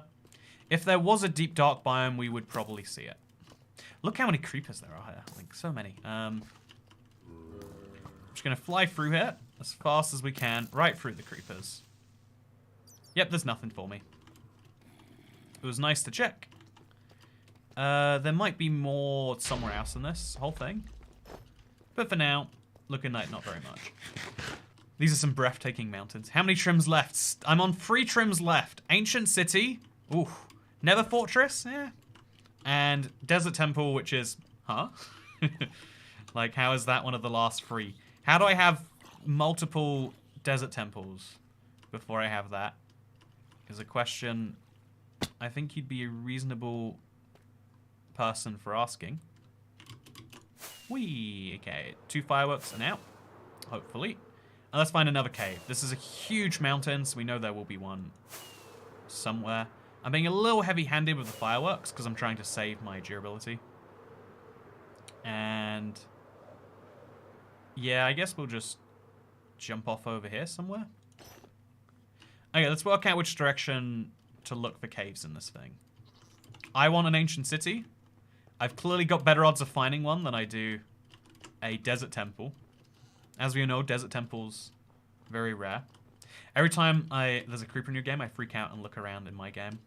If there was a deep dark biome, we would probably see it. Look how many creepers there are here. Like, so many. I'm just gonna fly through here as fast as we can, right through the creepers. Yep, there's nothing for me. It was nice to check. There might be more somewhere else in this whole thing. But for now, looking like not very much. These are some breathtaking mountains. How many trims left? I'm on 3 trims left. Ancient City. Ooh. Nether Fortress. Yeah. And Desert Temple, which is... Huh? Like, how is that one of the last 3? How do I have multiple Desert Temples before I have that? Is a question I think you'd be a reasonable person for asking. Whee! Okay, 2 fireworks and out. Hopefully. And let's find another cave. This is a huge mountain, so we know there will be one somewhere. I'm being a little heavy-handed with the fireworks because I'm trying to save my durability. And yeah, I guess we'll just jump off over here somewhere. Okay, let's work out which direction to look for caves in this thing. I want an ancient city. I've clearly got better odds of finding one than I do a desert temple. As we know, desert temples very rare. Every time there's a creeper in your game, I freak out and look around in my game.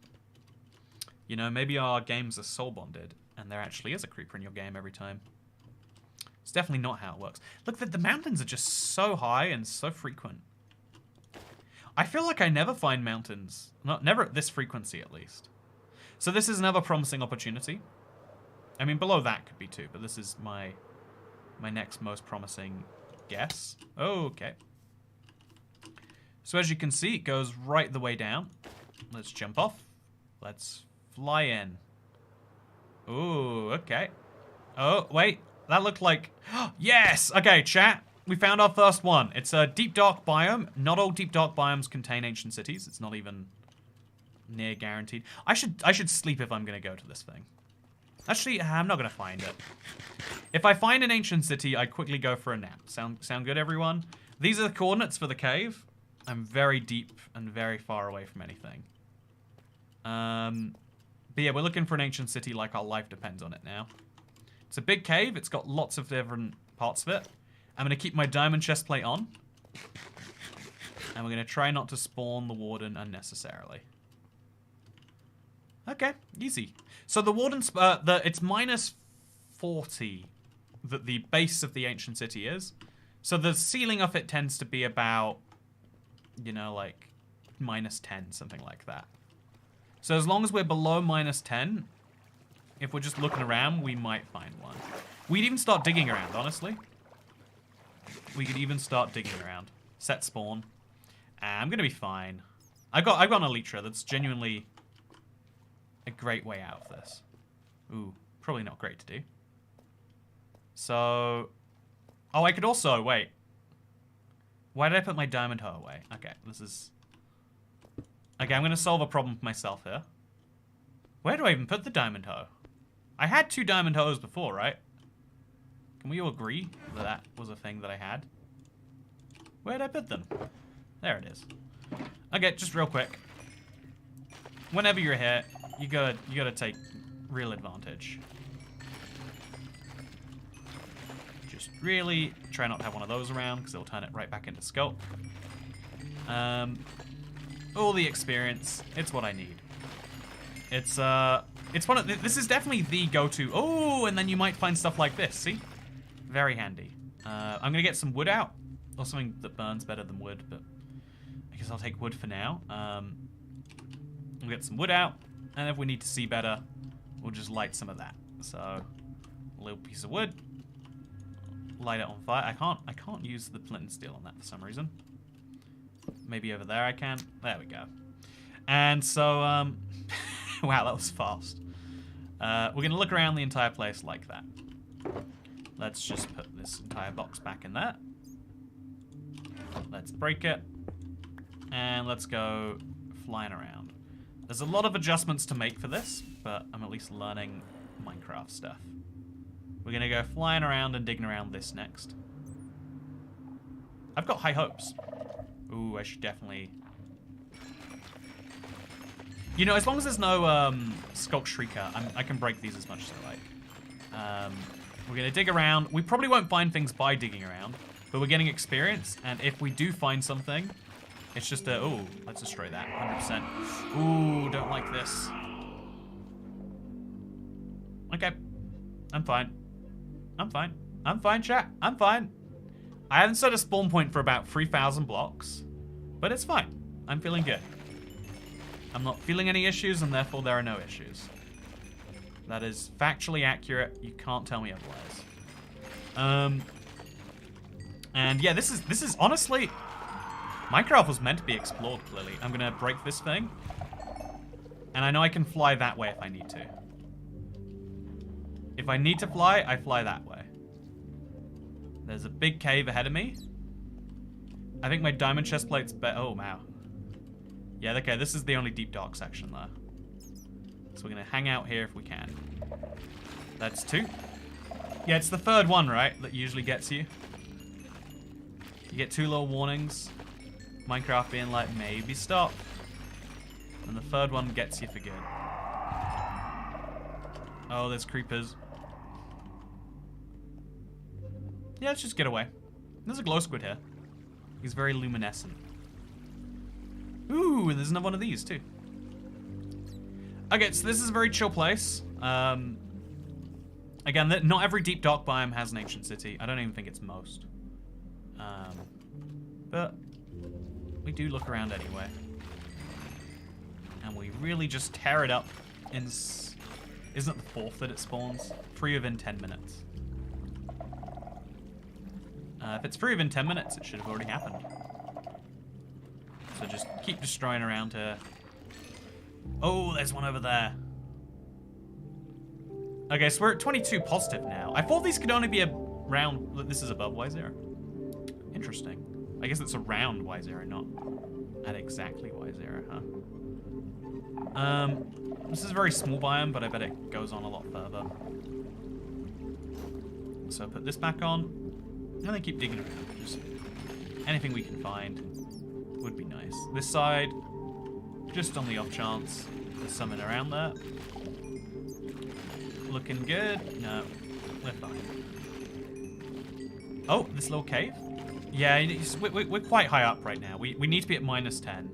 You know, maybe our games are soul bonded, and there actually is a creeper in your game every time. It's definitely not how it works. Look, the mountains are just so high and so frequent. I feel like I never find mountains. Never at this frequency, at least. So this is another promising opportunity. I mean, below that could be too, but this is my next most promising guess. Oh, okay. So as you can see, it goes right the way down. Let's jump off. Let's fly in. Ooh, okay. Oh, wait. That looked like... Yes! Okay, chat. We found our first one. It's a deep dark biome. Not all deep dark biomes contain ancient cities. It's not even near guaranteed. I should sleep if I'm going to go to this thing. Actually, I'm not going to find it. If I find an ancient city, I quickly go for a nap. Sound good, everyone? These are the coordinates for the cave. I'm very deep and very far away from anything. But yeah, we're looking for an ancient city like our life depends on it now. It's a big cave. It's got lots of different parts of it. I'm going to keep my diamond chest plate on. And we're going to try not to spawn the warden unnecessarily. Okay, easy. So the warden's... it's minus 40 that the base of the ancient city is. So the ceiling of it tends to be about... You know, like, minus 10, something like that. So as long as we're below minus 10, if we're just looking around, we might find one. We'd even start digging around, honestly. We could even start digging around. Set spawn. I'm gonna be fine. I've got an elytra that's genuinely a great way out of this. Ooh, probably not great to do. So... Oh, I could also... Wait. Why did I put my diamond hoe away? Okay, this is... Okay, I'm going to solve a problem for myself here. Where do I even put the diamond hoe? I had 2 diamond hoes before, right? Can we all agree that that was a thing that I had? Where did I put them? There it is. Okay, just real quick. Whenever you're here, you gotta take real advantage. Just really try not to have one of those around because it'll turn it right back into scope. All the experience, it's what I need. It's one of this is definitely the go-to. Oh, and then you might find stuff like this. See, very handy. I'm gonna get some wood out, or something that burns better than wood, but I guess I'll take wood for now. We'll get some wood out, and if we need to see better, we'll just light some of that. So, a little piece of wood. Light it on fire. I can't use the flint and steel on that for some reason. Maybe over there I can. There we go. And so, wow, that was fast. We're going to look around the entire place like that. Let's just put this entire box back in there. Let's break it. And let's go flying around. There's a lot of adjustments to make for this, but I'm at least learning Minecraft stuff. We're going to go flying around and digging around this next. I've got high hopes. Ooh, I should definitely... You know, as long as there's no Skulk Shrieker, I can break these as much as I like. We're going to dig around. We probably won't find things by digging around, but we're getting experience, and if we do find something, it's just a... Ooh, let's destroy that, 100%. Ooh, don't like this. Okay. I'm fine. I'm fine. I'm fine, chat. I'm fine. I haven't set a spawn point for about 3,000 blocks, but it's fine. I'm feeling good. I'm not feeling any issues, and therefore there are no issues. That is factually accurate. You can't tell me otherwise. And yeah, this is honestly... Minecraft was meant to be explored, clearly. I'm gonna break this thing. And I know I can fly that way if I need to. If I need to fly, I fly that way. There's a big cave ahead of me. I think my diamond chest plate's better. Oh, wow. Yeah, okay, this is the only deep dark section there. So we're gonna hang out here if we can. That's 2. Yeah, it's the 3rd one, right, that usually gets you. You get 2 little warnings. Minecraft being like, maybe stop. And the 3rd one gets you for good. Oh, there's creepers. Yeah, let's just get away. There's a glow squid here. He's very luminescent. Ooh, there's another one of these too. Okay, so this is a very chill place. Again, not every deep dark biome has an ancient city. I don't even think it's most. But we do look around anyway. And we really just tear it up in... Isn't it the 4th that it spawns? 3 within 10 minutes. If it's 3 within 10 minutes, it should have already happened. So just keep destroying around here. Oh, there's one over there. Okay, so we're at 22 positive now. I thought these could only be around... This is above Y0. Interesting. I guess it's around Y0, not at exactly Y0, huh? This is a very small biome, but I bet it goes on a lot further. So put this back on. And then keep digging around. Just anything we can find would be nice. This side, just on the off chance there's something around there. Looking good. No, we're fine. Oh, this little cave? Yeah, we're quite high up right now. We need to be at -10.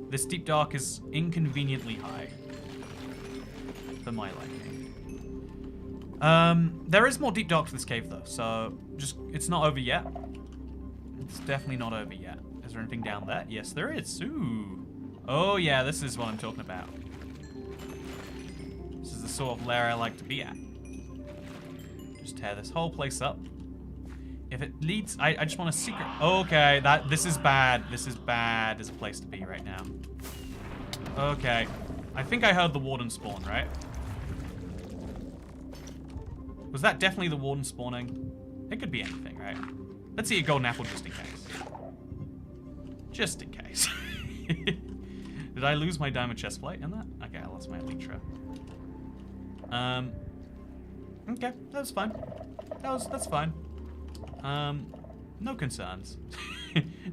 This deep dark is inconveniently high for my liking. There is more deep dark to this cave though, so just, it's not over yet. It's definitely not over yet. Is there anything down there? Yes, there is. Ooh. Oh yeah, this is what I'm talking about. This is the sort of lair I like to be at. Just tear this whole place up. If it leads, I just want a secret. Okay, this is bad. This is bad as a place to be right now. Okay, I think I heard the warden spawn, right? Was that definitely the warden spawning? It could be anything, right? Let's eat a golden apple just in case. Just in case. Did I lose my diamond chest plate in that? Okay, I lost my elytra. Okay, that's fine. That's fine. No concerns.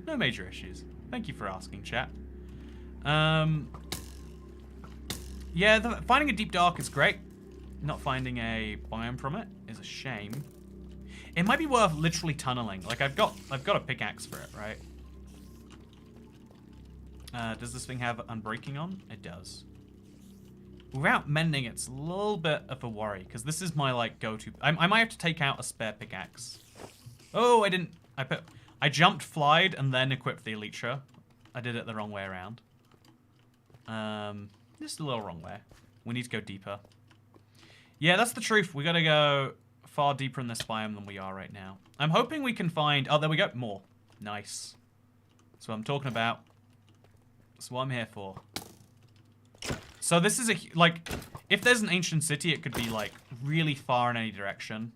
No major issues. Thank you for asking, chat. Yeah, finding a deep dark is great. Not finding a biome from it is a shame. It might be worth literally tunneling. Like I've got a pickaxe for it, right? Does this thing have unbreaking on? It does. Without mending, it's a little bit of a worry because this is my like go-to. I might have to take out a spare pickaxe. Oh, I didn't. I jumped, flied, and then equipped the elytra. I did it the wrong way around. Just a little wrong way. We need to go deeper. Yeah, that's the truth. We gotta go far deeper in this biome than we are right now. I'm hoping we can find... Oh, there we go. More. Nice. That's what I'm talking about. That's what I'm here for. So this is like, if there's an ancient city, it could be like really far in any direction.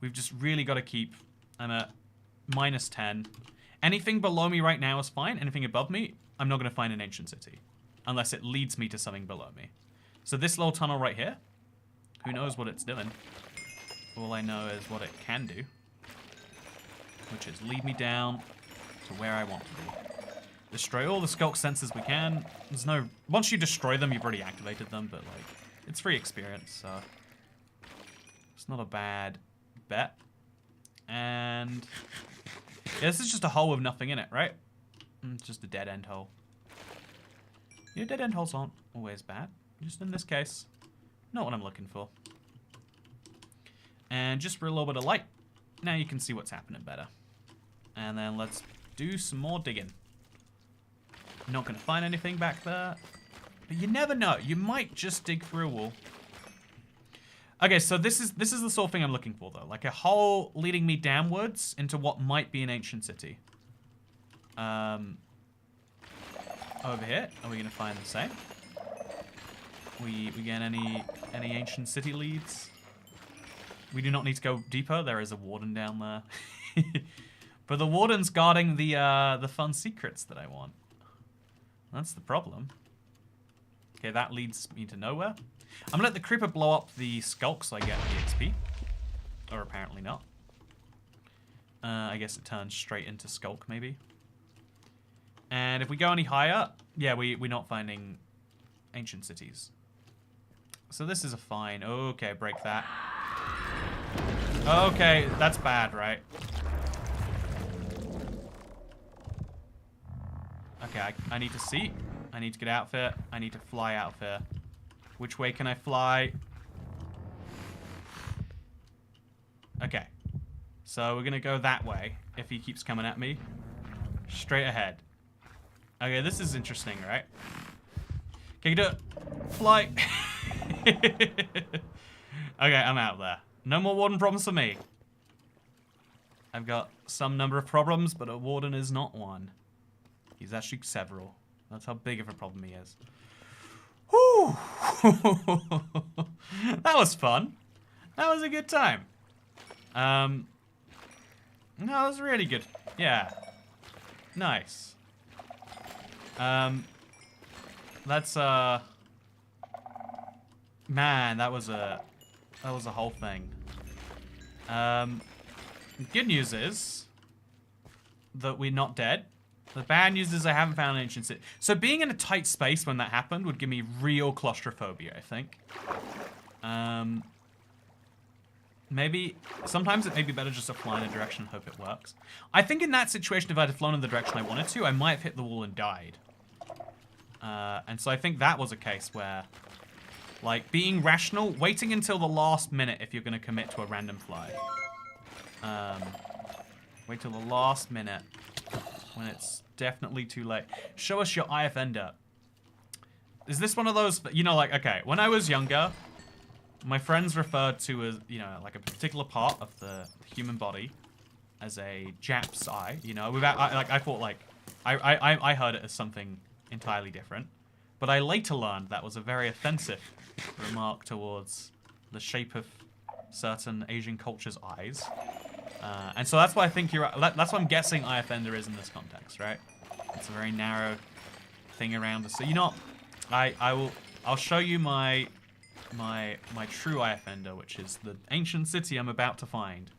We've just really got to keep, I'm at -10. Anything below me right now is fine. Anything above me, I'm not going to find an ancient city. Unless it leads me to something below me. So this little tunnel right here, who knows what it's doing. All I know is what it can do. Which is lead me down to where I want to be. Destroy all the skulk sensors we can. There's no... Once you destroy them, you've already activated them, but, like, it's free experience, so... It's not a bad bet. And... Yeah, this is just a hole with nothing in it, right? It's just a dead-end hole. Yeah, dead-end holes aren't always bad. Just in this case, not what I'm looking for. And just for a little bit of light, now you can see what's happening better. And then let's do some more digging. Not going to find anything back there. But you never know. You might just dig through a wall. Okay, so this is the sort of thing I'm looking for, though. Like a hole leading me downwards into what might be an ancient city. Over here, are we going to find the same? We get any ancient city leads? We do not need to go deeper. There is a warden down there. But the warden's guarding the fun secrets that I want. That's the problem. Okay, that leads me to nowhere. I'm gonna let the creeper blow up the skulk so I get the XP. Or apparently not. I guess it turns straight into skulk, maybe. And if we go any higher, yeah, we're not finding ancient cities. So this is a fine. Okay, break that. Okay, that's bad, right? Okay, I need to see. I need to get out of here. I need to fly out of here. Which way can I fly? Okay. So we're going to go that way if he keeps coming at me. Straight ahead. Okay, this is interesting, right? Can you do it? Fly. Okay, I'm out there. No more warden problems for me. I've got some number of problems, but a warden is not one. He's actually several. That's how big of a problem he is. Whew. That was fun. That was a good time. No, that was really good. Yeah. Nice. That's man, that was a whole thing. Good news is that we're not dead. The bad news is I haven't found an ancient city. So being in a tight space when that happened would give me real claustrophobia, I think. Maybe, sometimes it may be better just to fly in a direction and hope it works. I think in that situation, if I had flown in the direction I wanted to, I might have hit the wall and died. And so I think that was a case where, like, being rational, waiting until the last minute if you're going to commit to a random fly. Wait till the last minute when it's definitely too late. Show us your IF ender. Is this one of those, you know, like, okay, when I was younger, my friends referred to as, you know, like a particular part of the human body as a Jap's eye, you know, without, I thought, like, I heard it as something entirely different. But I later learned that was a very offensive remark towards the shape of certain Asian cultures' eyes. And so that's why I think that's what I'm guessing IF ender is in this context, right? It's a very narrow thing around us. So, you know, I'll show you my true IF ender, which is the ancient city I'm about to find.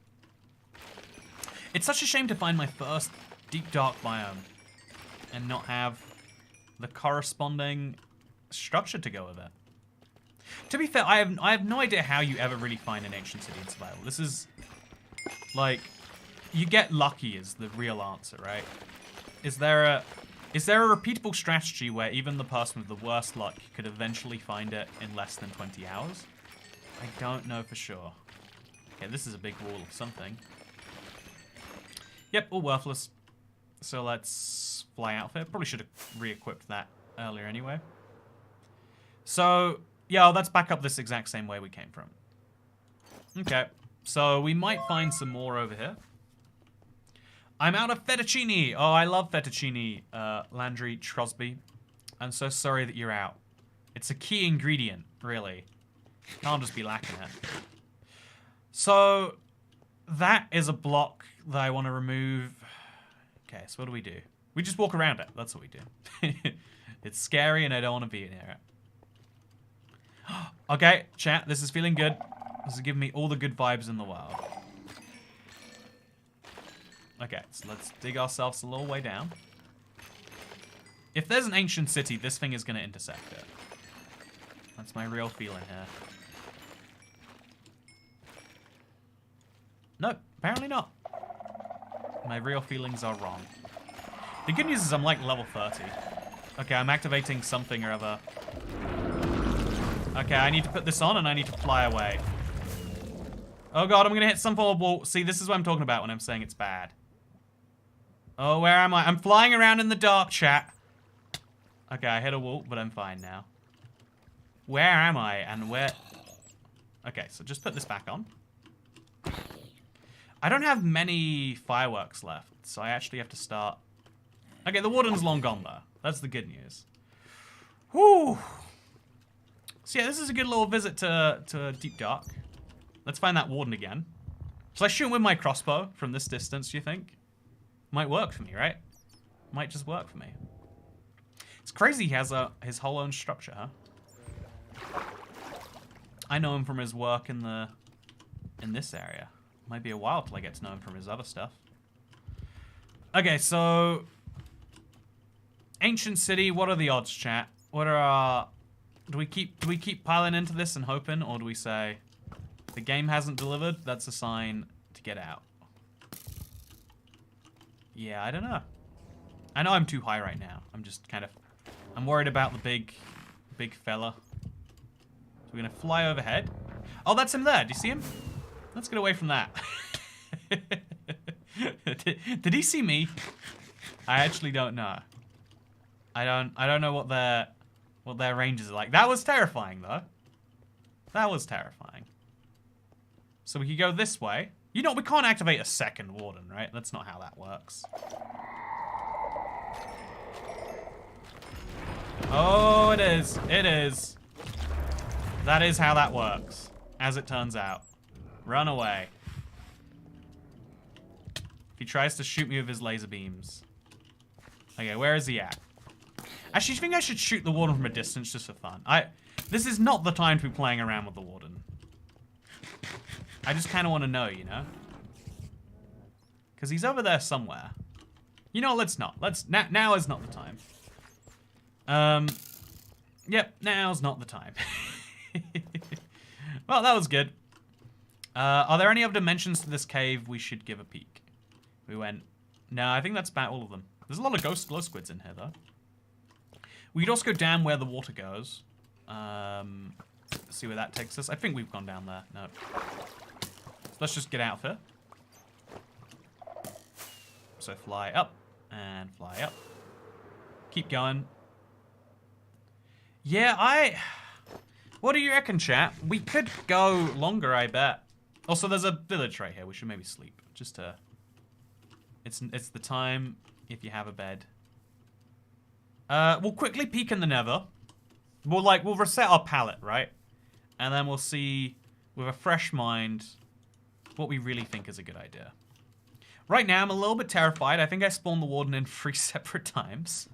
It's such a shame to find my first deep dark biome and not have the corresponding structure to go with it. To be fair, I have no idea how you ever really find an ancient city in survival. This is like, you get lucky is the real answer, right? Is there a repeatable strategy where even the person with the worst luck could eventually find it in less than 20 hours? I don't know for sure. Okay, this is a big wall of something. Yep, all worthless. So let's fly out of here. Probably should have re-equipped that earlier anyway. So, yeah, let's back up this exact same way we came from. Okay, so we might find some more over here. I'm out of fettuccine. Oh, I love fettuccine, Landry Trosby. I'm so sorry that you're out. It's a key ingredient, really. Can't just be lacking it. So, that is a block that I want to remove. Okay, so what do we do? We just walk around it. That's what we do. It's scary and I don't want to be near it. Okay, chat, this is feeling good. This is giving me all the good vibes in the world. Okay, so let's dig ourselves a little way down. If there's an ancient city, this thing is going to intersect it. That's my real feeling here. Nope, apparently not. My real feelings are wrong. The good news is I'm like level 30. Okay, I'm activating something or other. Okay, I need to put this on and I need to fly away. Oh god, I'm gonna hit some form of wall. See, this is what I'm talking about when I'm saying it's bad. Oh, where am I? I'm flying around in the dark, chat. Okay, I hit a wall, but I'm fine now. Where am I and where... Okay, so just put this back on. I don't have many fireworks left, so I actually have to start... Okay, the warden's long gone, though. That's the good news. Whew. So yeah, this is a good little visit to Deep Dark. Let's find that warden again. Shall I shoot him with my crossbow from this distance, do you think? Might work for me, right? Might just work for me. It's crazy he has his whole own structure, huh? I know him from his work in this area. Might be a while till I get to know him from his other stuff. Okay, so... Ancient City, what are the odds, chat? What are our... Do we keep piling into this and hoping, or do we say... The game hasn't delivered, that's a sign to get out? Yeah, I don't know. I know I'm too high right now. I'm just kind of... I'm worried about the big fella. So we're gonna fly overhead. Oh, that's him there. Do you see him? Let's get away from that. Did he see me? I actually don't know. I don't know what their ranges are like. That was terrifying though. That was terrifying. So we could go this way. You know, we can't activate a second warden, right? That's not how that works. Oh, it is. It is. That is how that works, as it turns out. Run away. He tries to shoot me with his laser beams. Okay, where is he at? Actually, do you think I should shoot the warden from a distance just for fun? This is not the time to be playing around with the warden. I just kind of want to know, you know? Because he's over there somewhere. You know, let's not. Now is not the time. Yep, now's not the time. Well, that was good. Are there any other dimensions to this cave we should give a peek? We went... No, I think that's about all of them. There's a lot of ghost glow squids in here, though. We could also go down where the water goes. See where that takes us. I think we've gone down there. No. So let's just get out of here. So fly up and fly up. Keep going. Yeah, what do you reckon, chat? We could go longer, I bet. Also, there's a village right here. We should maybe sleep. Just to... It's the time if you have a bed. We'll quickly peek in the nether. We'll reset our palette, right? And then we'll see, with a fresh mind, what we really think is a good idea. Right now, I'm a little bit terrified. I think I spawned the warden in 3 separate times.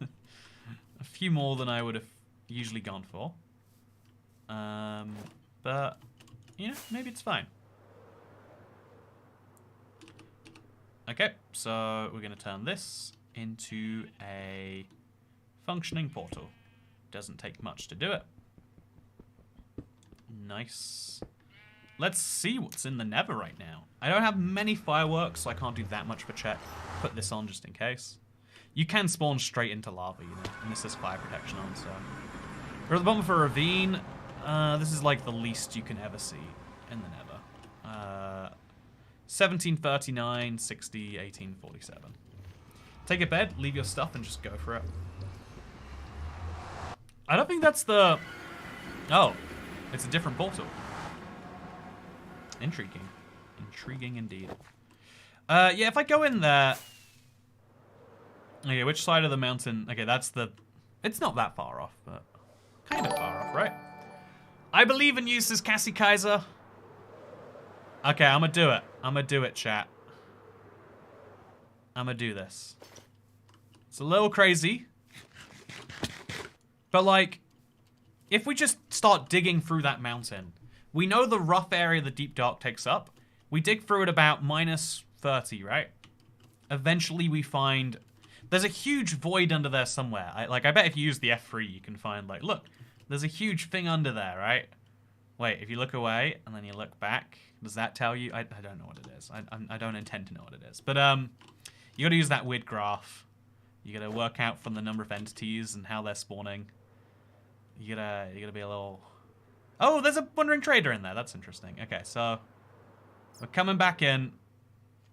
A few more than I would have usually gone for. But, you know, maybe it's fine. Okay, so we're going to turn this into a functioning portal. Doesn't take much to do it. Nice. Let's see what's in the nether right now. I don't have many fireworks, so I can't do that much of a check. Put this on just in case. You can spawn straight into lava, you know, and this has fire protection on, so. We're at the bottom of a ravine. This is like the least you can ever see in the nether. 1739, 60, 1847. Take a bed, leave your stuff, and just go for it. I don't think that's the... Oh, it's a different portal. Intriguing. Intriguing indeed. Yeah, if I go in there, Okay, which side of the mountain? Okay, that's the... It's not that far off, but kind of far off, right? I believe in you, says Cassie Kaiser. Okay, I'm gonna do it. I'm gonna do it, chat. I'm gonna do this. It's a little crazy. But, like, if we just start digging through that mountain, we know the rough area the deep dark takes up. We dig through it about minus 30, right? Eventually we find... There's a huge void under there somewhere. I bet if you use the F3, you can find, like, look, there's a huge thing under there, right? Wait, if you look away and then you look back, does that tell you? I don't know what it is. I don't intend to know what it is. But, you gotta use that weird graph. You gotta work out from the number of entities and how they're spawning. You gotta be a little... Oh, there's a wandering trader in there. That's interesting. Okay, so we're coming back in.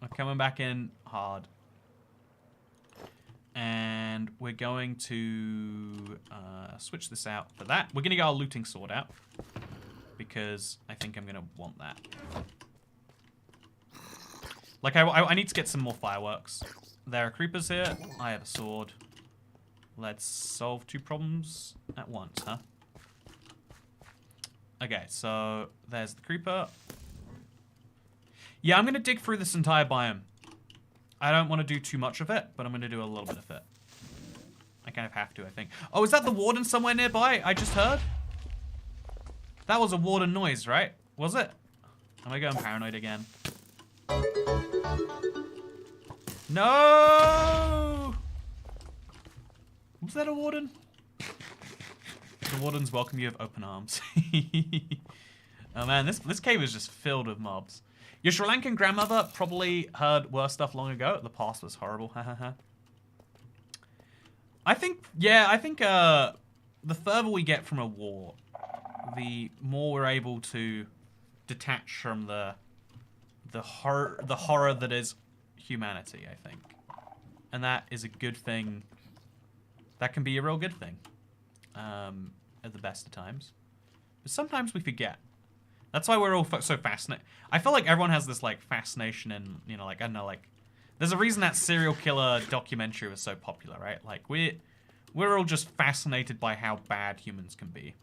We're coming back in hard. And we're going to switch this out for that. We're gonna get our looting sword out because I think I'm gonna want that. Like, I need to get some more fireworks. There are creepers here. I have a sword. Let's solve 2 problems at once, huh? Okay, so there's the creeper. Yeah, I'm going to dig through this entire biome. I don't want to do too much of it, but I'm going to do a little bit of it. I kind of have to, I think. Oh, is that the warden somewhere nearby? I just heard? That was a warden noise, right? Was it? Am I going paranoid again? No! Was that a warden? The wardens welcome you with open arms. Oh man, this cave is just filled with mobs. Your Sri Lankan grandmother probably heard worse stuff long ago. The past was horrible. I think the further we get from a war, the more we're able to detach from the horror that is humanity, I think. And that is a good thing. That can be a real good thing. At the best of times. But sometimes we forget. That's why we're all so fascinated. I feel like everyone has this, like, fascination in, you know, like, I don't know, like... There's a reason that serial killer documentary was so popular, right? Like, we're all just fascinated by how bad humans can be.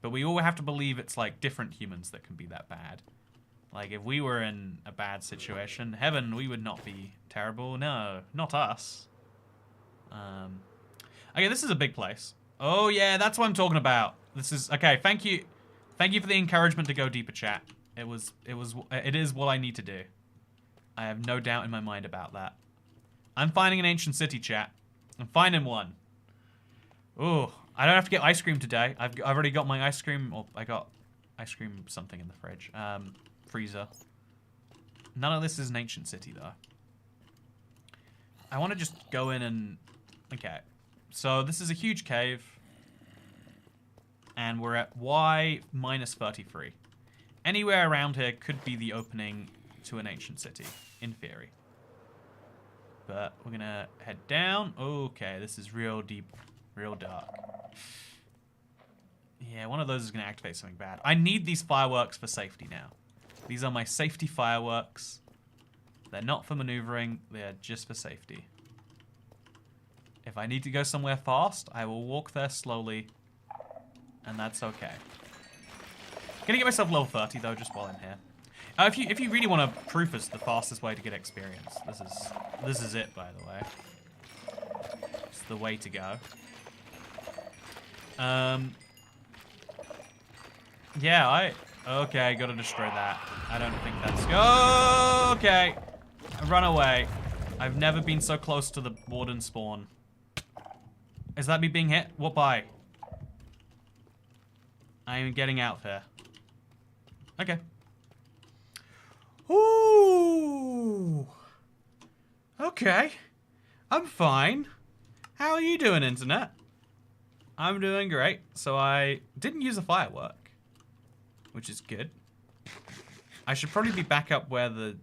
But we all have to believe it's, like, different humans that can be that bad. Like, if we were in a bad situation, heaven, we would not be terrible. No, not us. Okay, this is a big place. Oh, yeah, that's what I'm talking about. This is... Okay, thank you. Thank you for the encouragement to go deeper, chat. It is what I need to do. I have no doubt in my mind about that. I'm finding an ancient city, chat. I'm finding one. Ooh, I don't have to get ice cream today. I've already got my ice cream... Or I got ice cream something in the fridge. Freezer. None of this is an ancient city, though. I want to just go in and... Okay. So this is a huge cave. And we're at Y minus 33. Anywhere around here could be the opening to an ancient city, in theory. But we're going to head down. Okay, this is real deep, real dark. Yeah, one of those is going to activate something bad. I need these fireworks for safety now. These are my safety fireworks. They're not for maneuvering, they're just for safety. If I need to go somewhere fast, I will walk there slowly, and that's okay. Gonna get myself level 30 though, just while I'm here. If you really want to proof us the fastest way to get experience, this is it, by the way. It's the way to go. Yeah, okay, gotta destroy that. I don't think that's... Oh, okay. Run away. I've never been so close to the warden spawn. Is that me being hit? What by? I am getting out there. Okay. Ooh. Okay. I'm fine. How are you doing, Internet? I'm doing great. So I didn't use a firework, which is good. I should probably be back up where the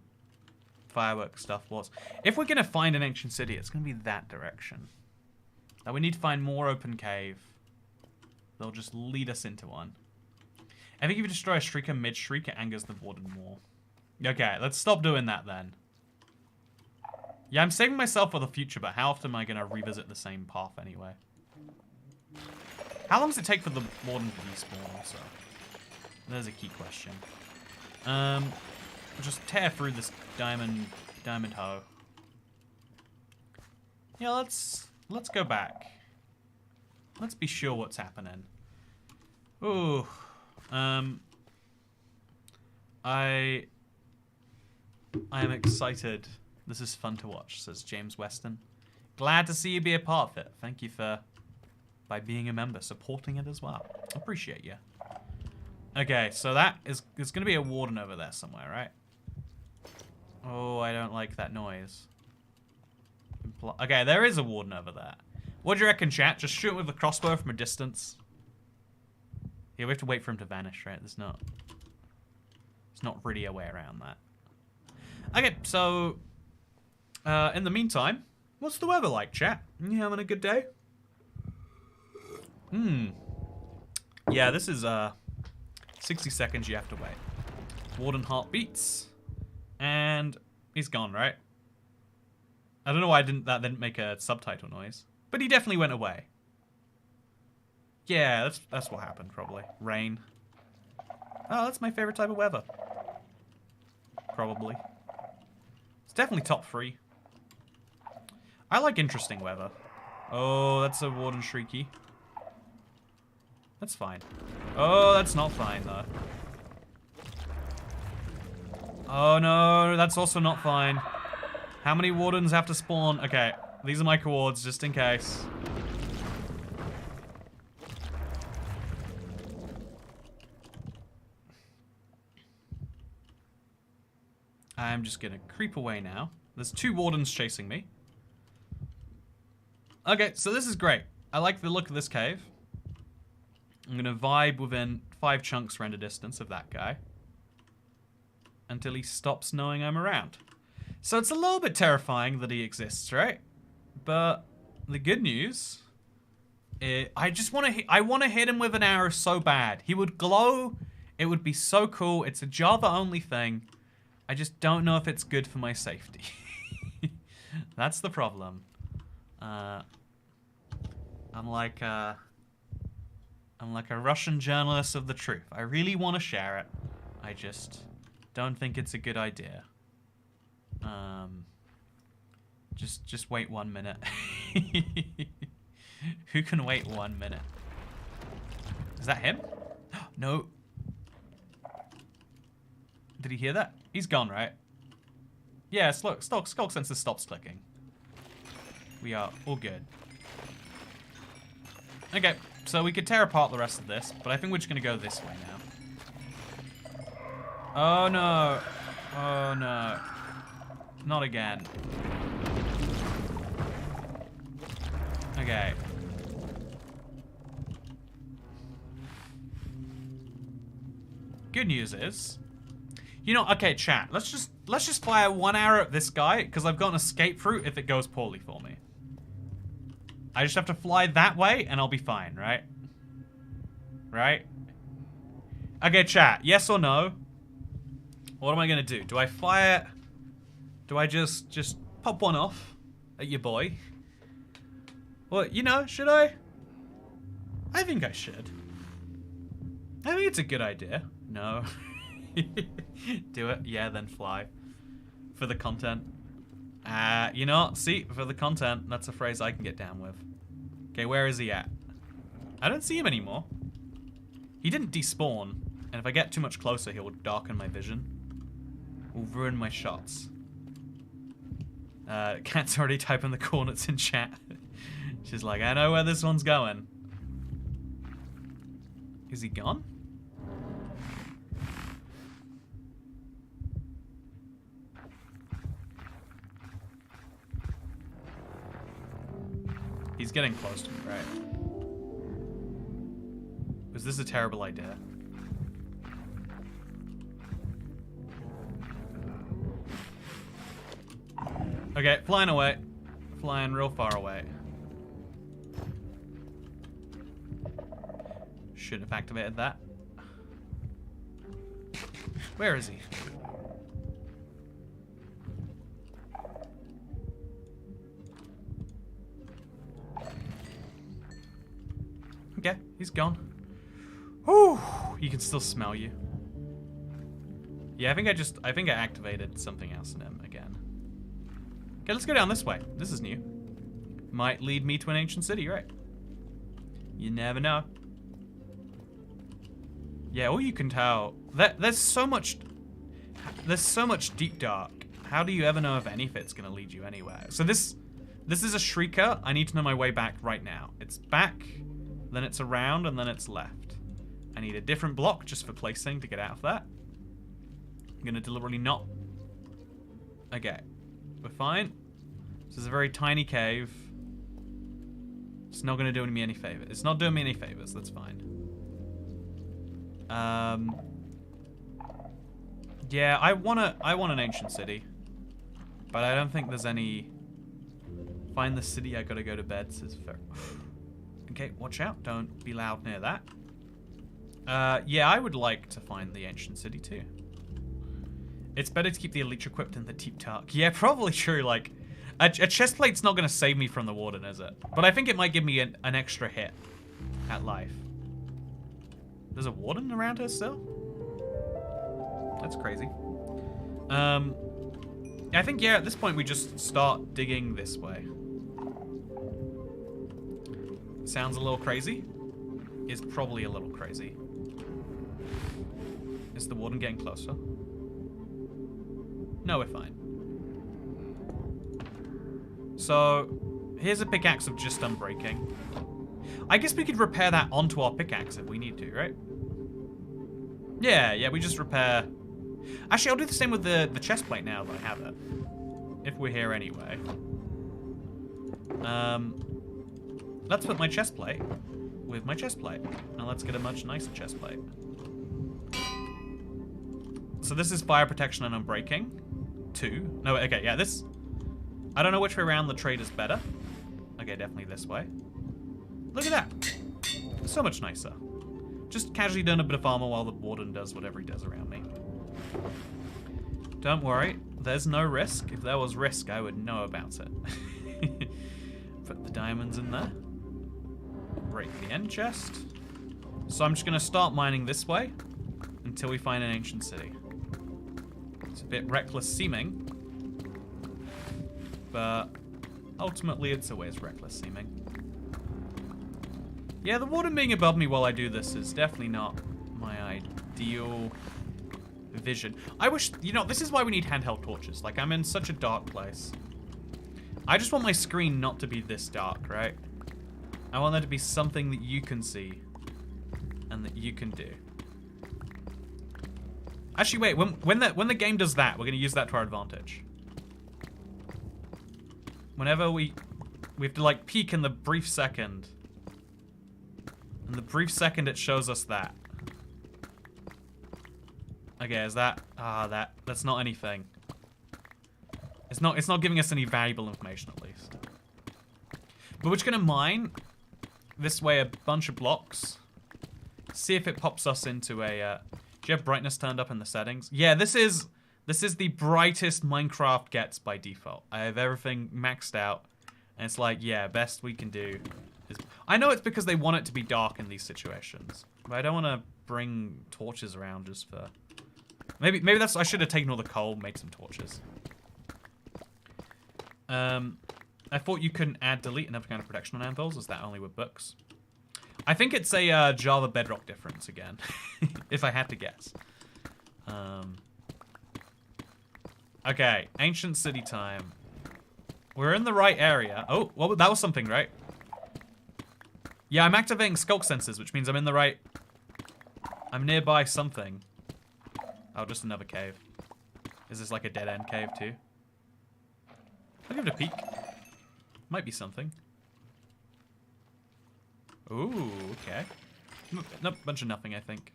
firework stuff was. If we're going to find an ancient city, it's going to be that direction. Now we need to find more open cave. They'll just lead us into one. I think if you destroy a Shrieker mid-Shriek, it angers the warden more. Okay, let's stop doing that then. Yeah, I'm saving myself for the future, but how often am I going to revisit the same path anyway? How long does it take for the warden to despawn also? There's a key question. Just tear through this diamond hoe. Yeah, let's go back. Let's be sure what's happening. Ooh. I am excited. This is fun to watch, says James Weston. Glad to see you be a part of it. Thank you by being a member, supporting it as well. Appreciate you. Okay, so that is there's gonna be a warden over there somewhere, right? Oh, I don't like that noise. Okay, there is a warden over there. What do you reckon, chat? Just shoot with the crossbow from a distance. Yeah, we have to wait for him to vanish, right? There's not really a way around that. Okay, so in the meantime, what's the weather like, chat? You having a good day? Yeah, this is 60 seconds you have to wait. Warden heartbeats. And he's gone, right? I don't know why that didn't make a subtitle noise. But he definitely went away. Yeah, that's what happened, probably. Rain. Oh, that's my favorite type of weather. Probably. It's definitely top 3. I like interesting weather. Oh, that's a warden shrieky. That's fine. Oh, that's not fine, though. Oh, no, that's also not fine. How many wardens have to spawn? Okay, these are my coords, just in case. I'm just gonna creep away now. There's 2 wardens chasing me. Okay, so this is great. I like the look of this cave. I'm gonna vibe within 5 chunks render distance of that guy. Until he stops knowing I'm around. So it's a little bit terrifying that he exists, right? But the good news, I want to hit him with an arrow so bad. He would glow. It would be so cool. It's a Java only thing. I just don't know if it's good for my safety. That's the problem. I'm like a Russian journalist of the truth. I really want to share it. I just don't think it's a good idea. Just wait 1 minute. Who can wait 1 minute? Is that him? No. Did he hear that? He's gone, right? Yes, look, Skulk Sensor stops clicking. We are all good. Okay, so we could tear apart the rest of this, but I think we're just gonna go this way now. Oh no. Oh no. Not again. Okay. Good news is, you know, okay, chat. Let's just fire 1 arrow at this guy because I've got an escape route if it goes poorly for me. I just have to fly that way and I'll be fine, right? Right? Okay, chat. Yes or no? What am I gonna do? Do I fire? Do I just pop one off at your boy? Well, you know, should I? I think I should. I think it's a good idea. No. Do it. Yeah, then fly. For the content. You know, see, for the content, that's a phrase I can get down with. Okay, where is he at? I don't see him anymore. He didn't despawn, and if I get too much closer, he'll darken my vision. Will ruin my shots. Cat's already typing the coordinates in chat. She's like, I know where this one's going. Is he gone? He's getting close to me, right? Was this a terrible idea? Okay, flying away. Flying real far away. Should have activated that. Where is he? Yeah, he's gone. Whew, he can still smell you. Yeah, I think I activated something else in him again. Okay, let's go down this way. This is new. Might lead me to an ancient city, right? You never know. Yeah, all you can tell, there's so much deep dark. How do you ever know if any of it's gonna lead you anywhere? So this is a shrieker. I need to know my way back right now. It's back, then it's around, and then it's left. I need a different block just for placing to get out of that. I'm gonna deliberately not. Okay, we're fine. This is a very tiny cave. It's not gonna do me any favors. It's not doing me any favors. That's fine. Yeah, I want an ancient city, but I don't think there's any. Find the city. I gotta go to bed. Says fair. Okay, watch out. Don't be loud near that. Yeah, I would like to find the ancient city too. It's better to keep the elite equipped in the deep dark. Yeah, probably true. Like, a chest plate's not going to save me from the warden, is it? But I think it might give me an extra hit at life. There's a warden around here still? That's crazy. I think, yeah, at this point we just start digging this way. Sounds a little crazy. Is probably a little crazy. Is the warden getting closer? No, we're fine. So, here's a pickaxe I've just done breaking. I guess we could repair that onto our pickaxe if we need to, right? Yeah, we just repair. Actually, I'll do the same with the chest plate now that I have it. If we're here anyway. Let's put my chest plate with my chest plate. Now let's get a much nicer chest plate. So this is fire protection and unbreaking. 2. No, okay, yeah, this. I don't know which way around the trade is better. Okay, definitely this way. Look at that. So much nicer. Just casually doing a bit of armor while the warden does whatever he does around me. Don't worry, there's no risk. If there was risk, I would know about it. Put the diamonds in there. Break the end chest. So I'm just gonna start mining this way until we find an ancient city. It's a bit reckless seeming, but ultimately it's always reckless seeming. Yeah, the warden being above me while I do this is definitely not my ideal vision. I wish, you know, this is why we need handheld torches. Like, I'm in such a dark place. I just want my screen not to be this dark, right? I want there to be something that you can see and that you can do. Actually, wait, when the game does that, we're going to use that to our advantage. Whenever we have to, like, peek in the brief second. In the brief second it shows us that. Okay, is that... that's not anything. It's not giving us any valuable information, at least. But we're just going to mine this way a bunch of blocks. See if it pops us into a... do you have brightness turned up in the settings? Yeah, this is the brightest Minecraft gets by default. I have everything maxed out. And it's like, yeah, best we can do is... I know it's because they want it to be dark in these situations. But I don't want to bring torches around just for... Maybe that's... I should have taken all the coal, made some torches. I thought you couldn't add, delete, another kind of protection on anvils. Is that only with books? I think it's a Java Bedrock difference again, if I had to guess. Okay, ancient city time. We're in the right area. Oh, well, that was something, right? Yeah, I'm activating skulk sensors, which means I'm in the right... I'm nearby something. Oh, just another cave. Is this like a dead-end cave, too? I'll give it a peek. Might be something. Ooh, okay. Nope, bunch of nothing, I think.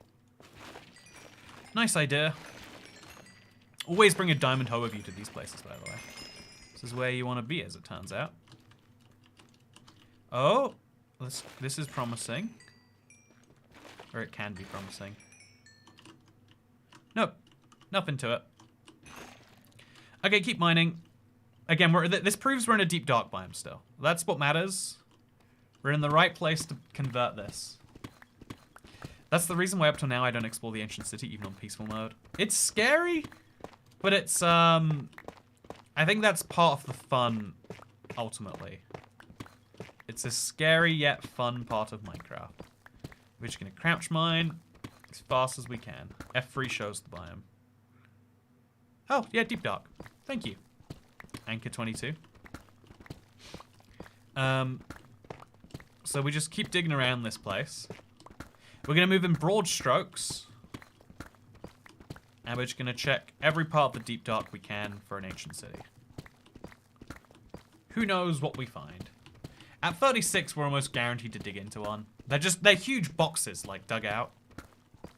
Nice idea. Always bring a diamond hoe with you to these places, by the way. This is where you want to be, as it turns out. Oh, this is promising. Or it can be promising. Nope, nothing to it. Okay, keep mining. Again, this proves we're in a deep dark biome still. That's what matters. We're in the right place to convert this. That's the reason why up till now I don't explore the ancient city, even on peaceful mode. It's scary, but it's, I think that's part of the fun, ultimately. It's a scary yet fun part of Minecraft. We're just gonna crouch mine as fast as we can. F3 shows the biome. Oh, yeah, deep dark. Thank you. Anchor 22. So we just keep digging around this place. We're going to move in broad strokes. And we're just going to check every part of the deep dark we can for an ancient city. Who knows what we find. At 36, we're almost guaranteed to dig into one. They're huge boxes, like, dug out.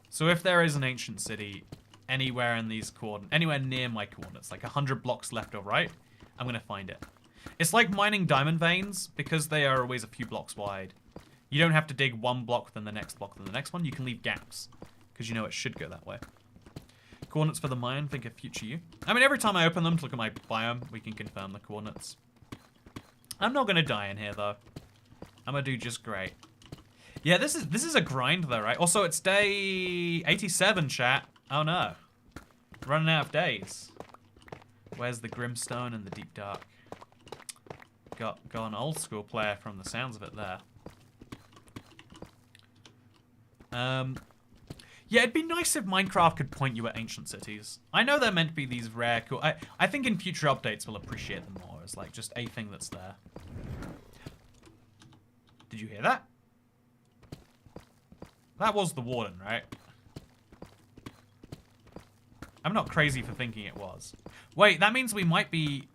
So if there is an ancient city anywhere in these coordinates, anywhere near my coordinates, like 100 blocks left or right, I'm going to find it. It's like mining diamond veins, because they are always a few blocks wide. You don't have to dig one block, then the next block, then the next one. You can leave gaps, because you know it should go that way. Coordinates for the mine, think of future you. I mean, every time I open them to look at my biome, we can confirm the coordinates. I'm not going to die in here, though. I'm going to do just great. Yeah, this is a grind, though, right? Also, it's day 87, chat. Oh, no. Running out of days. Where's the Grimstone and the Deep Dark? Got an old school player from the sounds of it there. Yeah, it'd be nice if Minecraft could point you at ancient cities. I know they're meant to be these rare, cool... I think in future updates we'll appreciate them more as, like, just a thing that's there. Did you hear that? That was the warden, right? I'm not crazy for thinking it was. Wait, that means we might be...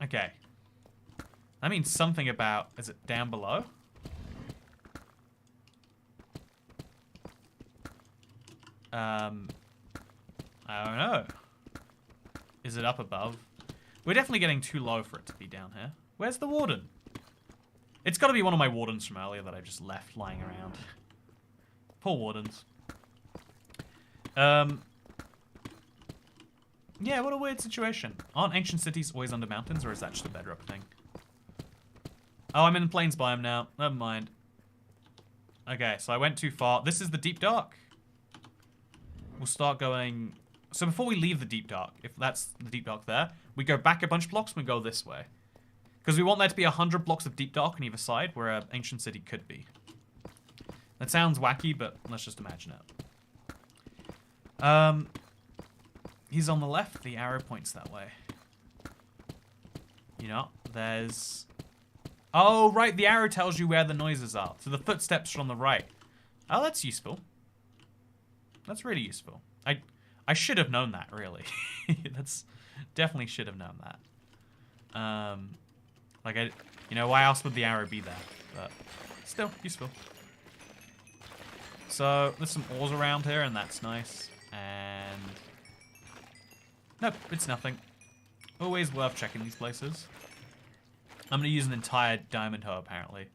Okay. That means something about... Is it down below? I don't know. Is it up above? We're definitely getting too low for it to be down here. Where's the warden? It's got to be one of my wardens from earlier that I just left lying around. Poor wardens. Yeah, what a weird situation. Aren't ancient cities always under mountains, or is that just a bedrock thing? Oh, I'm in Plains biome now. Never mind. Okay, so I went too far. This is the Deep Dark. We'll start going... So before we leave the Deep Dark, if that's the Deep Dark there, we go back a bunch of blocks and we go this way. Because we want there to be 100 blocks of Deep Dark on either side, where an ancient city could be. That sounds wacky, but let's just imagine it. He's on the left. The arrow points that way. You know, there's... Oh, right. The arrow tells you where the noises are. So the footsteps are on the right. Oh, that's useful. That's really useful. I should have known that, really. That's definitely should have known that. Like, you know, why else would the arrow be there? But still, useful. So, there's some ores around here, and that's nice. And... Nope, it's nothing. Always worth checking these places. I'm going to use an entire diamond hoe, apparently.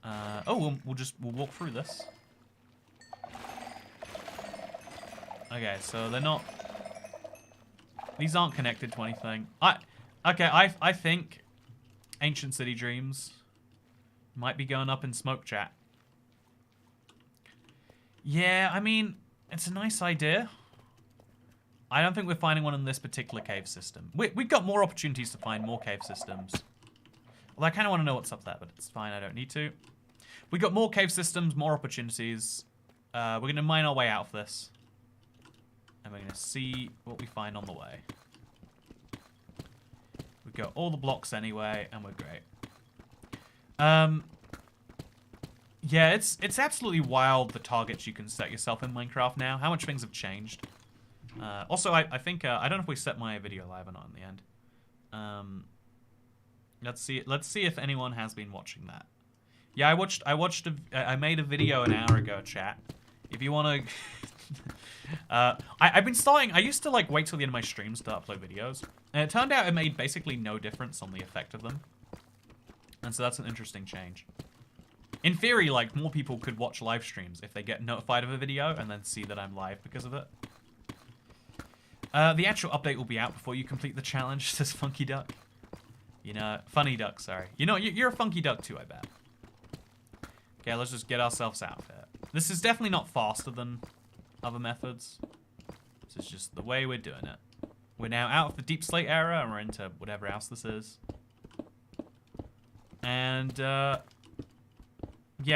Oh, we'll walk through this. Okay, so they're not... These aren't connected to anything. I think Ancient City Dreams might be going up in smoke chat. Yeah, I mean, it's a nice idea. I don't think we're finding one in this particular cave system. We've got more opportunities to find more cave systems. Well, I kind of want to know what's up there, but it's fine. I don't need to. We've got more cave systems, more opportunities. We're going to mine our way out of this. And we're going to see what we find on the way. We've got all the blocks anyway, and we're great. Yeah, it's absolutely wild the targets you can set yourself in Minecraft now. How much things have changed. Also, I think I don't know if we set my video live or not in the end. Let's see if anyone has been watching that. Yeah, I made a video an hour ago, chat. If you want to... I've been starting... I used to, like, wait till the end of my streams to upload videos. And it turned out it made basically no difference on the effect of them. And so that's an interesting change. In theory, like, more people could watch live streams if they get notified of a video and then see that I'm live because of it. The actual update will be out before you complete the challenge, says Funky Duck. You know, funny duck, sorry. You know, you're a funky duck too, I bet. Okay, let's just get ourselves out of here. This is definitely not faster than other methods. This is just the way we're doing it. We're now out of the deep slate era, and we're into whatever else this is. And, yeah,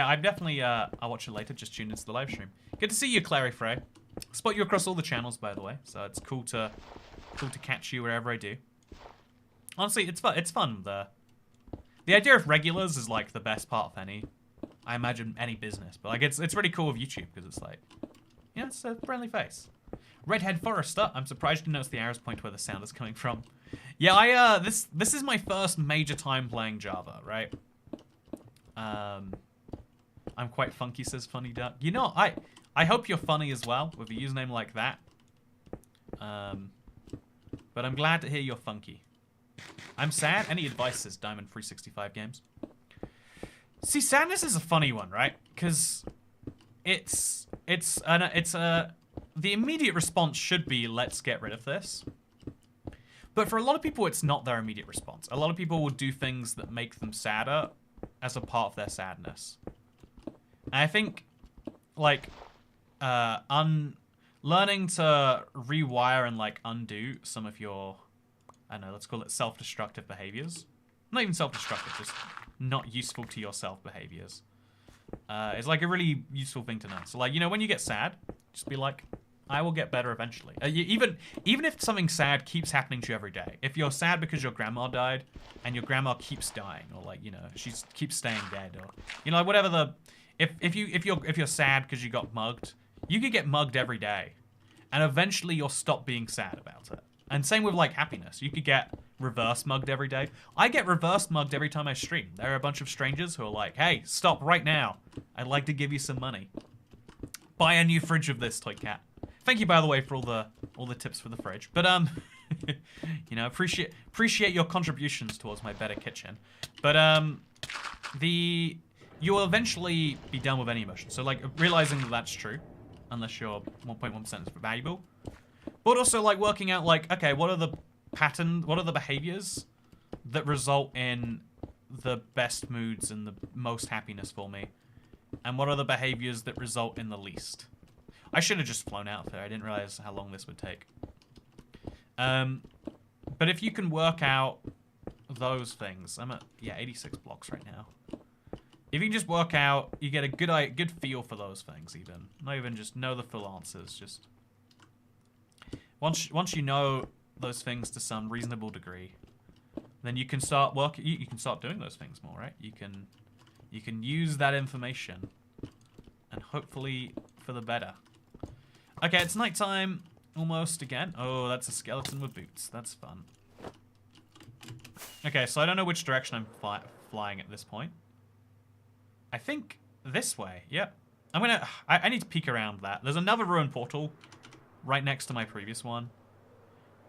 I'm definitely, I'll watch it later, just tune into the live stream. Good to see you, Clary Frey. Spot you across all the channels, by the way, so it's cool to catch you wherever I do. Honestly, it's fun. The idea of regulars is like the best part of I imagine any business, but like it's really cool with YouTube because it's like, yeah, it's a friendly face. Redhead Forester, I'm surprised you noticed the arrows point where the sound is coming from. Yeah, this is my first major time playing Java, right? I'm quite funky, says Funny Duck. You know, I hope you're funny as well with a username like that. But I'm glad to hear you're funky. I'm sad. Any advice, says Diamond 365 Games. See, sadness is a funny one, right? Because the immediate response should be, let's get rid of this. But for a lot of people, it's not their immediate response. A lot of people will do things that make them sadder as a part of their sadness. And I think, like, learning to rewire and, like, undo some of your, I don't know, let's call it self-destructive behaviors. Not even self-destructive, just not useful to yourself behaviors. Is, like, a really useful thing to know. So, like, you know, when you get sad, just be like, I will get better eventually. Even if something sad keeps happening to you every day. If you're sad because your grandma died, and your grandma keeps dying, or, like, you know, she keeps staying dead, or, you know, whatever the... If you're sad because you got mugged, you could get mugged every day, and eventually you'll stop being sad about it. And same with like happiness, you could get reverse mugged every day. I get reverse mugged every time I stream. There are a bunch of strangers who are like, "Hey, stop right now! I'd like to give you some money. Buy a new fridge of this, Toy Cat." Thank you, by the way, for all the tips for the fridge. But you know, appreciate your contributions towards my better kitchen. But you will eventually be done with any emotion. So, like, realizing that that's true, unless you're 1.1% valuable. But also, like, working out, like, okay, what are the behaviors that result in the best moods and the most happiness for me? And what are the behaviors that result in the least? I should have just flown out of there. I didn't realize how long this would take. But if you can work out those things, I'm at, yeah, 86 blocks right now. If you can just work out, you get a good feel for those things, even. Not even just know the full answers, just... Once you know those things to some reasonable degree, then you can start you can start doing those things more, right? You can use that information, and hopefully for the better. Okay, it's nighttime almost again. Oh, that's a skeleton with boots. That's fun. Okay, so I don't know which direction I'm flying at this point. I think this way. Yep. I need to peek around that. There's another ruined portal right next to my previous one.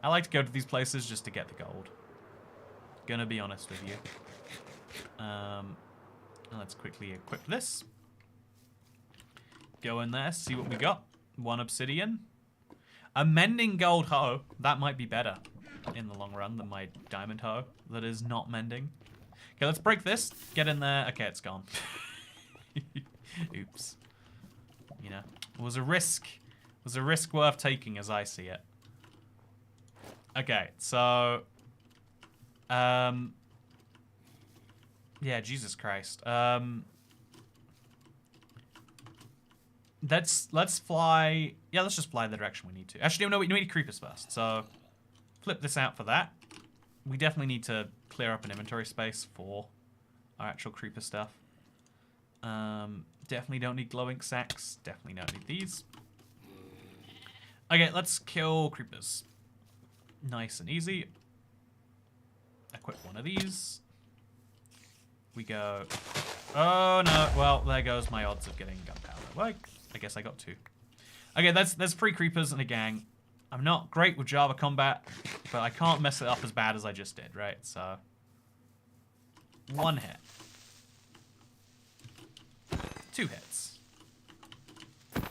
I like to go to these places just to get the gold. Gonna be honest with you. Let's quickly equip this. Go in there, see what we got. 1 obsidian. A mending gold hoe. That might be better in the long run than my diamond hoe that is not mending. Okay, let's break this. Get in there. Okay, it's gone. Oops. You know, it was a risk. It was a risk worth taking as I see it. Okay, so... yeah, Jesus Christ. Let's fly... Yeah, let's just fly the direction we need to. Actually, no, we need creepers first, so... Flip this out for that. We definitely need to clear up an inventory space for our actual creeper stuff. Definitely don't need glowing sacks. Definitely don't need these. Okay, let's kill creepers. Nice and easy. Equip one of these. We go... Oh, no. Well, there goes my odds of getting gunpowder. Well, I guess I got 2. Okay, there's 3 creepers and a gang. I'm not great with Java combat, but I can't mess it up as bad as I just did, right? So... 1 hit. 2 hits.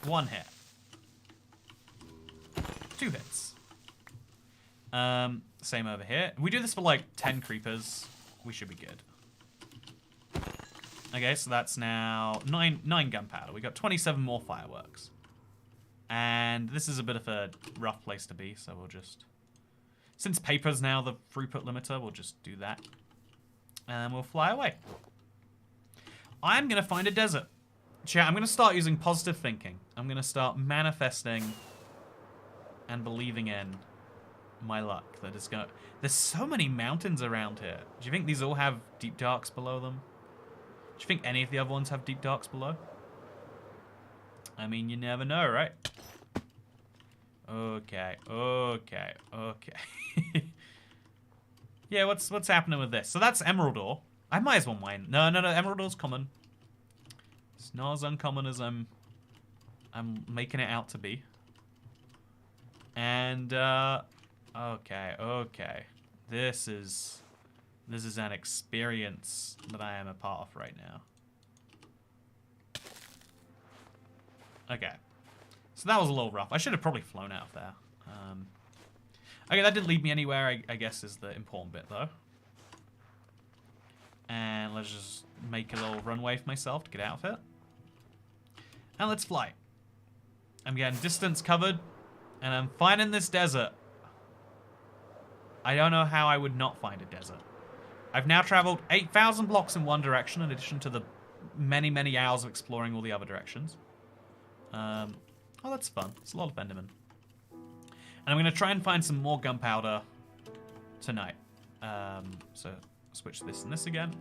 1 hit. 2 hits. Same over here. We do this for like 10 creepers. we should be good. Okay, so that's now 9 gunpowder. We got 27 more fireworks. And this is a bit of a rough place to be, so we'll just... Since paper's now the throughput limiter, we'll just do that. And we'll fly away. I'm going to find a desert. Chat, I'm going to start using positive thinking. I'm going to start manifesting and believing in my luck that is going to... There's so many mountains around here. Do you think these all have deep darks below them? Do you think any of the other ones have deep darks below? I mean, you never know, right? Okay. Yeah, what's happening with this? So that's emerald ore. I might as well mine. No, emerald ore's common. It's not as uncommon as I'm making it out to be. And okay. This is an experience that I am a part of right now. Okay. So that was a little rough. I should have probably flown out of there. Okay, that didn't lead me anywhere, I guess is the important bit, though. And let's just make a little runway for myself to get out of it. And let's fly. I'm getting distance covered, and I'm finding this desert. I don't know how I would not find a desert. I've now traveled 8,000 blocks in one direction, in addition to the many, many hours of exploring all the other directions. Oh, that's fun. It's a lot of Enderman. And I'm going to try and find some more gunpowder tonight. So switch this and this again.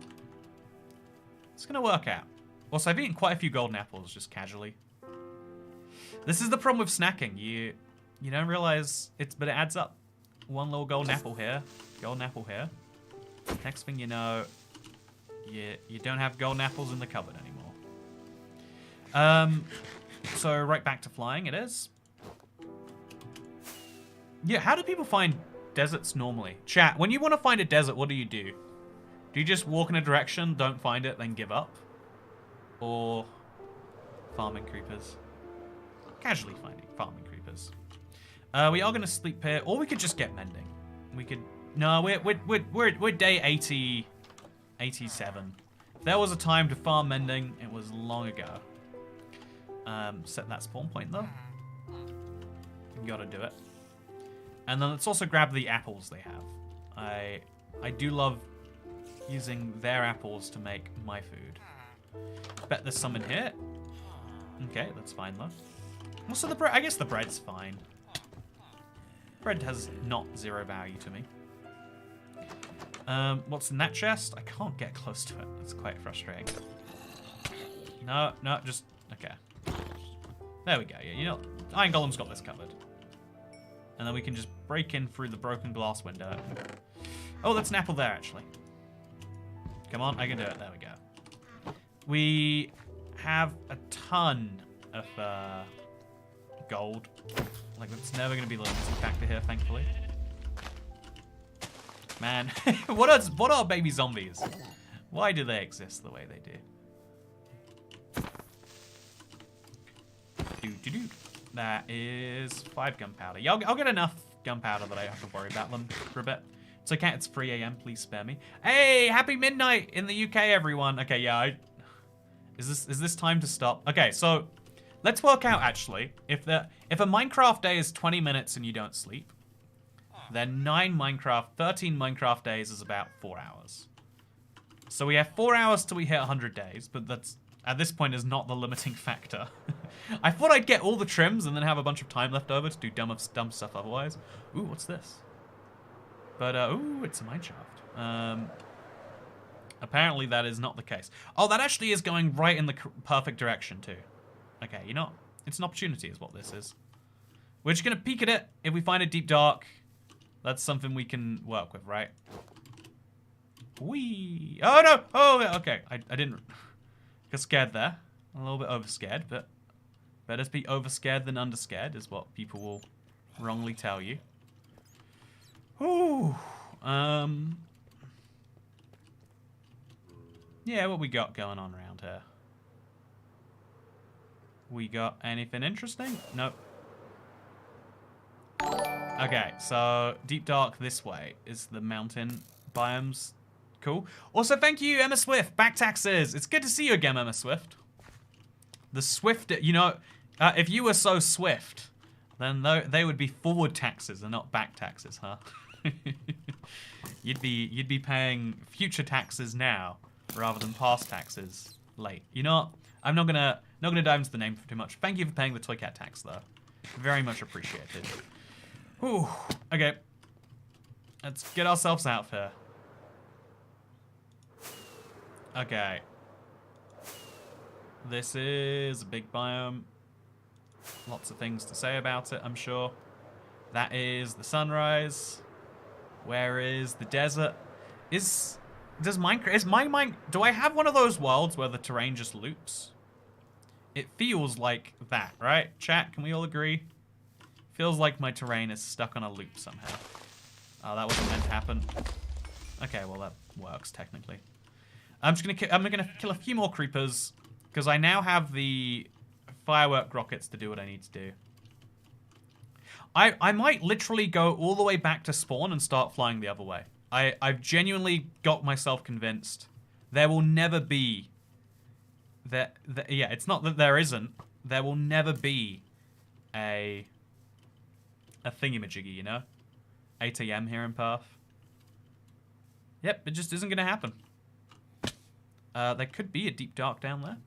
It's going to work out. Also, I've eaten quite a few golden apples just casually. This is the problem with snacking. You don't realize but it adds up. One little golden apple here, golden apple here. Next thing you know, you don't have golden apples in the cupboard anymore. So right back to flying it is. Yeah, how do people find deserts normally? Chat, when you want to find a desert, what do you do? Do you just walk in a direction, don't find it, then give up? Or farming creepers? Casually farming creepers. We are going to sleep here, or we could just get mending. We could... No, we're day 80... 87. If there was a time to farm mending, it was long ago. Set that spawn point, though. You gotta do it. And then let's also grab the apples they have. I do love using their apples to make my food. Bet there's some in here. Okay, that's fine, though. Also, the bread... I guess the bread's fine. Bread has not zero value to me. What's in that chest? I can't get close to it. That's quite frustrating. No, just... Okay. There we go. Yeah, you know, Iron Golem's got this covered. And then we can just break in through the broken glass window. Oh, that's an apple there, actually. Come on, I can do it. There we go. We have a ton of gold. Like, it's never going to be the limiting factor here, thankfully. Man, what are baby zombies? Why do they exist the way they do? That is 5 gunpowder. Yeah, I'll get enough gunpowder that I have to worry about them for a bit. It's okay, it's 3 AM, please spare me. Hey, happy midnight in the UK, everyone. Okay, yeah, is this time to stop? Okay, so let's work out actually. If a Minecraft day is 20 minutes and you don't sleep, then 13 Minecraft days is about 4 hours. So we have 4 hours till we hit 100 days, but that's, at this point, is not the limiting factor. I thought I'd get all the trims and then have a bunch of time left over to do dumb stuff otherwise. Ooh, what's this? But, ooh, it's a mineshaft. Apparently that is not the case. Oh, that actually is going right in the perfect direction, too. Okay, you know, it's an opportunity is what this is. We're just going to peek at it. If we find a deep dark, that's something we can work with, right? Whee! Oh, no! Oh, okay. I didn't... Got scared there. A little bit overscared, but better to be overscared than underscared is what people will wrongly tell you. Ooh. Yeah, what we got going on around here? We got anything interesting? Nope. Okay, so deep dark this way is the mountain biomes Cool. Also, thank you, Emma Swift. Back taxes. It's good to see you again, Emma Swift. The Swift, you know, if you were so swift, then they would be forward taxes and not back taxes, huh? You'd be paying future taxes now rather than past taxes late. You know what? I'm not gonna dive into the name too much. Thank you for paying the Toy Cat tax though. Very much appreciated. Whew. Okay. Let's get ourselves out here. Okay. This is a big biome. Lots of things to say about it, I'm sure. That is the sunrise. Where is the desert? Does Minecraft, do I have one of those worlds where the terrain just loops? It feels like that, right? Chat, can we all agree? Feels like my terrain is stuck on a loop somehow. Oh, that wasn't meant to happen. Okay, well that works technically. I'm gonna kill a few more creepers because I now have the firework rockets to do what I need to do. I might literally go all the way back to spawn and start flying the other way. I've genuinely got myself convinced there will never be yeah, it's not that there isn't. There will never be a thingamajiggy, you know? 8 AM here in Perth. Yep, it just isn't gonna happen. There could be a deep dark down there.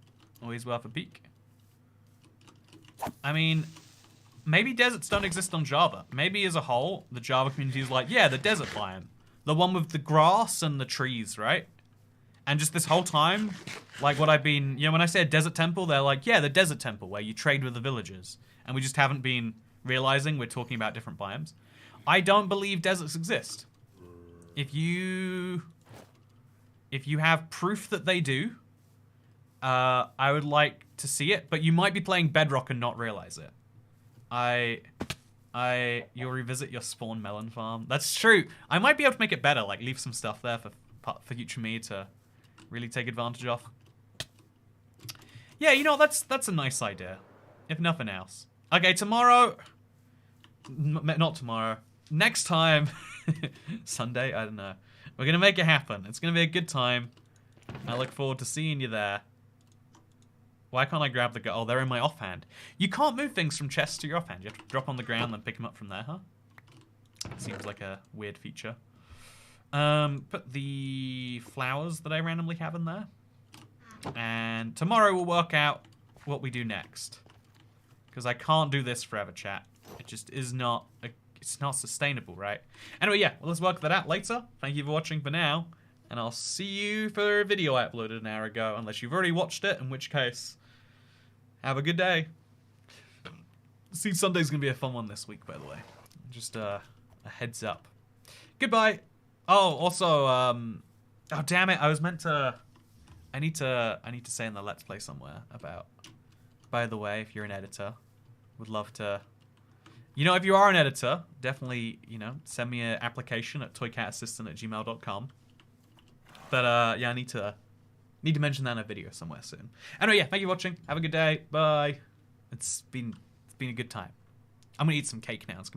Always worth a peek. I mean, maybe deserts don't exist on Java. Maybe as a whole, the Java community is like, yeah, the desert biome. The one with the grass and the trees, right? And just this whole time, like what I've been, you know, when I say a desert temple, they're like, yeah, the desert temple where you trade with the villagers. And we just haven't been realizing we're talking about different biomes. I don't believe deserts exist. If you have proof that they do, I would like to see it, but you might be playing Bedrock and not realize it. You'll revisit your spawn melon farm. That's true. I might be able to make it better, like leave some stuff there for future me to really take advantage of. Yeah, you know, that's a nice idea, if nothing else. Okay, tomorrow, not tomorrow, next time, Sunday, I don't know. We're gonna make it happen. It's gonna be a good time. I look forward to seeing you there. Why can't I grab the... Oh, they're in my offhand. You can't move things from chest to your offhand. You have to drop on the ground and pick them up from there, huh? Seems like a weird feature. Put the flowers that I randomly have in there. And tomorrow we'll work out what we do next. Because I can't do this forever, chat. It just is not... It's not sustainable, right? Anyway, yeah. Well, let's work that out later. Thank you for watching for now. And I'll see you for a video I uploaded an hour ago. Unless you've already watched it, in which case... Have a good day. See, Sunday's gonna be a fun one this week, by the way. Just a heads up. Goodbye. Oh, also, oh damn it! I was meant to. I need to say in the Let's Play somewhere about. By the way, if you're an editor, would love to. You know, if you are an editor, definitely send me an application at toycatassistant@gmail.com. But yeah, I need to mention that in a video somewhere soon. Anyway, yeah, thank you for watching. Have a good day. Bye. It's been a good time. I'm gonna eat some cake now. It's